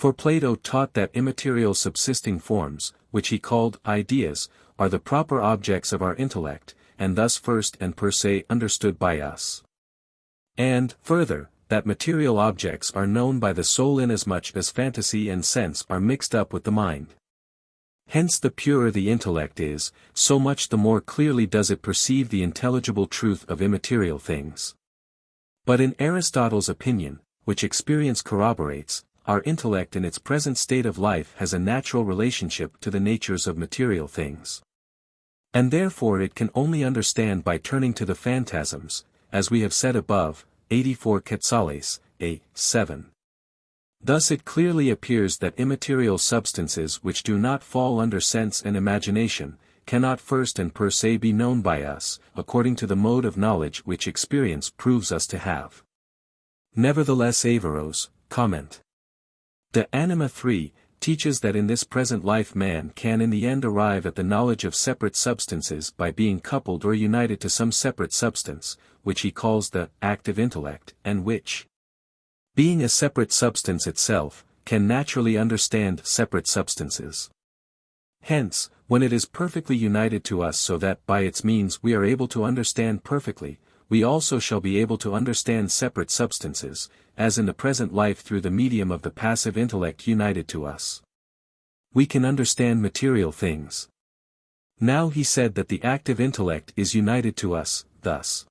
For Plato taught that immaterial subsisting forms, which he called ideas, are the proper objects of our intellect, and thus first and per se understood by us. And, further, that material objects are known by the soul inasmuch as fantasy and sense are mixed up with the mind. Hence the purer the intellect is, so much the more clearly does it perceive the intelligible truth of immaterial things. But in Aristotle's opinion, which experience corroborates, our intellect in its present state of life has a natural relationship to the natures of material things. And therefore it can only understand by turning to the phantasms, as we have said above, 84 Quetzales, a. 7. Thus it clearly appears that immaterial substances which do not fall under sense and imagination, cannot first and per se be known by us, according to the mode of knowledge which experience proves us to have. Nevertheless Averroes, comment. De Anima 3, teaches that in this present life man can in the end arrive at the knowledge of separate substances by being coupled or united to some separate substance, which he calls the active intellect, and which, being a separate substance itself, can naturally understand separate substances. Hence, when it is perfectly united to us so that by its means we are able to understand perfectly, we also shall be able to understand separate substances, as in the present life through the medium of the passive intellect united to us. We can understand material things. Now he said that the active intellect is united to us, thus.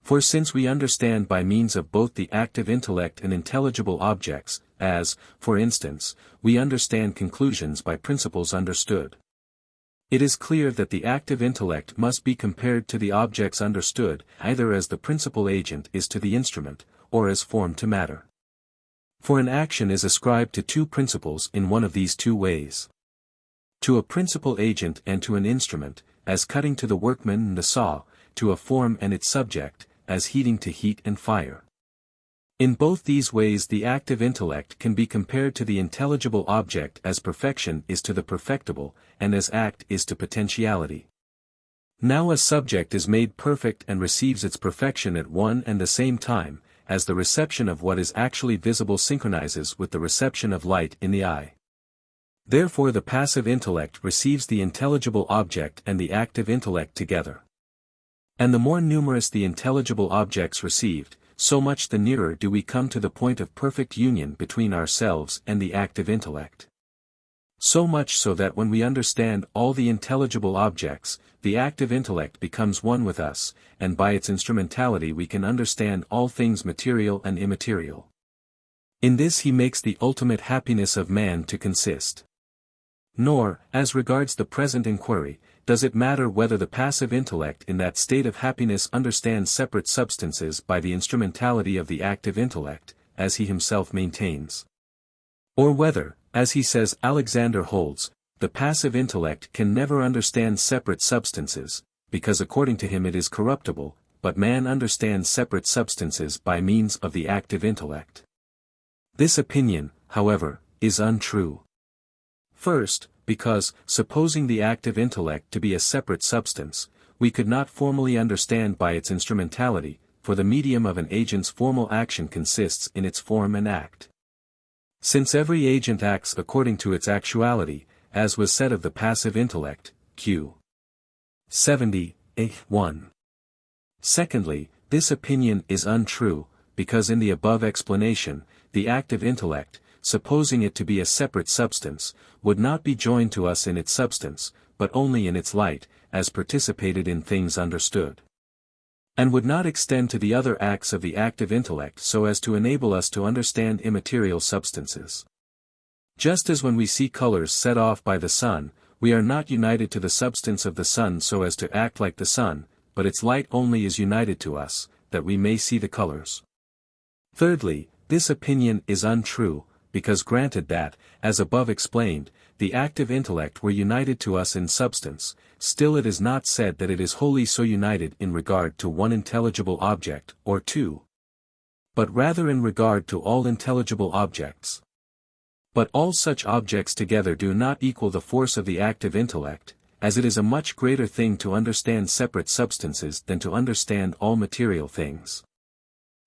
For since we understand by means of both the active intellect and intelligible objects, as, for instance, we understand conclusions by principles understood. It is clear that the active intellect must be compared to the objects understood, either as the principal agent is to the instrument, or as form to matter. For an action is ascribed to two principles in one of these two ways. To a principal agent and to an instrument, as cutting to the workman and the saw, to a form and its subject, as heating to heat and fire. In both these ways the active intellect can be compared to the intelligible object as perfection is to the perfectible, and as act is to potentiality. Now a subject is made perfect and receives its perfection at one and the same time, as the reception of what is actually visible synchronizes with the reception of light in the eye. Therefore the passive intellect receives the intelligible object and the active intellect together. And the more numerous the intelligible objects received, so much the nearer do we come to the point of perfect union between ourselves and the active intellect. So much so that when we understand all the intelligible objects, the active intellect becomes one with us, and by its instrumentality we can understand all things material and immaterial. In this he makes the ultimate happiness of man to consist. Nor, as regards the present inquiry, does it matter whether the passive intellect in that state of happiness understands separate substances by the instrumentality of the active intellect, as he himself maintains. Or whether, as he says Alexander holds, the passive intellect can never understand separate substances, because according to him it is corruptible, but man understands separate substances by means of the active intellect. This opinion, however, is untrue. First, because, supposing the active intellect to be a separate substance, we could not formally understand by its instrumentality, for the medium of an agent's formal action consists in its form and act. Since every agent acts according to its actuality, as was said of the passive intellect, Q. 70, a. 1. Secondly, this opinion is untrue, because in the above explanation, the active intellect, supposing it to be a separate substance, would not be joined to us in its substance, but only in its light, as participated in things understood. And would not extend to the other acts of the active intellect so as to enable us to understand immaterial substances. Just as when we see colors set off by the sun, we are not united to the substance of the sun so as to act like the sun, but its light only is united to us, that we may see the colors. Thirdly, this opinion is untrue, because granted that, as above explained, the active intellect were united to us in substance, still it is not said that it is wholly so united in regard to one intelligible object, or two, but rather in regard to all intelligible objects. But all such objects together do not equal the force of the active intellect, as it is a much greater thing to understand separate substances than to understand all material things.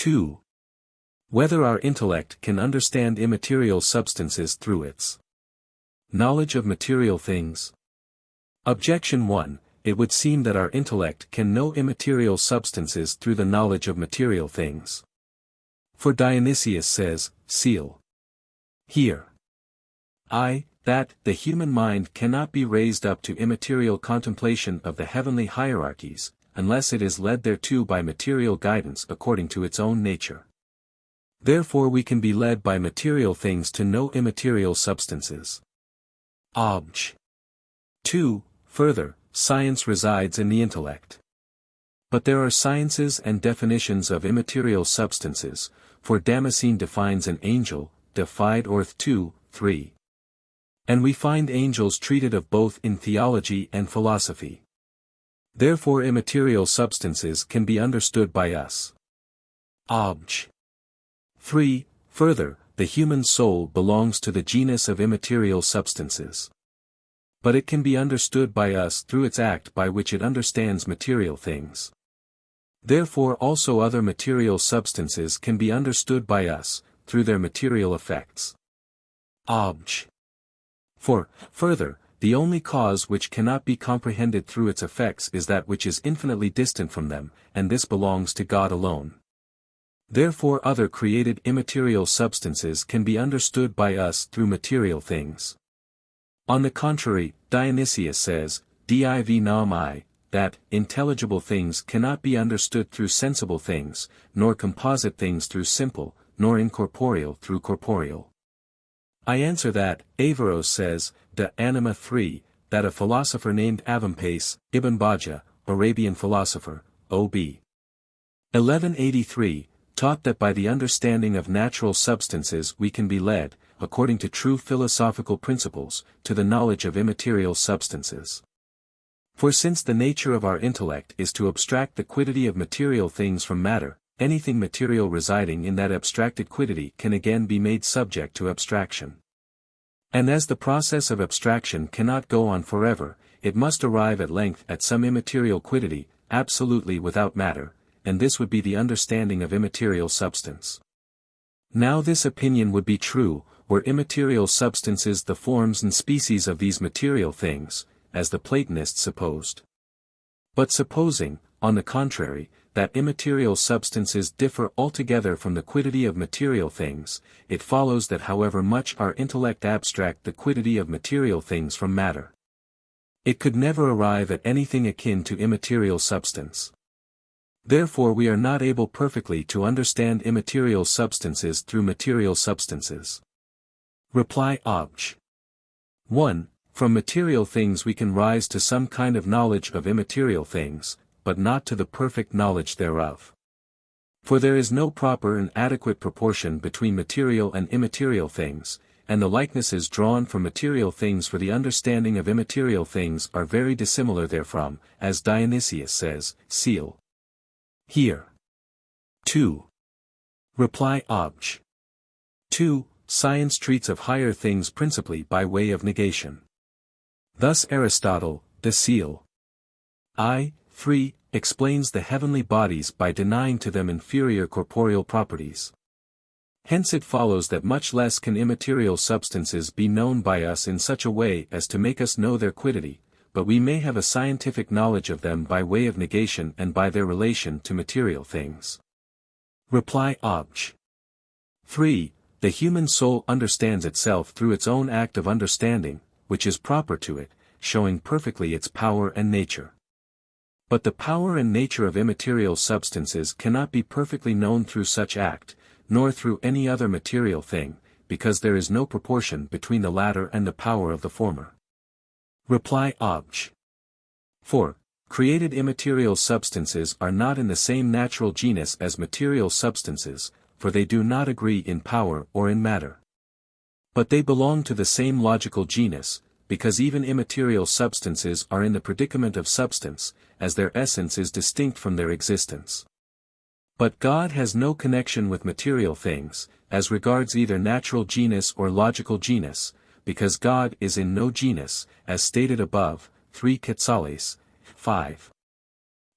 2. Whether our intellect can understand immaterial substances through its knowledge of material things. Objection 1. It would seem that our intellect can know immaterial substances through the knowledge of material things. For Dionysius says, Seal. Here. That the human mind cannot be raised up to immaterial contemplation of the heavenly hierarchies, unless it is led thereto by material guidance according to its own nature. Therefore we can be led by material things to know immaterial substances. Obj. 2. Further, science resides in the intellect. But there are sciences and definitions of immaterial substances, for Damascene defines an angel, defied orth 2, 3. And we find angels treated of both in theology and philosophy. Therefore immaterial substances can be understood by us. Obj. 3. Further, the human soul belongs to the genus of immaterial substances. But it can be understood by us through its act by which it understands material things. Therefore also other material substances can be understood by us, through their material effects. Obj. 4. Further, the only cause which cannot be comprehended through its effects is that which is infinitely distant from them, and this belongs to God alone. Therefore other created immaterial substances can be understood by us through material things. On the contrary, Dionysius says, Div nam I, that intelligible things cannot be understood through sensible things, nor composite things through simple, nor incorporeal through corporeal. I answer that, Averroes says, De Anima 3, that a philosopher named Avempace, Ibn Bajjah, Arabian philosopher, O.B. 1183, taught that by the understanding of natural substances we can be led, according to true philosophical principles, to the knowledge of immaterial substances. For since the nature of our intellect is to abstract the quiddity of material things from matter, anything material residing in that abstracted quiddity can again be made subject to abstraction. And as the process of abstraction cannot go on forever, it must arrive at length at some immaterial quiddity, absolutely without matter, and this would be the understanding of immaterial substance. Now this opinion would be true, were immaterial substances the forms and species of these material things, as the Platonists supposed. But supposing, on the contrary, that immaterial substances differ altogether from the quiddity of material things, it follows that however much our intellect abstract the quiddity of material things from matter, it could never arrive at anything akin to immaterial substance. Therefore we are not able perfectly to understand immaterial substances through material substances. Reply Obj. 1. From material things we can rise to some kind of knowledge of immaterial things, but not to the perfect knowledge thereof. For there is no proper and adequate proportion between material and immaterial things, and the likenesses drawn from material things for the understanding of immaterial things are very dissimilar therefrom, as Dionysius says, Seal. Here. 2. Reply Obj. 2. Science treats of higher things principally by way of negation. Thus Aristotle, De Seal. 3, explains the heavenly bodies by denying to them inferior corporeal properties. Hence it follows that much less can immaterial substances be known by us in such a way as to make us know their quiddity, but we may have a scientific knowledge of them by way of negation and by their relation to material things. Reply Obj. 3. The human soul understands itself through its own act of understanding, which is proper to it, showing perfectly its power and nature. But the power and nature of immaterial substances cannot be perfectly known through such act, nor through any other material thing, because there is no proportion between the latter and the power of the former. Reply Obj. 4. Created immaterial substances are not in the same natural genus as material substances, for they do not agree in power or in matter. But they belong to the same logical genus, because even immaterial substances are in the predicament of substance, as their essence is distinct from their existence. But God has no connection with material things, as regards either natural genus or logical genus, because God is in no genus, as stated above, 3 Quetzales, 5.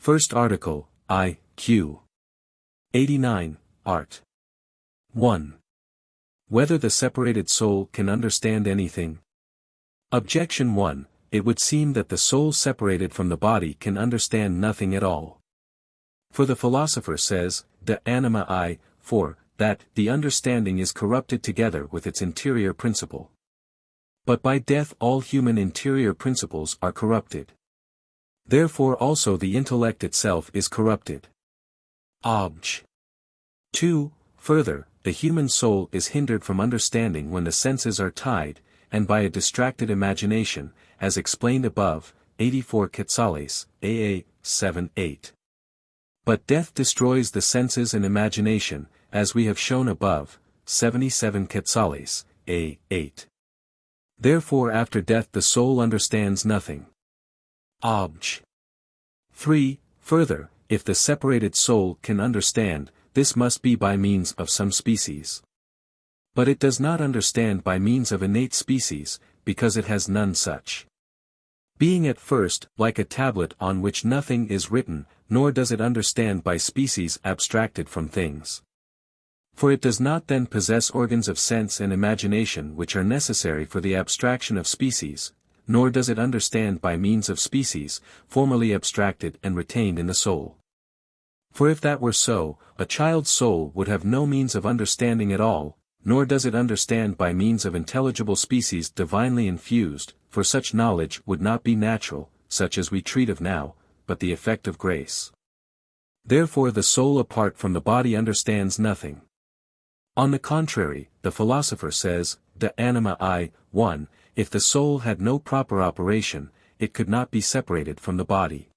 First article, I, Q. 89, Art. 1. Whether the separated soul can understand anything? Objection 1. It would seem that the soul separated from the body can understand nothing at all. For the philosopher says, de anima I, for, that the understanding is corrupted together with its interior principle. But by death all human interior principles are corrupted. Therefore also the intellect itself is corrupted. Obj. 2. Further, the human soul is hindered from understanding when the senses are tied, and by a distracted imagination, as explained above, 84 Quetzales, AA, 7-8. But death destroys the senses and imagination, as we have shown above, 77 Quetzales, A8. Therefore after death the soul understands nothing. Obj. 3. Further, if the separated soul can understand, this must be by means of some species. But it does not understand by means of innate species, because it has none such. Being at first, like a tablet on which nothing is written, nor does it understand by species abstracted from things. For it does not then possess organs of sense and imagination which are necessary for the abstraction of species, nor does it understand by means of species, formerly abstracted and retained in the soul. For if that were so, a child's soul would have no means of understanding at all, nor does it understand by means of intelligible species divinely infused, for such knowledge would not be natural, such as we treat of now, but the effect of grace. Therefore the soul apart from the body understands nothing. On the contrary, the philosopher says, de anima I, 1, if the soul had no proper operation, it could not be separated from the body.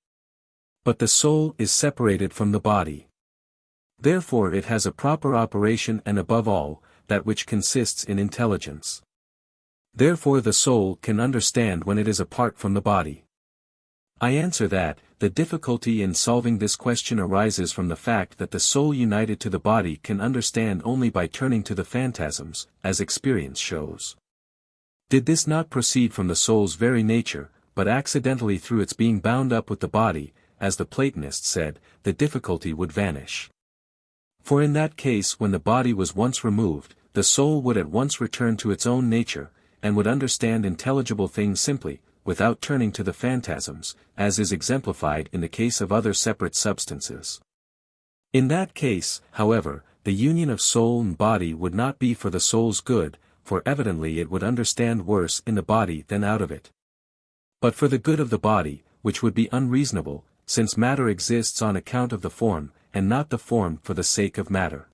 But the soul is separated from the body. Therefore it has a proper operation and above all, that which consists in intelligence. Therefore the soul can understand when it is apart from the body. I answer that, the difficulty in solving this question arises from the fact that the soul united to the body can understand only by turning to the phantasms, as experience shows. Did this not proceed from the soul's very nature, but accidentally through its being bound up with the body, as the Platonists said, the difficulty would vanish. For in that case when the body was once removed, the soul would at once return to its own nature, and would understand intelligible things simply, without turning to the phantasms, as is exemplified in the case of other separate substances. In that case, however, the union of soul and body would not be for the soul's good, for evidently it would understand worse in the body than out of it. But for the good of the body, which would be unreasonable, since matter exists on account of the form, and not the form for the sake of matter.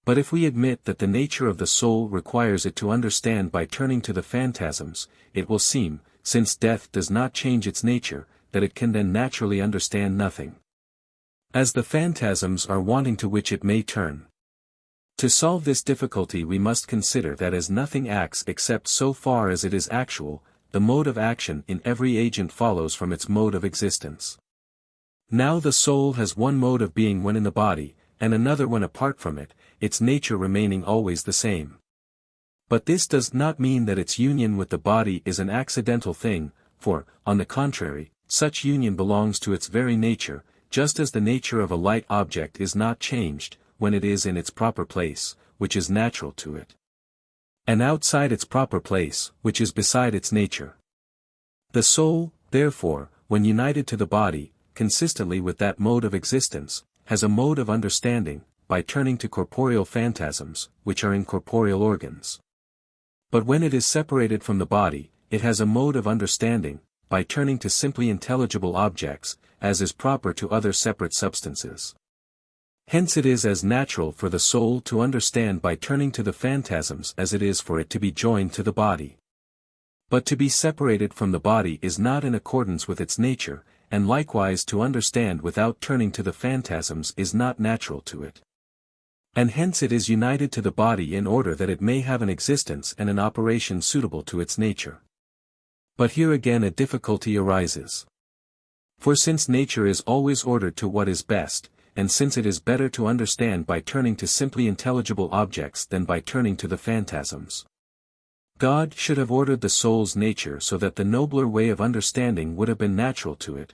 But if we admit that the nature of the soul requires it to understand by turning to the phantasms, it will seem, since death does not change its nature, that it can then naturally understand nothing. As the phantasms are wanting to which it may turn. To solve this difficulty we must consider that as nothing acts except so far as it is actual, the mode of action in every agent follows from its mode of existence. Now the soul has one mode of being when in the body, and another when apart from it, its nature remaining always the same. But this does not mean that its union with the body is an accidental thing, for, on the contrary, such union belongs to its very nature, just as the nature of a light object is not changed, when it is in its proper place, which is natural to it, and outside its proper place, which is beside its nature. The soul, therefore, when united to the body, consistently with that mode of existence, has a mode of understanding, by turning to corporeal phantasms, which are incorporeal organs. But when it is separated from the body, it has a mode of understanding, by turning to simply intelligible objects, as is proper to other separate substances. Hence it is as natural for the soul to understand by turning to the phantasms as it is for it to be joined to the body. But to be separated from the body is not in accordance with its nature, and likewise to understand without turning to the phantasms is not natural to it. And hence it is united to the body in order that it may have an existence and an operation suitable to its nature. But here again a difficulty arises. For since nature is always ordered to what is best, and since it is better to understand by turning to simply intelligible objects than by turning to the phantasms, God should have ordered the soul's nature so that the nobler way of understanding would have been natural to it,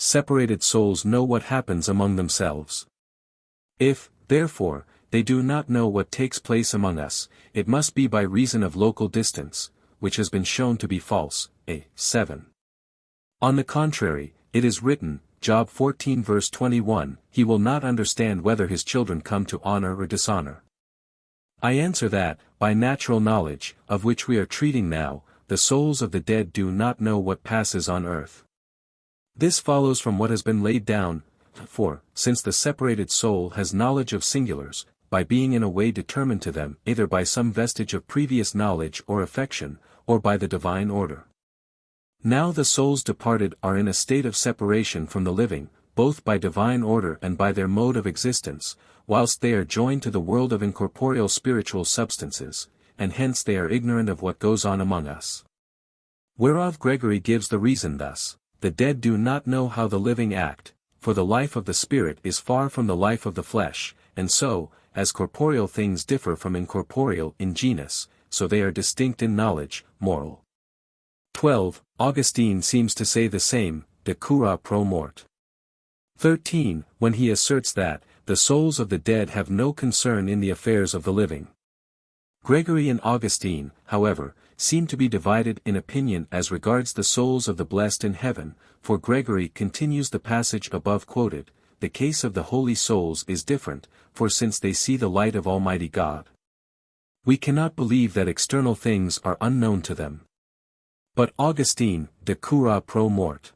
separated souls know what happens among themselves. If, therefore, they do not know what takes place among us, it must be by reason of local distance, which has been shown to be false. A. 7. On the contrary, it is written, Job 14 verse 21, he will not understand whether his children come to honor or dishonor. I answer that, by natural knowledge, of which we are treating now, the souls of the dead do not know what passes on earth. This follows from what has been laid down, for, since the separated soul has knowledge of singulars, by being in a way determined to them either by some vestige of previous knowledge or affection, or by the divine order. Now the souls departed are in a state of separation from the living, both by divine order and by their mode of existence, whilst they are joined to the world of incorporeal spiritual substances, and hence they are ignorant of what goes on among us. Whereof Gregory gives the reason thus, the dead do not know how the living act, for the life of the spirit is far from the life of the flesh, and so, as corporeal things differ from incorporeal in genus, so they are distinct in knowledge, moral. 12. Augustine seems to say the same, de cura pro mort. 13. When he asserts that, the souls of the dead have no concern in the affairs of the living. Gregory and Augustine, however, seem to be divided in opinion as regards the souls of the blessed in heaven, for Gregory continues the passage above quoted, the case of the holy souls is different, for since they see the light of Almighty God, we cannot believe that external things are unknown to them. But Augustine, de cura pro mort.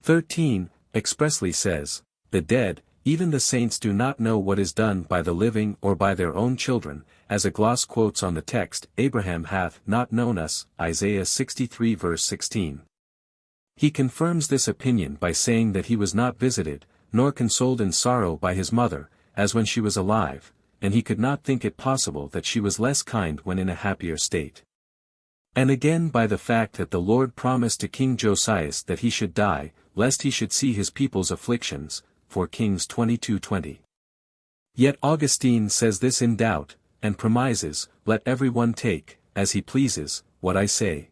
13, expressly says, the dead, even the saints do not know what is done by the living or by their own children, as a gloss quotes on the text, Abraham hath not known us, Isaiah 63 verse 16. He confirms this opinion by saying that he was not visited, nor consoled in sorrow by his mother, as when she was alive, and he could not think it possible that she was less kind when in a happier state. And again by the fact that the Lord promised to King Josias that he should die, lest he should see his people's afflictions, for Kings 22:20. Yet Augustine says this in doubt, and premises, let every one take, as he pleases, what I say.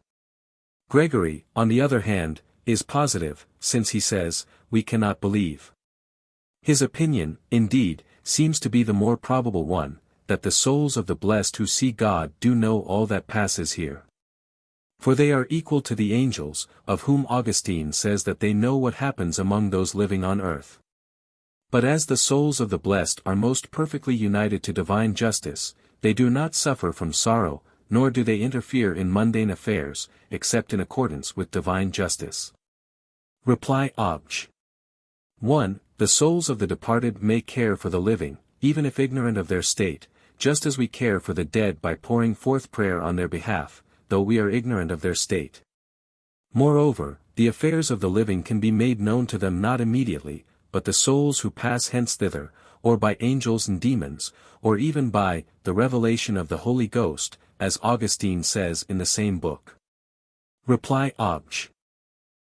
Gregory, on the other hand, is positive, since he says, we cannot believe. His opinion, indeed, seems to be the more probable one, that the souls of the blessed who see God do know all that passes here. For they are equal to the angels, of whom Augustine says that they know what happens among those living on earth. But as the souls of the blessed are most perfectly united to divine justice, they do not suffer from sorrow, nor do they interfere in mundane affairs, except in accordance with divine justice. Reply Obj. 1. The souls of the departed may care for the living, even if ignorant of their state, just as we care for the dead by pouring forth prayer on their behalf, though we are ignorant of their state. Moreover, the affairs of the living can be made known to them not immediately, but the souls who pass hence thither, or by angels and demons, or even by the revelation of the Holy Ghost, as Augustine says in the same book. Reply Obj.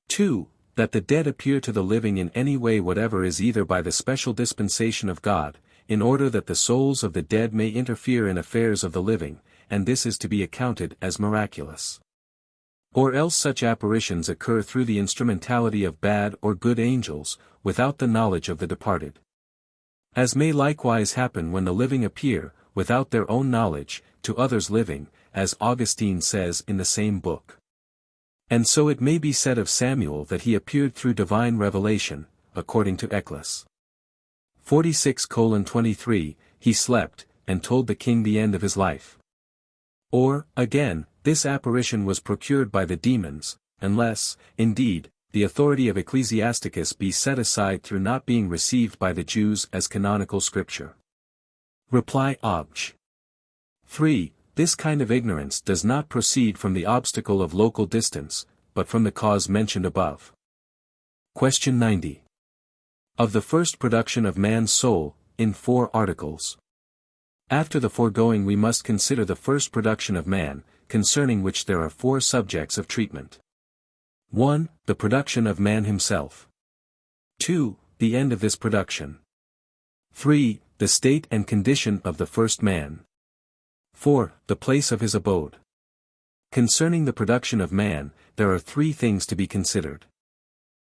2. That the dead appear to the living in any way whatever is either by the special dispensation of God, in order that the souls of the dead may interfere in affairs of the living, and this is to be accounted as miraculous. Or else such apparitions occur through the instrumentality of bad or good angels, without the knowledge of the departed. As may likewise happen when the living appear, without their own knowledge, to others living, as Augustine says in the same book. And so it may be said of Samuel that he appeared through divine revelation, according to Eccles. 46:23, he slept, and told the king the end of his life. Or, again, this apparition was procured by the demons, unless, indeed, the authority of Ecclesiasticus be set aside through not being received by the Jews as canonical scripture. Reply Obj. 3. This kind of ignorance does not proceed from the obstacle of local distance, but from the cause mentioned above. Question 90. Of the first production of man's soul, in 4 articles. After the foregoing we must consider the first production of man, concerning which there are 4 subjects of treatment. 1. The production of man himself. 2. The end of this production. 3. The state and condition of the first man. 4. The place of his abode. Concerning the production of man, there are 3 things to be considered.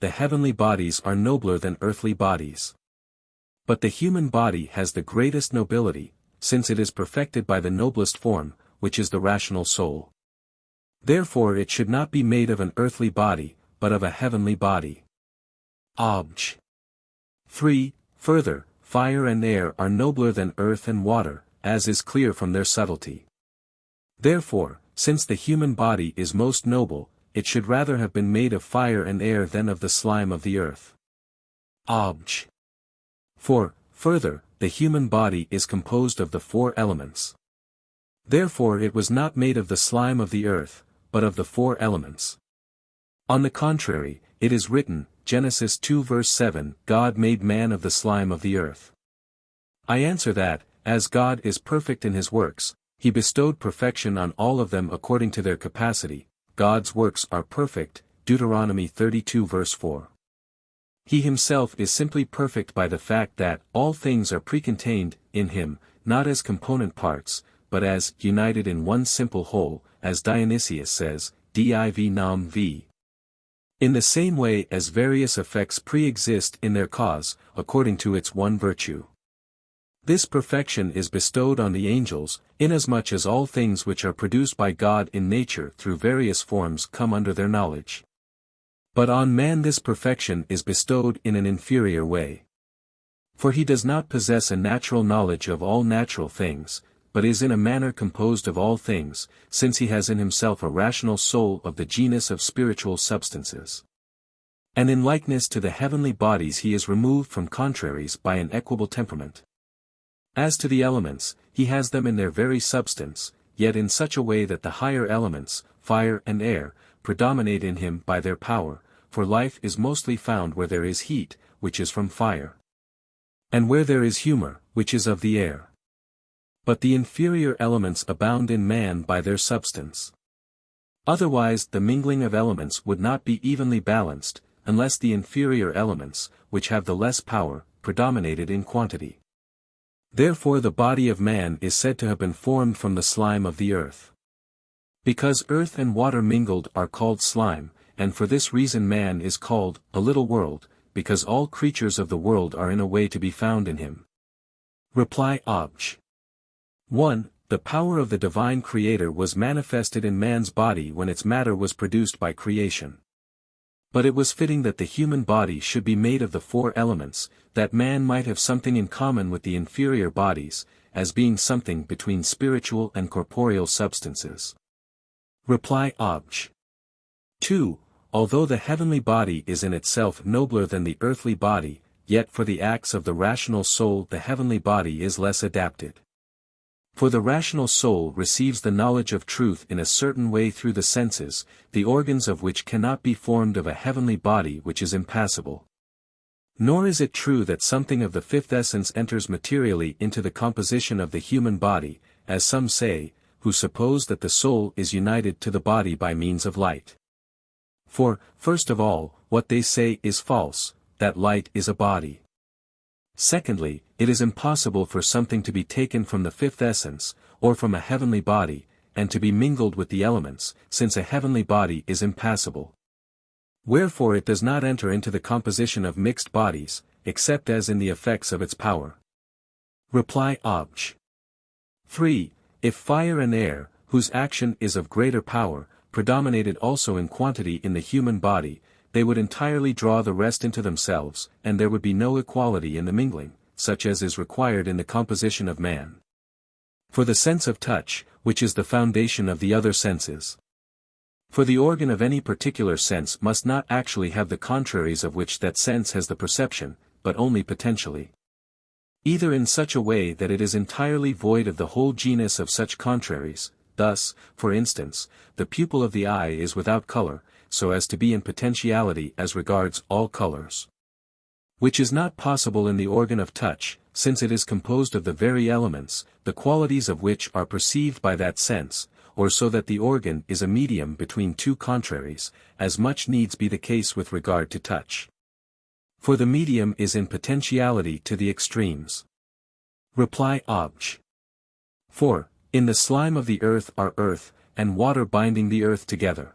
the heavenly bodies are nobler than earthly bodies. But the human body has the greatest nobility, since it is perfected by the noblest form, which is the rational soul. Therefore it should not be made of an earthly body, but of a heavenly body. Obj. 3. Further, fire and air are nobler than earth and water, as is clear from their subtlety. Therefore, since the human body is most noble, it should rather have been made of fire and air than of the slime of the earth. Obj. 4. Further, the human body is composed of the 4 elements. Therefore it was not made of the slime of the earth, but of the 4 elements. On the contrary, it is written, Genesis 2 verse 7, God made man of the slime of the earth. I answer that, as God is perfect in his works, he bestowed perfection on all of them according to their capacity. God's works are perfect, Deuteronomy 32 verse 4. He himself is simply perfect by the fact that all things are pre-contained in him, not as component parts, but as united in one simple whole, as Dionysius says, Div nam v. In the same way as various effects pre-exist in their cause, according to its one virtue. This perfection is bestowed on the angels, inasmuch as all things which are produced by God in nature through various forms come under their knowledge. But on man this perfection is bestowed in an inferior way. For he does not possess a natural knowledge of all natural things, but is in a manner composed of all things, since he has in himself a rational soul of the genus of spiritual substances. And in likeness to the heavenly bodies he is removed from contraries by an equable temperament. As to the elements, he has them in their very substance, yet in such a way that the higher elements, fire and air, predominate in him by their power, for life is mostly found where there is heat, which is from fire. And where there is humor, which is of the air. But the inferior elements abound in man by their substance. Otherwise the mingling of elements would not be evenly balanced, unless the inferior elements, which have the less power, predominated in quantity. Therefore the body of man is said to have been formed from the slime of the earth. Because earth and water mingled are called slime, and for this reason man is called a little world, because all creatures of the world are in a way to be found in him. Reply Obj. 1. The power of the divine Creator was manifested in man's body when its matter was produced by creation. But it was fitting that the human body should be made of the 4 elements, that man might have something in common with the inferior bodies, as being something between spiritual and corporeal substances. Reply Obj. 2. Although the heavenly body is in itself nobler than the earthly body, yet for the acts of the rational soul the heavenly body is less adapted. For the rational soul receives the knowledge of truth in a certain way through the senses, the organs of which cannot be formed of a heavenly body which is impassible. Nor is it true that something of the 5th essence enters materially into the composition of the human body, as some say, who suppose that the soul is united to the body by means of light. For, first of all, what they say is false, that light is a body. Secondly, it is impossible for something to be taken from the 5th essence, or from a heavenly body, and to be mingled with the elements, since a heavenly body is impassible. Wherefore it does not enter into the composition of mixed bodies, except as in the effects of its power. Reply Obj. 3. If fire and air, whose action is of greater power, predominated also in quantity in the human body, they would entirely draw the rest into themselves, and there would be no equality in the mingling, such as is required in the composition of man. For the sense of touch, which is the foundation of the other senses. For the organ of any particular sense must not actually have the contraries of which that sense has the perception, but only potentially. Either in such a way that it is entirely void of the whole genus of such contraries. Thus, for instance, the pupil of the eye is without color, so as to be in potentiality as regards all colors. Which is not possible in the organ of touch, since it is composed of the very elements, the qualities of which are perceived by that sense, or so that the organ is a medium between 2 contraries, as much needs be the case with regard to touch. For the medium is in potentiality to the extremes. Reply Obj. 4. In the slime of the earth are earth, and water binding the earth together.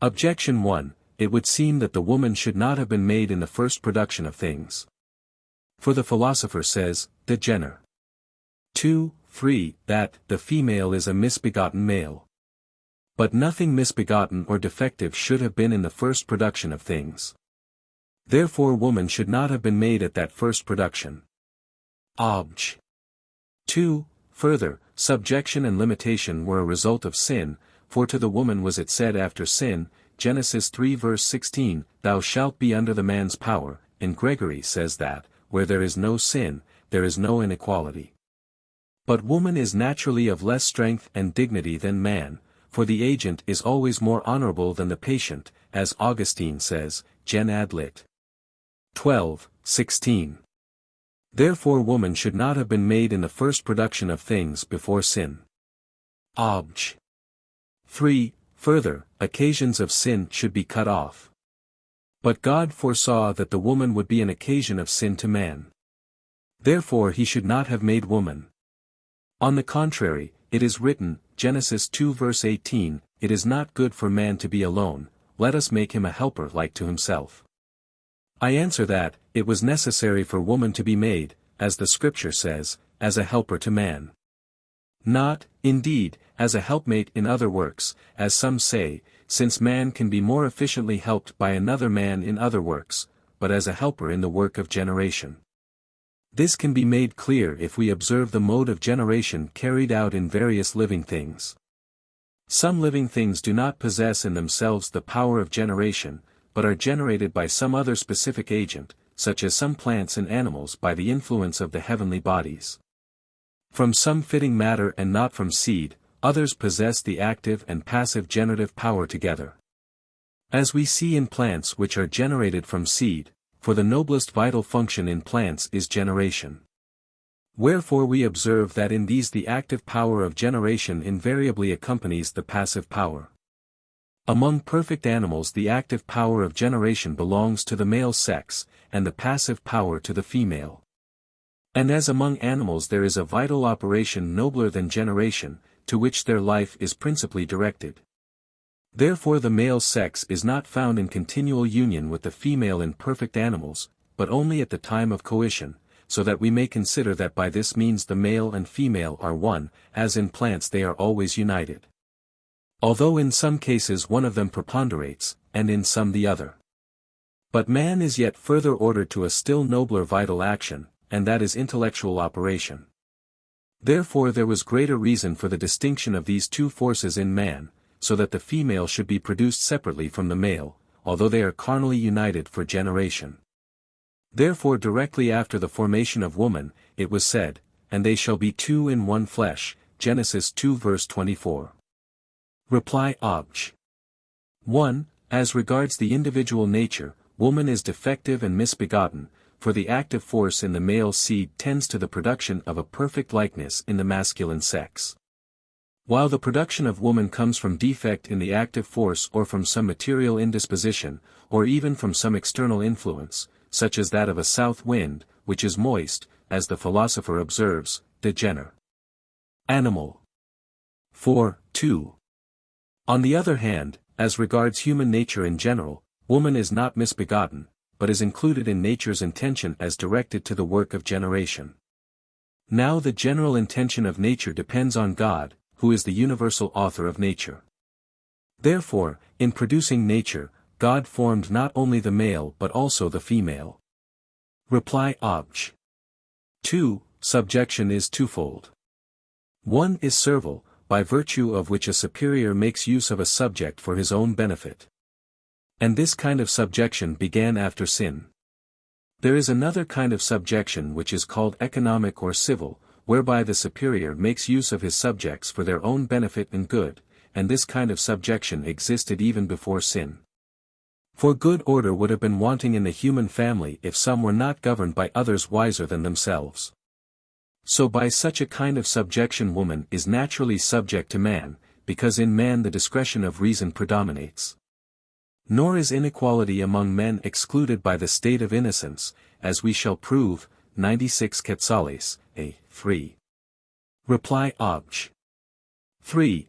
Objection 1. It would seem that the woman should not have been made in the first production of things. For the philosopher says, de gener. 2, 3, that the female is a misbegotten male. But nothing misbegotten or defective should have been in the first production of things. Therefore woman should not have been made at that first production. Obj. 2. Further, subjection and limitation were a result of sin, for to the woman was it said after sin, Genesis 3 verse 16, thou shalt be under the man's power, and Gregory says that, where there is no sin, there is no inequality. But woman is naturally of less strength and dignity than man, for the agent is always more honorable than the patient, as Augustine says, Gen. Ad lit. 12, 16. Therefore woman should not have been made in the first production of things before sin. Obj. 3. Further, occasions of sin should be cut off. But God foresaw that the woman would be an occasion of sin to man. Therefore he should not have made woman. On the contrary, it is written, Genesis 2 verse 18, it is not good for man to be alone, let us make him a helper like to himself. I answer that, it was necessary for woman to be made, as the Scripture says, as a helper to man. Not, indeed, as a helpmate in other works, as some say, since man can be more efficiently helped by another man in other works, but as a helper in the work of generation. This can be made clear if we observe the mode of generation carried out in various living things. Some living things do not possess in themselves the power of generation, but are generated by some other specific agent, such as some plants and animals by the influence of the heavenly bodies. From some fitting matter and not from seed, others possess the active and passive generative power together. As we see in plants which are generated from seed, for the noblest vital function in plants is generation. Wherefore we observe that in these the active power of generation invariably accompanies the passive power. Among perfect animals the active power of generation belongs to the male sex, and the passive power to the female. And as among animals there is a vital operation nobler than generation, to which their life is principally directed. Therefore the male sex is not found in continual union with the female in perfect animals, but only at the time of coition, so that we may consider that by this means the male and female are one, as in plants they are always united. Although in some cases one of them preponderates, and in some the other. But man is yet further ordered to a still nobler vital action, and that is intellectual operation. Therefore there was greater reason for the distinction of these two forces in man, so that the female should be produced separately from the male, although they are carnally united for generation. Therefore directly after the formation of woman, it was said, and they shall be two in one flesh, Genesis 2 verse 24. Reply Obj. 1. As regards the individual nature, woman is defective and misbegotten, for the active force in the male seed tends to the production of a perfect likeness in the masculine sex. While the production of woman comes from defect in the active force or from some material indisposition, or even from some external influence, such as that of a south wind, which is moist, as the philosopher observes, de gener. Animal. 4, 2. On the other hand, as regards human nature in general, woman is not misbegotten, but is included in nature's intention as directed to the work of generation. Now the general intention of nature depends on God, who is the universal author of nature. Therefore, in producing nature, God formed not only the male but also the female. Reply Obj. 2. Subjection is twofold. One is servile, by virtue of which a superior makes use of a subject for his own benefit. And this kind of subjection began after sin. There is another kind of subjection which is called economic or civil, whereby the superior makes use of his subjects for their own benefit and good, and this kind of subjection existed even before sin. For good order would have been wanting in the human family if some were not governed by others wiser than themselves. So by such a kind of subjection woman is naturally subject to man, because in man the discretion of reason predominates. Nor is inequality among men excluded by the state of innocence, as we shall prove, 96 Quetzales, a. 3. Reply Obj. 3.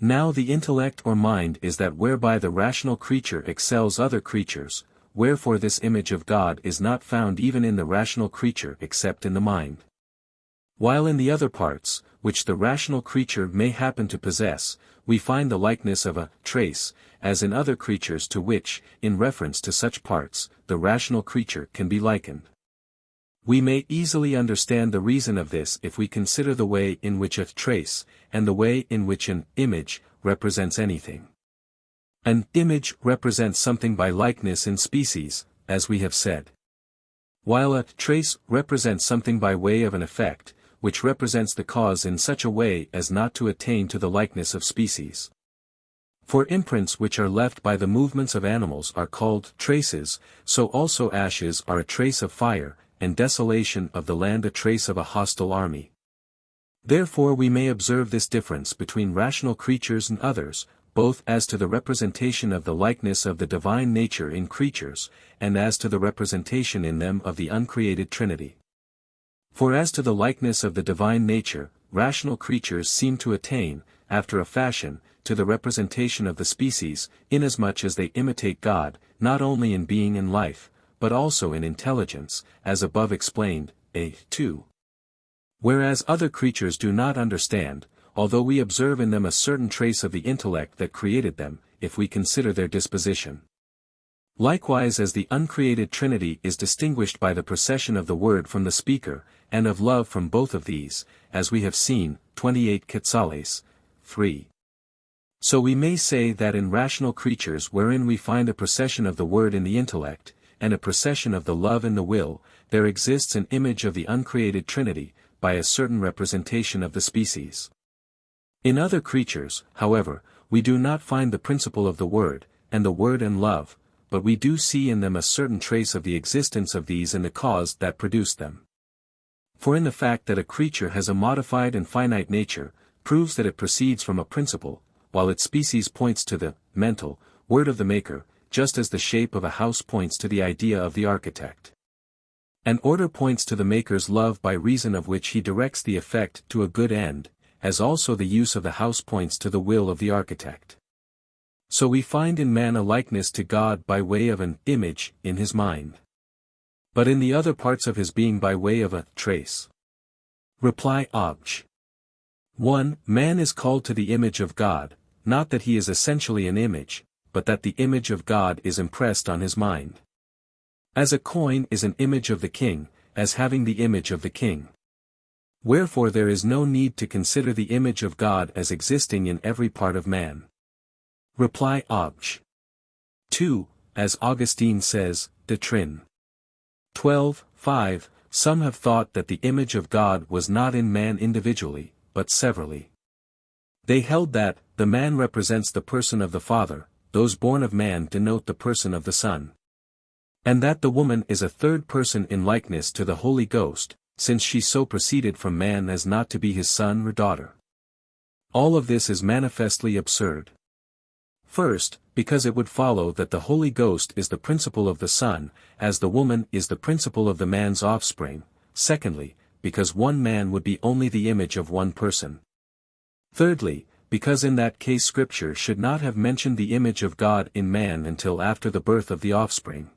Now the intellect or mind is that whereby the rational creature excels other creatures, wherefore this image of God is not found even in the rational creature except in the mind. While in the other parts, which the rational creature may happen to possess, we find the likeness of a trace, as in other creatures to which, in reference to such parts, the rational creature can be likened. We may easily understand the reason of this if we consider the way in which a trace, and the way in which an image, represents anything. An image represents something by likeness in species, as we have said. While a trace represents something by way of an effect, which represents the cause in such a way as not to attain to the likeness of species. For imprints which are left by the movements of animals are called traces, so also ashes are a trace of fire, and desolation of the land a trace of a hostile army. Therefore we may observe this difference between rational creatures and others, both as to the representation of the likeness of the divine nature in creatures, and as to the representation in them of the uncreated Trinity. For as to the likeness of the divine nature, rational creatures seem to attain, after a fashion, to the representation of the species, inasmuch as they imitate God, not only in being and life, but also in intelligence, as above explained, a. 2. Whereas other creatures do not understand, although we observe in them a certain trace of the intellect that created them, if we consider their disposition. Likewise as the uncreated Trinity is distinguished by the procession of the word from the speaker, and of love from both of these, as we have seen, 28 Quetzales, 3. So we may say that in rational creatures wherein we find a procession of the word in the intellect, and a procession of the love in the will, there exists an image of the uncreated Trinity, by a certain representation of the species. In other creatures, however, we do not find the principle of the word, and the word and love, but we do see in them a certain trace of the existence of these and the cause that produced them. For in the fact that a creature has a modified and finite nature, proves that it proceeds from a principle, while its species points to the mental word of the maker, just as the shape of a house points to the idea of the architect. An order points to the maker's love by reason of which he directs the effect to a good end, as also the use of the house points to the will of the architect. So we find in man a likeness to God by way of an image in his mind. But in the other parts of his being by way of a trace. Reply Obj. 1. Man is called to the image of God, not that he is essentially an image, but that the image of God is impressed on his mind. As a coin is an image of the king, as having the image of the king. Wherefore there is no need to consider the image of God as existing in every part of man. Reply Obj. 2. As Augustine says, De Trin. 12:5, some have thought that the image of God was not in man individually, but severally. They held that, the man represents the person of the Father, those born of man denote the person of the Son. And that the woman is a third person in likeness to the Holy Ghost, since she so proceeded from man as not to be his son or daughter. All of this is manifestly absurd. First, because it would follow that the Holy Ghost is the principle of the Son, as the woman is the principle of the man's offspring. Secondly, because one man would be only the image of one person. Thirdly, because in that case Scripture should not have mentioned the image of God in man until after the birth of the offspring.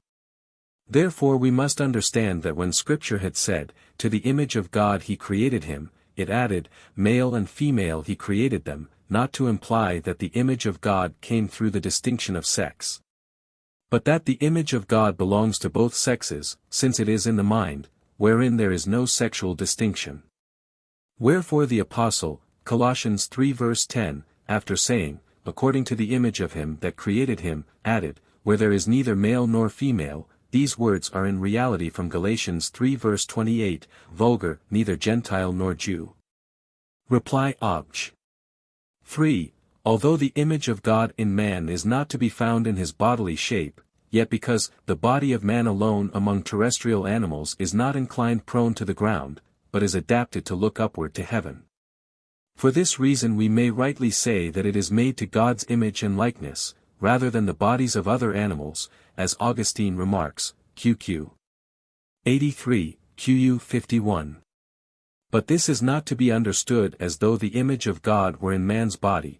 Therefore we must understand that when Scripture had said, to the image of God he created him, it added, male and female he created them, not to imply that the image of God came through the distinction of sex. But that the image of God belongs to both sexes, since it is in the mind, wherein there is no sexual distinction. Wherefore the Apostle, Colossians 3 verse 10, after saying, according to the image of him that created him, added, where there is neither male nor female. These words are in reality from Galatians 3 verse 28, vulgar, neither Gentile nor Jew. Reply Obj. 3. Although the image of God in man is not to be found in his bodily shape, yet because the body of man alone among terrestrial animals is not inclined prone to the ground, but is adapted to look upward to heaven. For this reason we may rightly say that it is made to God's image and likeness, rather than the bodies of other animals, as Augustine remarks, QQ 83, QU 51. But this is not to be understood as though the image of God were in man's body,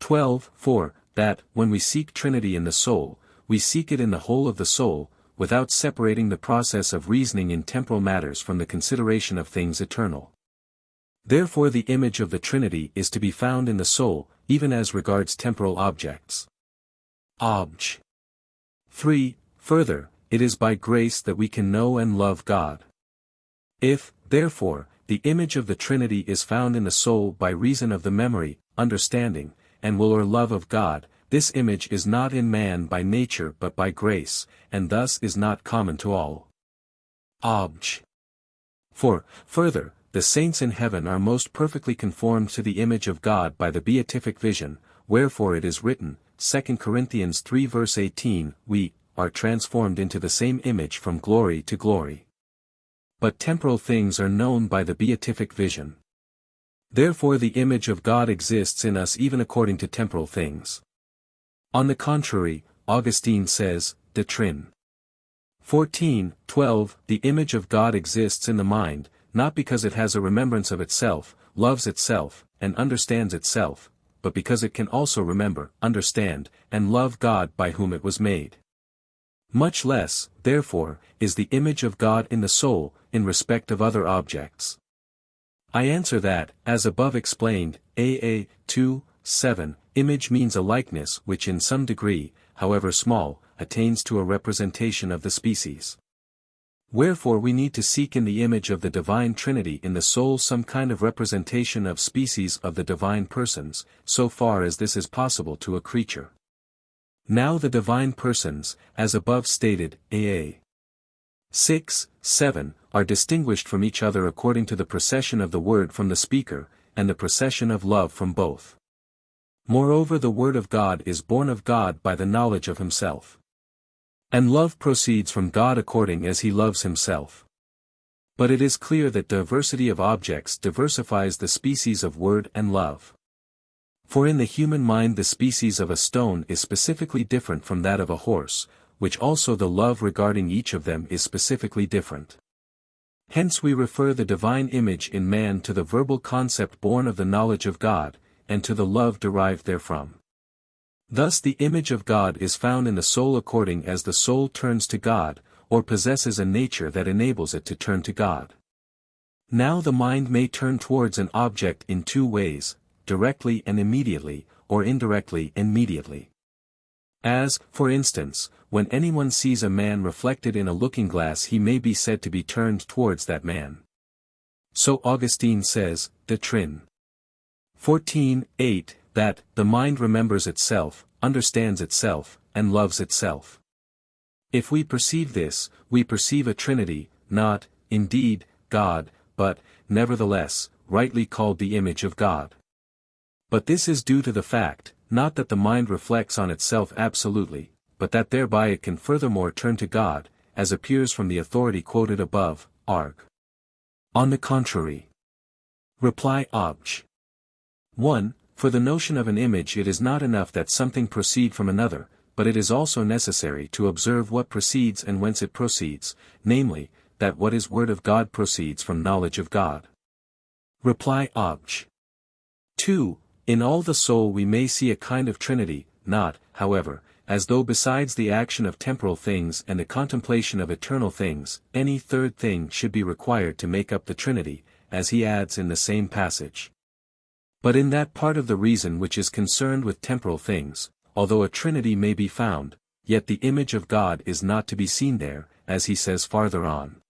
12, 4, that, when we seek Trinity in the soul, we seek it in the whole of the soul, without separating the process of reasoning in temporal matters from the consideration of things eternal. Therefore the image of the Trinity is to be found in the soul, even as regards temporal objects. Obj. 3. Further, it is by grace that we can know and love God. If, therefore, the image of the Trinity is found in the soul by reason of the memory, understanding, and will or love of God, this image is not in man by nature but by grace, and thus is not common to all. Obj. 4. Further, the saints in heaven are most perfectly conformed to the image of God by the beatific vision, wherefore it is written, 2 Corinthians 3 verse 18, we are transformed into the same image from glory to glory. But temporal things are known by the beatific vision. Therefore the image of God exists in us even according to temporal things. On the contrary, Augustine says, De Trin. 14, 12, the image of God exists in the mind, not because it has a remembrance of itself, loves itself, and understands itself, but because it can also remember, understand, and love God by whom it was made. Much less, therefore, is the image of God in the soul, in respect of other objects. I answer that, as above explained, AA 2, 7, image means a likeness which in some degree, however small, attains to a representation of the species. Wherefore we need to seek in the image of the divine Trinity in the soul some kind of representation of species of the divine persons, so far as this is possible to a creature. Now the divine persons, as above stated, AA 6, 7, are distinguished from each other according to the procession of the word from the speaker, and the procession of love from both. Moreover the word of God is born of God by the knowledge of himself. And love proceeds from God according as he loves himself. But it is clear that diversity of objects diversifies the species of word and love. For in the human mind the species of a stone is specifically different from that of a horse, which also the love regarding each of them is specifically different. Hence we refer the divine image in man to the verbal concept born of the knowledge of God, and to the love derived therefrom. Thus the image of God is found in the soul according as the soul turns to God, or possesses a nature that enables it to turn to God. Now the mind may turn towards an object in two ways, directly and immediately, or indirectly and mediately. As, for instance, when anyone sees a man reflected in a looking-glass he may be said to be turned towards that man. So Augustine says, De Trin. 14, 8, that, the mind remembers itself, understands itself, and loves itself. If we perceive this, we perceive a Trinity, not, indeed, God, but, nevertheless, rightly called the image of God. But this is due to the fact, not that the mind reflects on itself absolutely, but that thereby it can furthermore turn to God, as appears from the authority quoted above, arg. On the contrary. Reply Obj. 1. For the notion of an image it is not enough that something proceed from another, but it is also necessary to observe what proceeds and whence it proceeds, namely, that what is word of God proceeds from knowledge of God. Reply Obj. 2. In all the soul we may see a kind of Trinity, not, however, as though besides the action of temporal things and the contemplation of eternal things, any third thing should be required to make up the Trinity, as he adds in the same passage. But in that part of the reason which is concerned with temporal things, although a Trinity may be found, yet the image of God is not to be seen there, as he says farther on.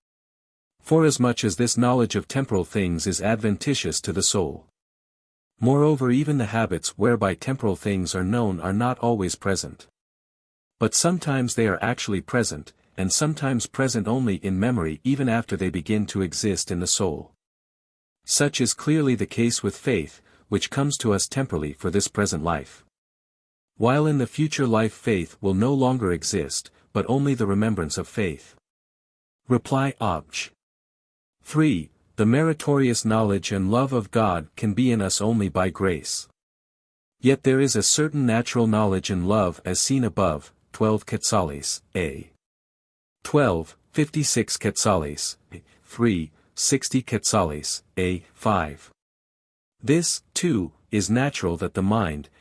Forasmuch as this knowledge of temporal things is adventitious to the soul. Moreover even the habits whereby temporal things are known are not always present. But sometimes they are actually present, and sometimes present only in memory even after they begin to exist in the soul. Such is clearly the case with faith, which comes to us temporally for this present life. While in the future life faith will no longer exist, but only the remembrance of faith. Reply Obj. 3. The meritorious knowledge and love of God can be in us only by grace. Yet there is a certain natural knowledge and love as seen above, 12 quetzales, a. 12, 56 quetzales, a. 3, 60 quetzales, a. 5. This, too, is natural that the mind,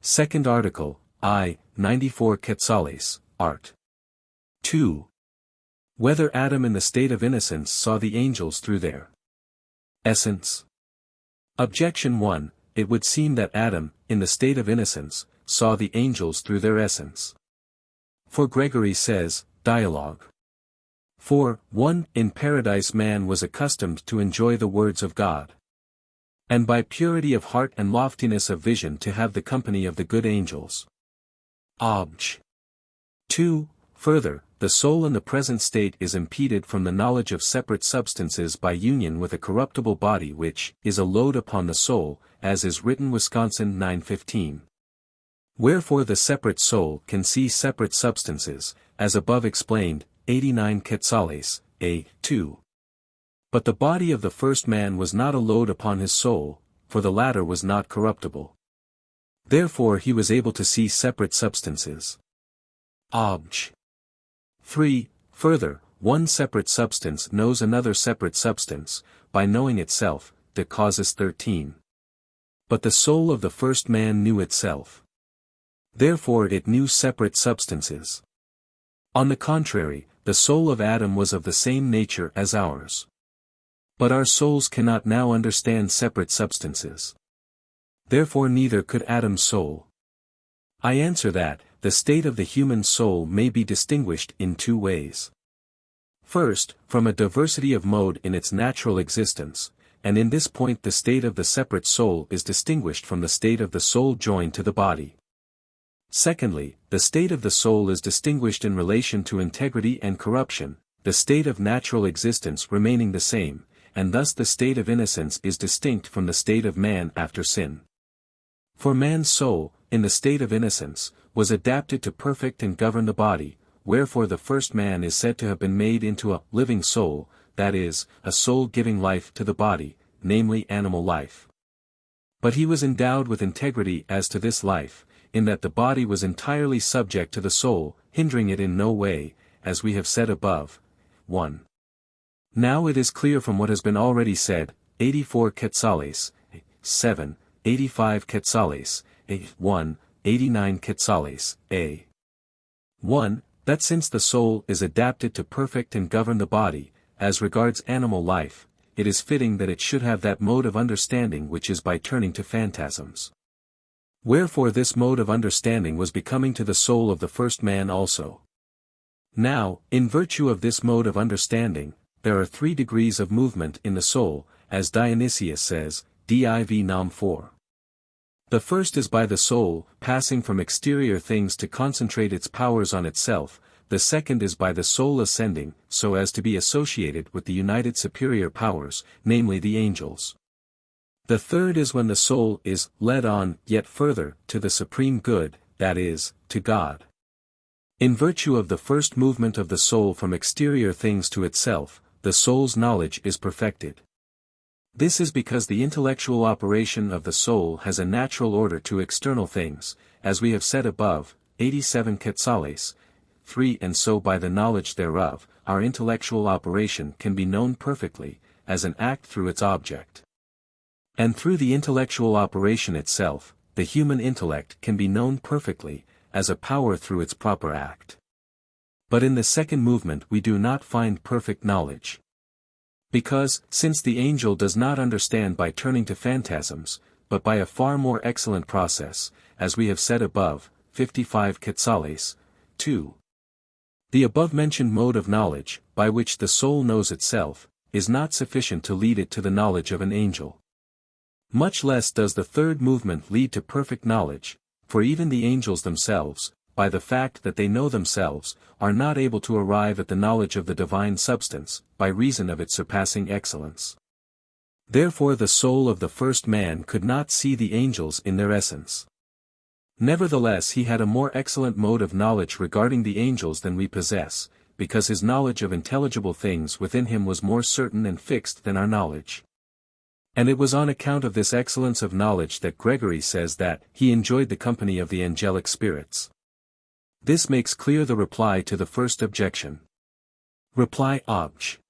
Second article, I, 94 Quetzales, Art. 2. Whether Adam in the state of innocence saw the angels through their essence. Objection 1, it would seem that Adam, in the state of innocence, saw the angels through their essence. For Gregory says, Dialogue 4:1, in paradise man was accustomed to enjoy the words of God, and by purity of heart and loftiness of vision to have the company of the good angels. Obj. 2, further, the soul in the present state is impeded from the knowledge of separate substances by union with a corruptible body which is a load upon the soul, as is written Wisconsin 9:15. Wherefore the separate soul can see separate substances, as above explained, 89 Quetzales, a. 2. But the body of the first man was not a load upon his soul, for the latter was not corruptible. Therefore he was able to see separate substances. Obj. 3, further, one separate substance knows another separate substance, by knowing itself, de causis 13. But the soul of the first man knew itself. Therefore it knew separate substances. On the contrary, the soul of Adam was of the same nature as ours. But our souls cannot now understand separate substances. Therefore neither could Adam's soul. I answer that, the state of the human soul may be distinguished in two ways. First, from a diversity of mode in its natural existence, and in this point the state of the separate soul is distinguished from the state of the soul joined to the body. Secondly, the state of the soul is distinguished in relation to integrity and corruption, the state of natural existence remaining the same, and thus the state of innocence is distinct from the state of man after sin. For man's soul, in the state of innocence, was adapted to perfect and govern the body, wherefore the first man is said to have been made into a living soul, that is, a soul giving life to the body, namely animal life. But he was endowed with integrity as to this life, in that the body was entirely subject to the soul, hindering it in no way, as we have said above. 1. Now it is clear from what has been already said, 84 Quetzales, 7, 85 Quetzales, 1, 89 Quetzales, a. 1, that since the soul is adapted to perfect and govern the body, as regards animal life, it is fitting that it should have that mode of understanding which is by turning to phantasms. Wherefore this mode of understanding was becoming to the soul of the first man also. Now, in virtue of this mode of understanding, there are 3 degrees of movement in the soul, as Dionysius says, Div Nom 4. The first is by the soul, passing from exterior things to concentrate its powers on itself, the second is by the soul ascending, so as to be associated with the united superior powers, namely the angels. The third is when the soul is led on yet further to the supreme good, that is, to God. In virtue of the first movement of the soul from exterior things to itself, the soul's knowledge is perfected. This is because the intellectual operation of the soul has a natural order to external things, as we have said above, 87 Quetzales, 3, and so by the knowledge thereof, our intellectual operation can be known perfectly, as an act through its object. And through the intellectual operation itself, the human intellect can be known perfectly, as a power through its proper act. But in the second movement we do not find perfect knowledge. Because, since the angel does not understand by turning to phantasms, but by a far more excellent process, as we have said above, 55 Quetzales, 2. The above-mentioned mode of knowledge, by which the soul knows itself, is not sufficient to lead it to the knowledge of an angel. Much less does the third movement lead to perfect knowledge, for even the angels themselves, by the fact that they know themselves, are not able to arrive at the knowledge of the divine substance, by reason of its surpassing excellence. Therefore the soul of the first man could not see the angels in their essence. Nevertheless he had a more excellent mode of knowledge regarding the angels than we possess, because his knowledge of intelligible things within him was more certain and fixed than our knowledge. And it was on account of this excellence of knowledge that Gregory says that he enjoyed the company of the angelic spirits. This makes clear the reply to the first objection. Reply Obj.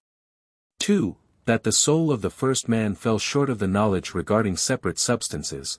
2, that the soul of the first man fell short of the knowledge regarding separate substances,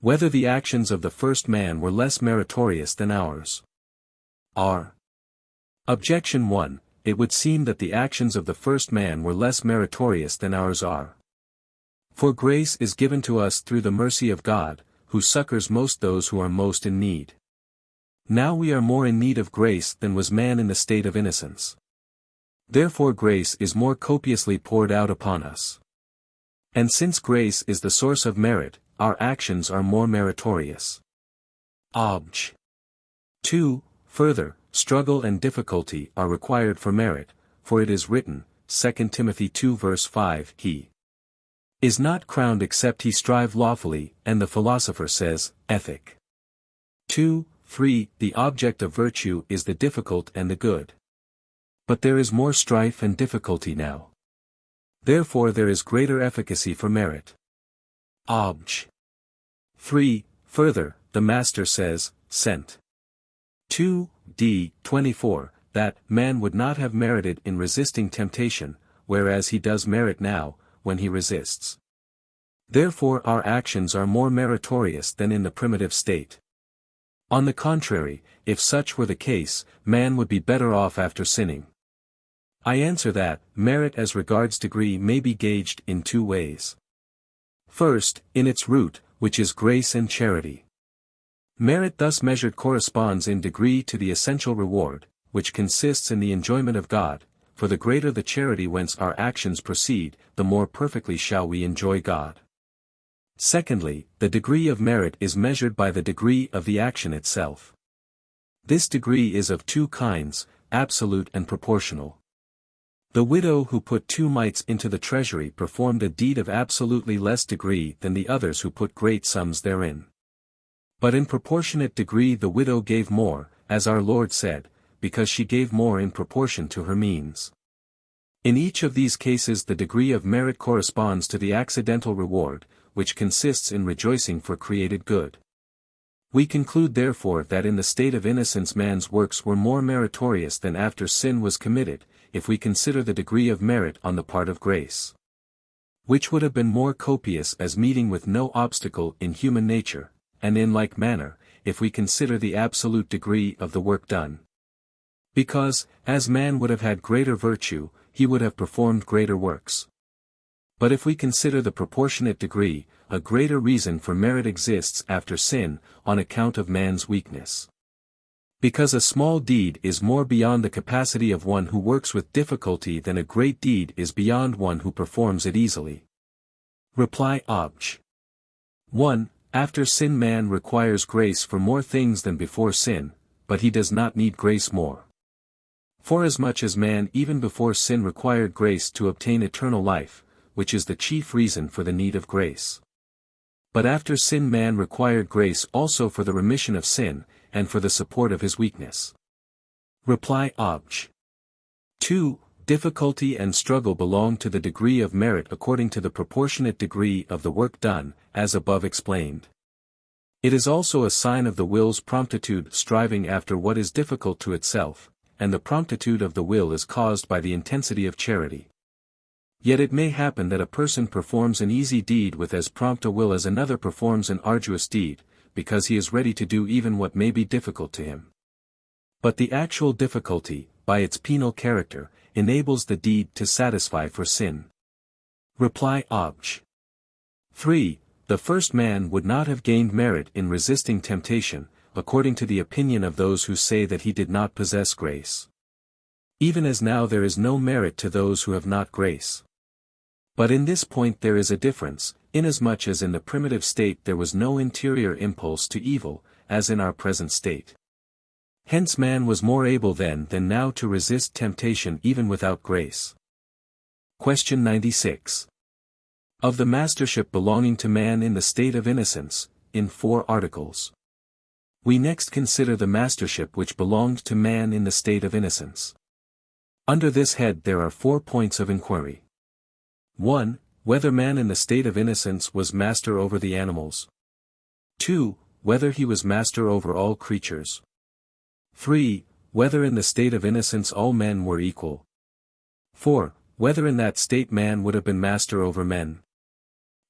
Whether the actions of the first man were less meritorious than ours. R. Objection 1. It would seem that the actions of the first man were less meritorious than ours are. For grace is given to us through the mercy of God, who succors most those who are most in need. Now we are more in need of grace than was man in the state of innocence. Therefore grace is more copiously poured out upon us. And since grace is the source of merit, our actions are more meritorious. Obj. 2. Further, struggle and difficulty are required for merit, for it is written, 2 Timothy 2 verse 5, He is not crowned except he strive lawfully, and the philosopher says, Ethic. 2, 3. The object of virtue is the difficult and the good. But there is more strife and difficulty now. Therefore there is greater efficacy for merit. Obj. 3. Further, the Master says, Sent. 2, d. 24, that man would not have merited in resisting temptation, whereas he does merit now, when he resists. Therefore our actions are more meritorious than in the primitive state. On the contrary, if such were the case, man would be better off after sinning. I answer that, merit as regards degree may be gauged in two ways. First, in its root, which is grace and charity. Merit thus measured corresponds in degree to the essential reward, which consists in the enjoyment of God, for the greater the charity whence our actions proceed, the more perfectly shall we enjoy God. Secondly, the degree of merit is measured by the degree of the action itself. This degree is of two kinds, absolute and proportional. The widow who put 2 mites into the treasury performed a deed of absolutely less degree than the others who put great sums therein. But in proportionate degree the widow gave more, as our Lord said, because she gave more in proportion to her means. In each of these cases the degree of merit corresponds to the accidental reward, which consists in rejoicing for created good. We conclude therefore that in the state of innocence man's works were more meritorious than after sin was committed, if we consider the degree of merit on the part of grace, which would have been more copious as meeting with no obstacle in human nature, and in like manner, if we consider the absolute degree of the work done. Because, as man would have had greater virtue, he would have performed greater works. But if we consider the proportionate degree, a greater reason for merit exists after sin, on account of man's weakness. Because a small deed is more beyond the capacity of one who works with difficulty than a great deed is beyond one who performs it easily. Reply Obj. 1. After sin man requires grace for more things than before sin, but he does not need grace more. Forasmuch as man even before sin required grace to obtain eternal life, which is the chief reason for the need of grace. But after sin man required grace also for the remission of sin, and for the support of his weakness. Reply Obj. 2. Difficulty and struggle belong to the degree of merit according to the proportionate degree of the work done, as above explained. It is also a sign of the will's promptitude striving after what is difficult to itself, and the promptitude of the will is caused by the intensity of charity. Yet it may happen that a person performs an easy deed with as prompt a will as another performs an arduous deed, because he is ready to do even what may be difficult to him. But the actual difficulty, by its penal character, enables the deed to satisfy for sin. Reply Obj. 3. The first man would not have gained merit in resisting temptation, according to the opinion of those who say that he did not possess grace. Even as now there is no merit to those who have not grace. But in this point there is a difference, inasmuch as in the primitive state there was no interior impulse to evil, as in our present state. Hence man was more able then than now to resist temptation even without grace. Question 96. Of the mastership belonging to man in the state of innocence, in 4 articles. We next consider the mastership which belonged to man in the state of innocence. Under this head there are 4 points of inquiry. 1. Whether man in the state of innocence was master over the animals. 2. Whether he was master over all creatures. 3. Whether in the state of innocence all men were equal. 4. Whether in that state man would have been master over men.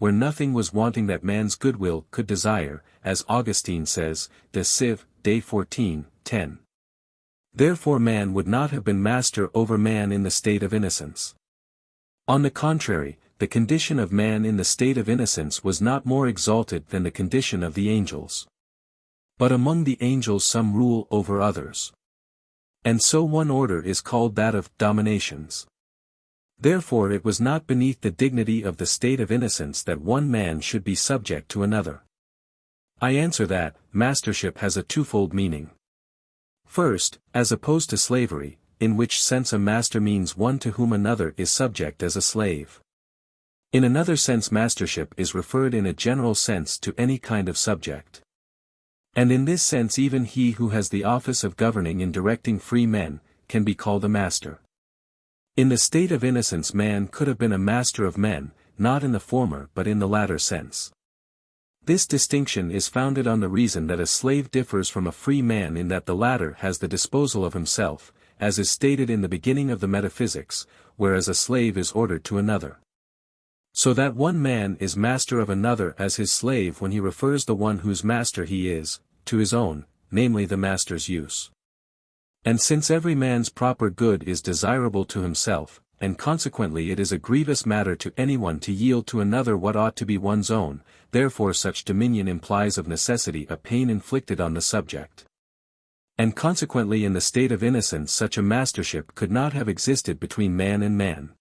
where nothing was wanting that man's goodwill could desire, as Augustine says, De Civ. Dei 14:10. Therefore man would not have been master over man in the state of innocence. On the contrary, the condition of man in the state of innocence was not more exalted than the condition of the angels. But among the angels some rule over others. And so one order is called that of dominations. Therefore it was not beneath the dignity of the state of innocence that one man should be subject to another. I answer that, mastership has a twofold meaning. First, as opposed to slavery, in which sense a master means one to whom another is subject as a slave. In another sense mastership is referred in a general sense to any kind of subject. And in this sense even he who has the office of governing and directing free men, can be called a master. In the state of innocence man could have been a master of men, not in the former but in the latter sense. This distinction is founded on the reason that a slave differs from a free man in that the latter has the disposal of himself, as is stated in the beginning of the Metaphysics, whereas a slave is ordered to another. So that one man is master of another as his slave when he refers the one whose master he is, to his own, namely the master's use. And since every man's proper good is desirable to himself, and consequently it is a grievous matter to anyone to yield to another what ought to be one's own, therefore such dominion implies of necessity a pain inflicted on the subject. And consequently in the state of innocence such a mastership could not have existed between man and man.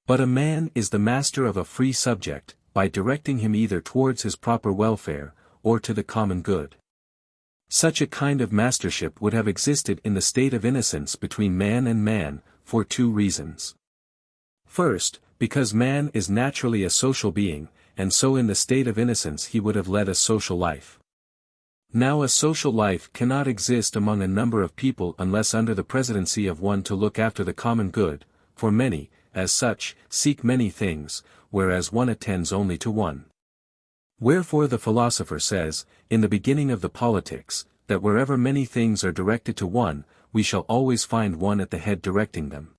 But a man is the master of a free subject, by directing him either towards his proper welfare, or to the common good. Such a kind of mastership would have existed in the state of innocence between man and man, for two reasons. First, because man is naturally a social being, and so in the state of innocence he would have led a social life. Now a social life cannot exist among a number of people unless under the presidency of one to look after the common good, for many, as such, seek many things, whereas one attends only to one. Wherefore the philosopher says, in the beginning of the Politics, that wherever many things are directed to one, we shall always find one at the head directing them.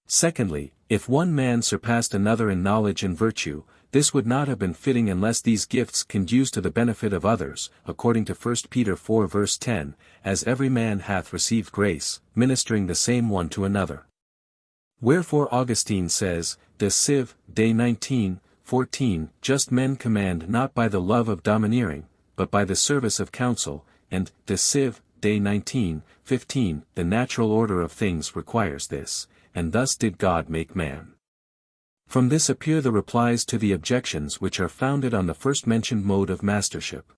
Secondly, if one man surpassed another in knowledge and virtue, this would not have been fitting unless these gifts conduce to the benefit of others, according to 1 Peter 4 verse 10, as every man hath received grace, ministering the same one to another. Wherefore Augustine says, De Civ. Dei 19:14, just men command not by the love of domineering, but by the service of counsel, and De Civ. Dei 19:15, the natural order of things requires this, and thus did God make man. From this appear the replies to the objections which are founded on the first mentioned mode of mastership.